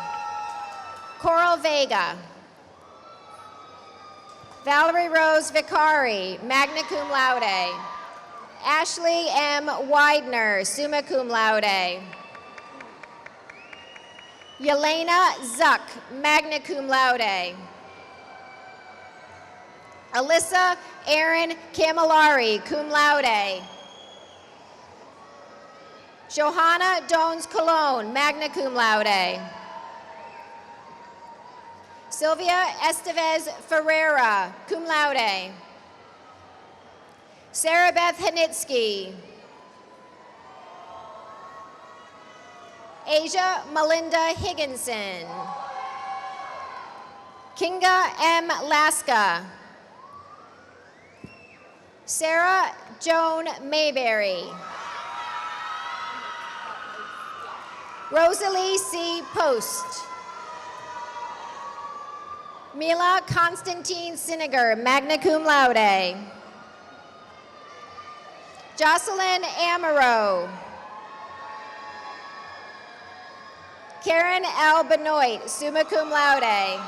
Coral Vega. Valerie Rose Vicari, magna cum laude. Ashley M. Widener, summa cum laude. Yelena Zuck, magna cum laude. Alyssa Erin Camilleri, cum laude. Johanna Dones Colon, magna cum laude. Sylvia Estevez Ferreira, cum laude. Sarah Beth Hanitsky. Asia Melinda Higginson. Kinga M. Laska. Sarah Joan Mayberry. Rosalie C. Post. Mila Constantine Siniger, magna cum laude. Jocelyn Amaro. Karen L. Benoit, summa cum laude.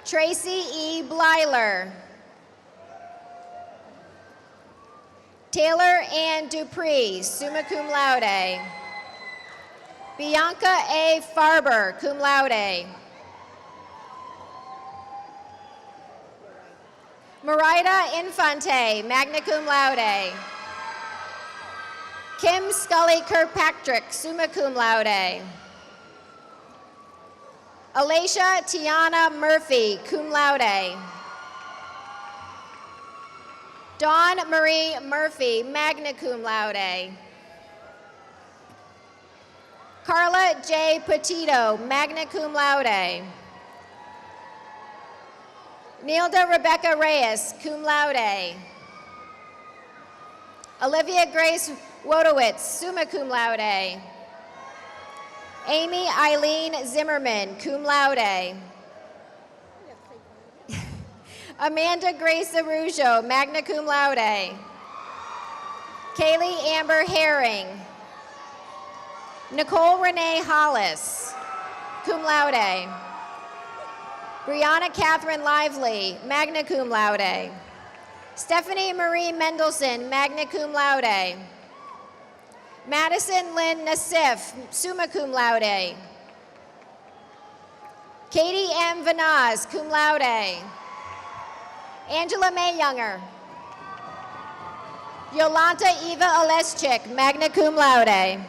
Tracy E. Blyler. Taylor Ann Dupree, summa cum laude. Bianca A. Farber, cum laude. Marida Infante, magna cum laude. Kim Scully Kirkpatrick, summa cum laude. Alicia Tiana Murphy, cum laude. Dawn Marie Murphy, magna cum laude. Carla J. Petito, magna cum laude. Nilda Rebecca Reyes, cum laude. Olivia Grace Wodowitz, summa cum laude. Amy Eileen Zimmerman, cum laude. Amanda Grace Arujo, magna cum laude. Kaylee Amber Herring. Nicole Renee Hollis, cum laude. Brianna Catherine Lively, magna cum laude. Stephanie Marie Mendelson, magna cum laude. Madison Lynn Nassif, summa cum laude. Katie M. Vanaz, cum laude. Angela May Younger. Yolanta Eva Oleschik, magna cum laude.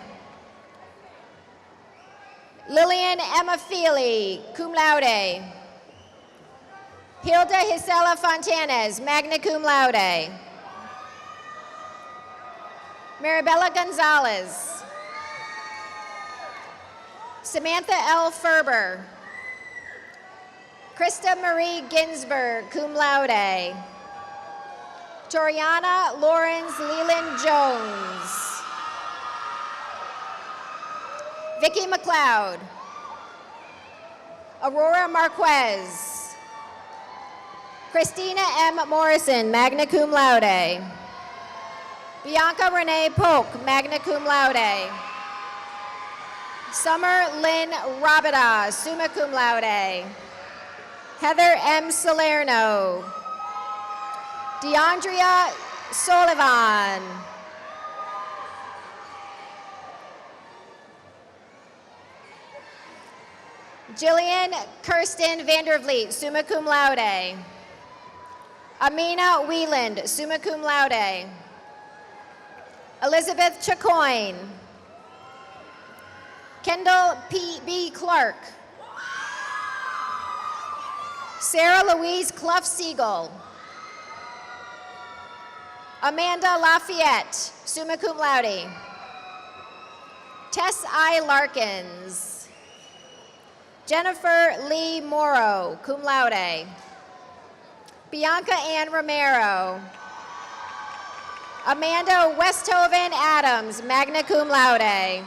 Lillian Emma Feely, cum laude. Hilda Gisela Fontanes, magna cum laude. Maribella Gonzalez. Samantha L. Ferber. Krista Marie Ginsberg, cum laude. Toriana Lawrence Leland Jones. Vicki McLeod. Aurora Marquez. Christina M. Morrison, magna cum laude. Bianca Renee Polk, magna cum laude. Summer Lynn Rabida, summa cum laude. Heather M. Salerno. DeAndrea Sullivan. Jillian Kirsten Vandervliet, summa cum laude. Amina Wieland, summa cum laude. Elizabeth Chacoin. Kendall P.B. Clark. Sarah Louise Clough Siegel. Amanda Lafayette, summa cum laude. Tess I. Larkins. Jennifer Lee Morrow, cum laude. Bianca Ann Romero. Amanda Westhoven Adams, magna cum laude.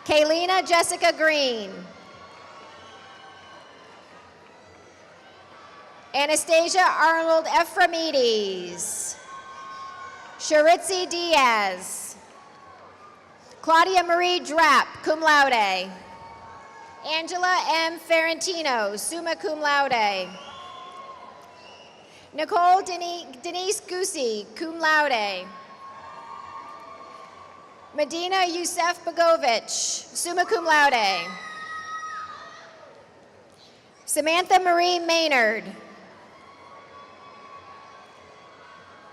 Kaylina Jessica Green. Anastasia Arnold Ephraimides. Sharitzi Diaz. Claudia Marie Drapp, cum laude. Angela M. Ferrantino, summa cum laude. Nicole Denise Gusi, cum laude. Medina Youssef Begovich, summa cum laude. Samantha Marie Maynard.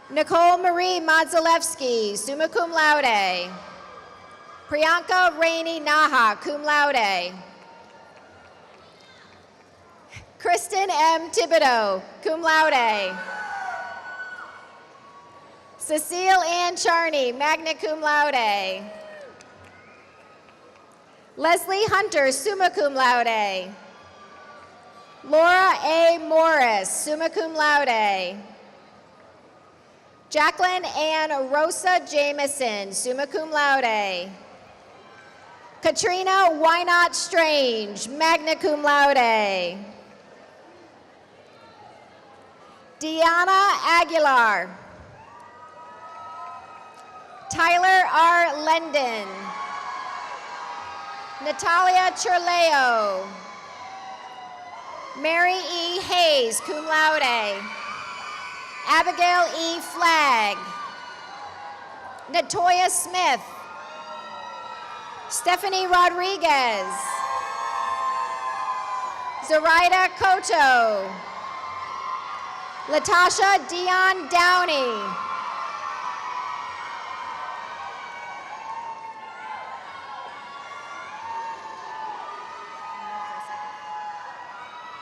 Nicole Marie Modzalewski, summa cum laude. Priyanka Rainey Naha, cum laude. Kristen M. Thibodeau, cum laude. Cecile Ann Charney, magna cum laude. Leslie Hunter, summa cum laude. Laura A. Morris, summa cum laude. Jacqueline Ann Rosa Jameson, summa cum laude. Katrina Why Not Strange, magna cum laude. Deanna Aguilar. Tyler R. Lendon. Natalia Churleo. Mary E. Hayes, cum laude. Abigail E. Flagg. Natoya Smith. Stephanie Rodriguez. Zoraida Koto. Latasha Dion Downey.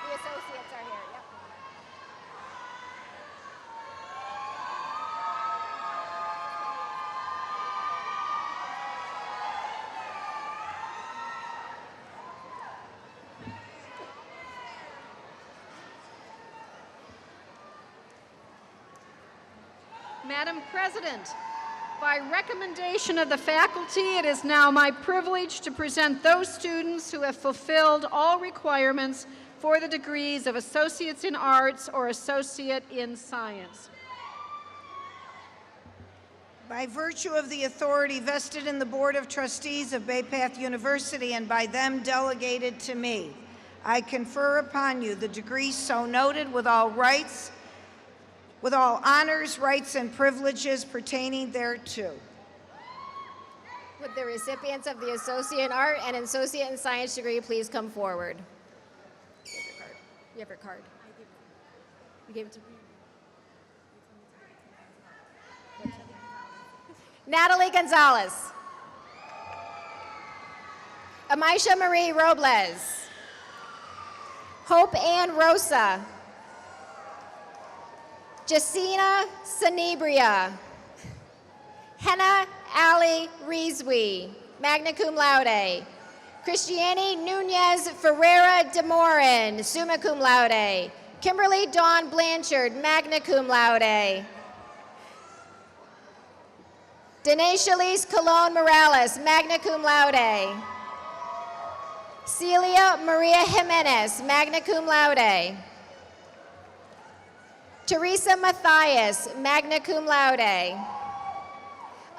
The associates are here, yep. Madam President, by recommendation of the faculty, it is now my privilege to present those students who have fulfilled all requirements for the degrees of Associates in Arts or Associate in Science. By virtue of the authority vested in the Board of Trustees of Bay Path University and by them delegated to me, I confer upon you the degree so noted with all rights, with all honors, rights, and privileges pertaining thereto. Would the recipients of the Associate in Art and Associate in Science degree please come forward? You have your card. You gave it to me. Natalie Gonzalez. Amisha Marie Robles. Hope Ann Rosa. Jacina Sanibria. Henna Ali Rizwi, magna cum laude. Christiane Nunez Ferreira de Morin, summa cum laude. Kimberly Dawn Blanchard, magna cum laude. Danae Shalise Colon Morales, magna cum laude. Celia Maria Jimenez, magna cum laude. Teresa Mathias, magna cum laude.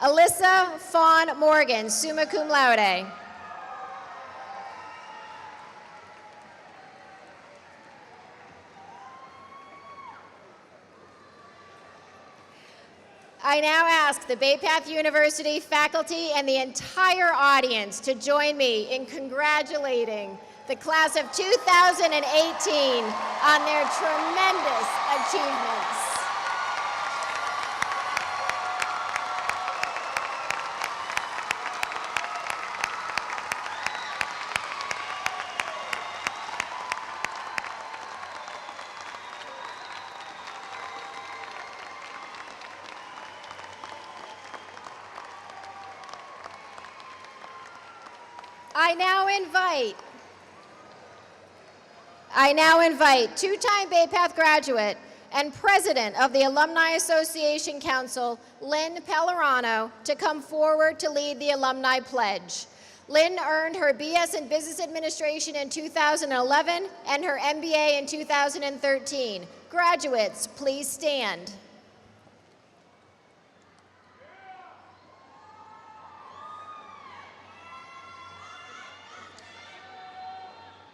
Alyssa Fawn Morgan, summa cum laude. I now ask the Bay Path University faculty and the entire audience to join me in congratulating the class of 2018 on their tremendous achievements. I now invite two-time Bay Path graduate and president of the Alumni Association Council, Lynn Pellerano, to come forward to lead the Alumni Pledge. Lynn earned her BS in Business Administration in 2011 and her MBA in 2013. Graduates, please stand.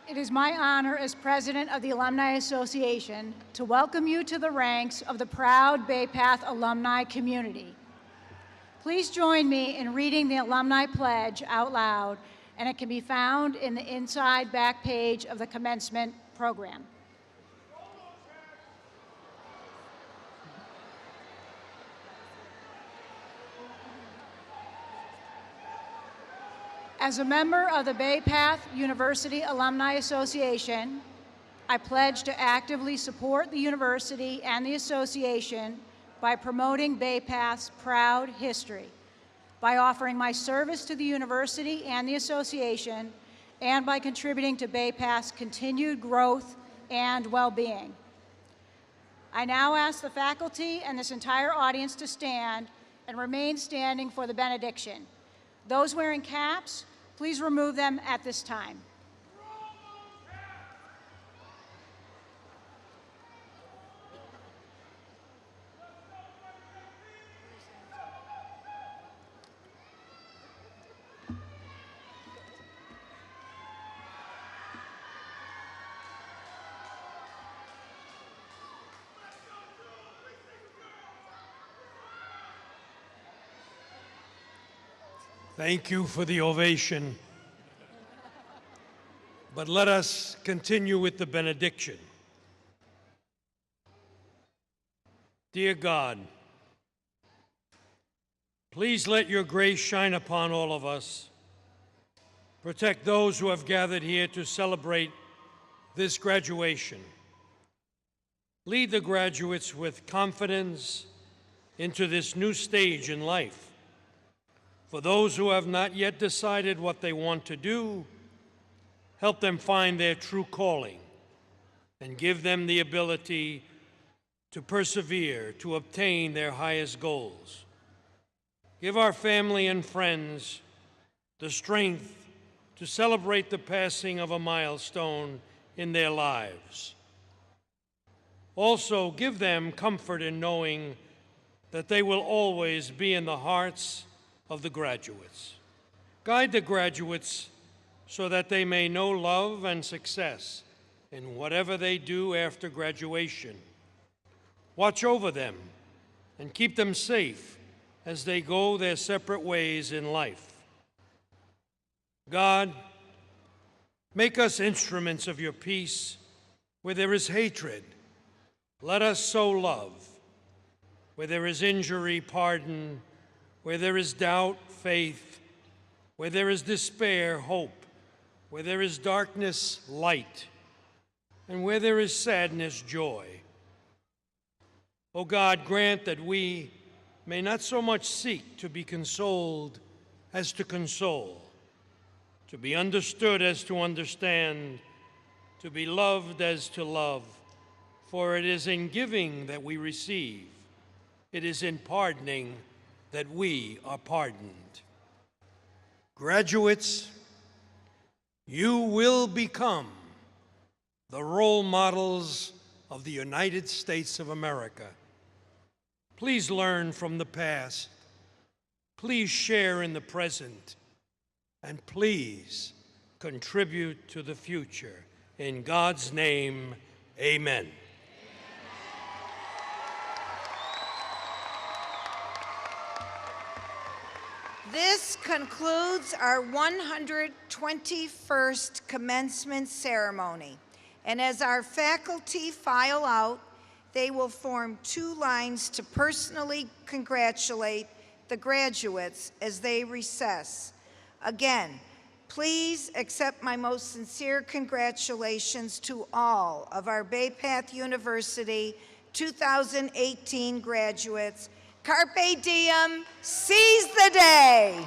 It is my honor as president of the Alumni Association to welcome you to the ranks of the proud Bay Path alumni community. Please join me in reading the Alumni Pledge out loud, and it can be found in the inside back page of the commencement program. As a member of the Bay Path University Alumni Association, I pledge to actively support the university and the association by promoting Bay Path's proud history. by offering my service to the university and the association, and by contributing to Bay Path's continued growth and well-being. I now ask the faculty and this entire audience to stand and remain standing for the benediction. Those wearing caps, please remove them at this time. Thank you for the ovation. But let us continue with the benediction. Dear God, please let your grace shine upon all of us. Protect those who have gathered here to celebrate this graduation. Lead the graduates with confidence into this new stage in life. For those who have not yet decided what they want to do, help them find their true calling and give them the ability to persevere to obtain their highest goals. Give our family and friends the strength to celebrate the passing of a milestone in their lives. Also, give them comfort in knowing that they will always be in the hearts of the graduates. Guide the graduates so that they may know love and success in whatever they do after graduation. Watch over them and keep them safe as they go their separate ways in life. God, make us instruments of your peace. Where there is hatred, let us sow love. Where there is injury, pardon. Where there is doubt, faith. Where there is despair, hope. Where there is darkness, light. And where there is sadness, joy. O God, grant that we may not so much seek to be consoled as to console, to be understood as to understand, to be loved as to love. For it is in giving that we receive. It is in pardoning that we are pardoned. Graduates, you will become the role models of the United States of America. Please learn from the past. Please share in the present. And please contribute to the future. In God's name, amen. This concludes our 121st Commencement Ceremony. And as our faculty file out, they will form two lines to personally congratulate the graduates as they recess. Again, please accept my most sincere congratulations to all of our Bay Path University 2018 graduates. Carpe diem, seize the day.